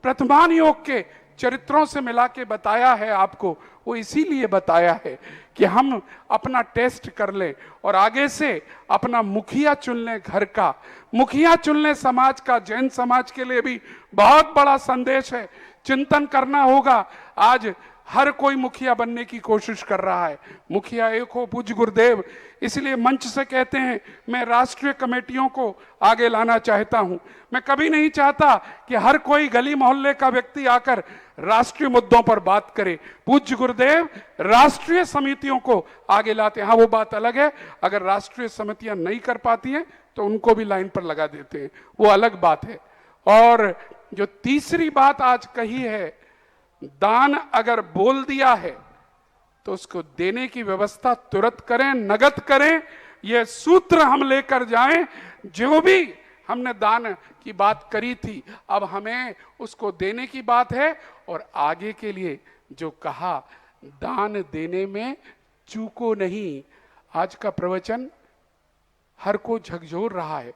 प्रथमान योग के चरित्रों से मिला के बताया है आपको, वो इसीलिए बताया है कि हम अपना टेस्ट कर लें और आगे से अपना मुखिया चुन लें, घर का मुखिया चुन लें, समाज का। जैन समाज के लिए भी बहुत बड़ा संदेश है, चिंतन करना होगा। आज हर कोई मुखिया बनने की कोशिश कर रहा है, मुखिया एक हो पूज्य गुरुदेव। इसलिए मंच से कहते हैं मैं राष्ट्रीय कमेटियों को आगे लाना चाहता हूं। मैं कभी नहीं चाहता कि हर कोई गली मोहल्ले का व्यक्ति आकर राष्ट्रीय मुद्दों पर बात करे। पूज्य गुरुदेव राष्ट्रीय समितियों को आगे लाते हैं। हाँ, वो बात अलग है, अगर राष्ट्रीय समितियां नहीं कर पाती हैं तो उनको भी लाइन पर लगा देते हैं, वो अलग बात है। और जो तीसरी बात आज कही है, दान अगर बोल दिया है तो उसको देने की व्यवस्था तुरंत करें, नगद करें। यह सूत्र हम लेकर जाएं। जो भी हमने दान की बात करी थी, अब हमें उसको देने की बात है। और आगे के लिए जो कहा, दान देने में चूको नहीं। आज का प्रवचन हर को झकझोर रहा है,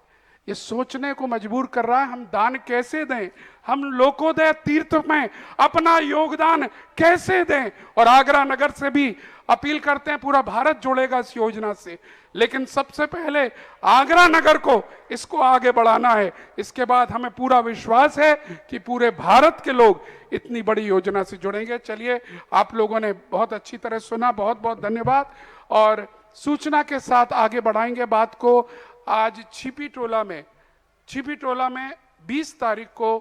ये सोचने को मजबूर कर रहा है हम दान कैसे दें, हम लोकोदय तीर्थ में अपना योगदान कैसे दें। और आगरा नगर से भी अपील करते हैं, पूरा भारत जुड़ेगा इस योजना से, लेकिन सबसे पहले आगरा नगर को इसको आगे बढ़ाना है। इसके बाद हमें पूरा विश्वास है कि पूरे भारत के लोग इतनी बड़ी योजना से जुड़ेंगे। चलिए, आप लोगों ने बहुत अच्छी तरह सुना, बहुत बहुत धन्यवाद। और सूचना के साथ आगे बढ़ाएंगे बात को। आज छिपी टोला में 20 तारीख को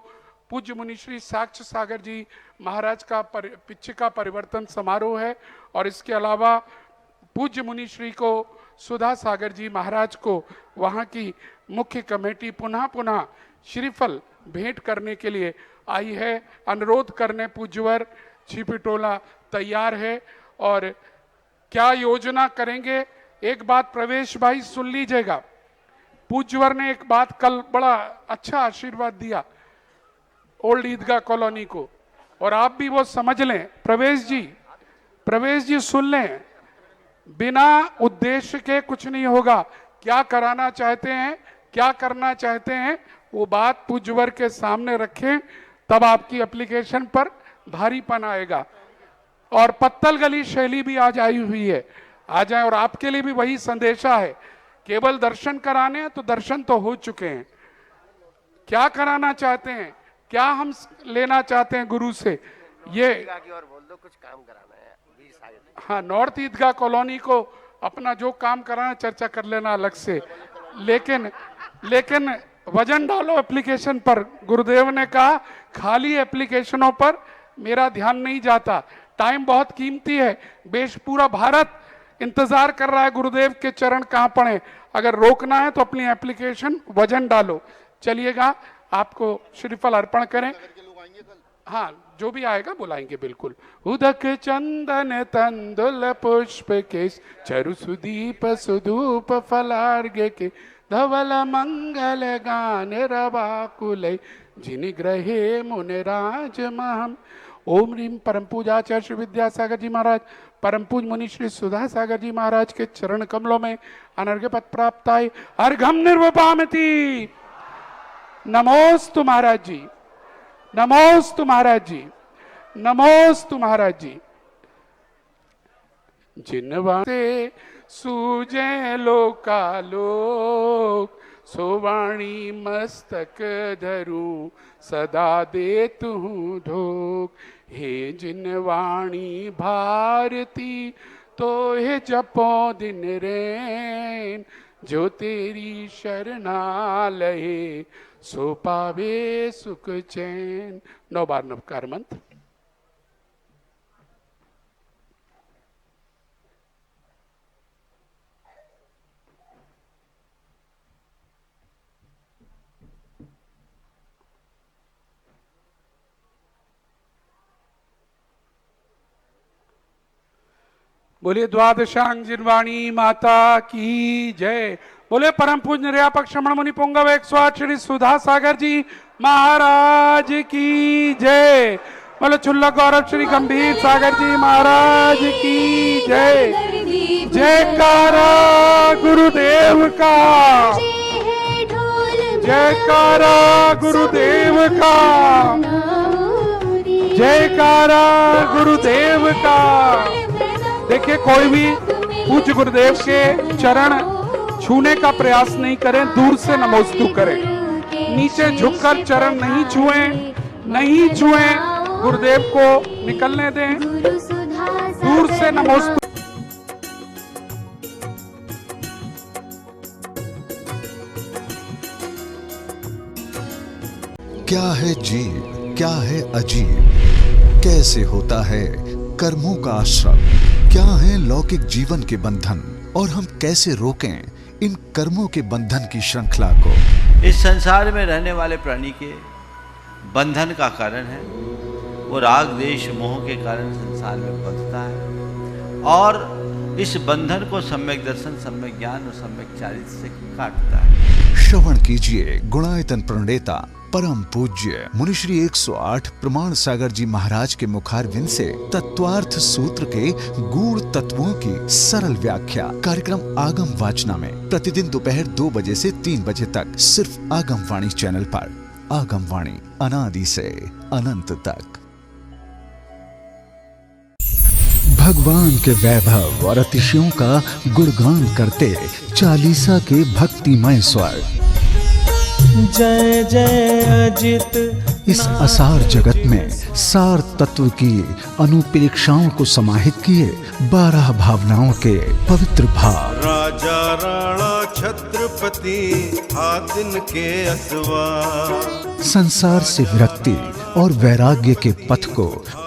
पूज्य मुनि श्री साक्ष्य सागर जी महाराज का पिछका परिवर्तन समारोह है। और इसके अलावा पूज्य मुनि श्री को सुधा सागर जी महाराज को वहाँ की मुख्य कमेटी पुनः श्रीफल भेंट करने के लिए आई है। अनुरोध करने पूज्यवर छिपी टोला तैयार है। और क्या योजना करेंगे, एक बात प्रवेश भाई सुन लीजिएगा। पूज्यवर ने एक बात कल बड़ा अच्छा आशीर्वाद दिया ओल्ड ईदगाह कॉलोनी को, और आप भी वो समझ लें। प्रवेश जी सुन लें, बिना उद्देश्य के कुछ नहीं होगा। क्या कराना चाहते हैं, क्या करना चाहते हैं, वो बात पूज्यवर के सामने रखें, तब आपकी एप्लीकेशन पर भारीपन आएगा। और पत्तल गली शैली भी आज आई हुई है, आ जाए। और आपके लिए भी वही संदेशा है, केवल दर्शन कराने हैं तो दर्शन तो हो चुके हैं। क्या कराना चाहते हैं, क्या हम लेना चाहते हैं गुरु से, ये की और बोल दो, कुछ काम कराना है 20 आगे। हाँ, नॉर्थ ईदगाह कॉलोनी को अपना जो काम कराना चर्चा कर लेना अलग से। लेकिन वजन डालो एप्लीकेशन पर। गुरुदेव ने कहा खाली एप्लीकेशनों पर मेरा ध्यान नहीं जाता, टाइम बहुत कीमती है। पूरा भारत इंतजार कर रहा है गुरुदेव के चरण कहां पड़े। अगर रोकना है तो अपनी एप्लीकेशन वजन डालो। चलिएगा, आपको श्रीफल अर्पण करें। हाँ, जो भी आएगा बुलाएंगे बिल्कुल। उदक चंदन तंदुल पुष्प केश चरु सुदीप सुधूप फलार्घ्य के धवल मंगल गान रवाकुल जिन ग्रहे मुनिराज महम। ओम ह्रीम परम पूजाचार्य श्री विद्यासागर जी महाराज, परम पूज मुनि श्री सुधा सागर जी महाराज के चरण कमलों में अनर्घ्य पद प्राप्त आए। अर्घम निर्वपामति। नमोस्तु महाराज जी, नमोस्तु महाराज जी, नमोस्तु महाराज जी। जिनवाते सूजे लोकालोक सोवाणी मस्तक धरूं सदा देतु ढोक। हे जिनवाणी भारती तो हे जपो दिन रैन, जो तेरी शरणालय सो पावे सुख चैन। 9 बार नवकार मंत्र। बोलिए द्वादशांग जिनवाणी माता की जय। बोले परम पूज्य निर्यापक श्रमण मुनि पुंगव 108 श्री सुधा सागर जी महाराज की जय। बोले चुल्ला गौरव श्री गंभीर सागर जी महाराज की जय। जयकारा गुरुदेव का, जयकारा गुरुदेव का, जयकारा गुरुदेव का। देखिए कोई भी पूज्य गुरुदेव के चरण छूने का प्रयास नहीं करें, दूर से नमोस्तु करें। नीचे झुककर चरण नहीं छुएं, नहीं छुएं, गुरुदेव को निकलने दें, दूर से नमोस्तु। क्या है जीव, क्या है अजीब, कैसे होता है कर्मों का आश्रम, क्या है लौकिक जीवन के बंधन और हम कैसे रोकें इन कर्मों के बंधन की श्रृंखला को। इस संसार में रहने वाले प्राणी के बंधन का कारण है वो राग देश मोह के कारण संसार में बंधता है और इस बंधन को सम्यक दर्शन, सम्यक ज्ञान और सम्यक चारित्र से काटता है। श्रवण कीजिए गुणायतन प्रणेता परम पूज्य मुनिश्री 108 प्रमाण सागर जी महाराज के मुखारविंद से तत्वार्थ सूत्र के गूढ़ तत्वों की सरल व्याख्या। कार्यक्रम आगम वाचना में प्रतिदिन दोपहर 2 बजे से 3 बजे तक सिर्फ आगम वाणी चैनल पर। आगम वाणी, अनादि से अनंत तक। भगवान के वैभव और अतिशयों का गुणगान करते चालीसा के भक्तिमय स्वर। जय जय अजित। इस असार जगत में सार तत्व की अनुपेक्षाओं को समाहित किए 12 भावनाओं के पवित्र भाव। राजा राणा छत्रपति आदिन के असवा। संसार से विरक्ति और वैराग्य के पथ को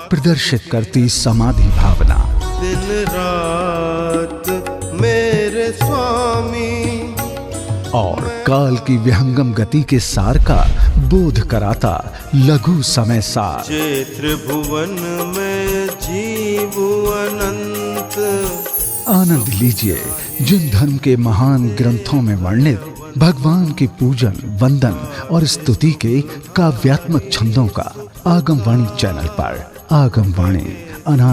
प्रदर्शित करती समाधि भावना। दिन रात मेरे स्वामी। और काल की विहंगम गति के सार का बोध कराता लघु समय सार। क्षेत्र भुवन में जीव अनंत। आनंद लीजिए जिन धर्म के महान ग्रंथों में वर्णित भगवान के पूजन, वंदन और स्तुति के काव्यात्मक छंदों का आगम वाणी चैनल पर। आगम वाणी अनादि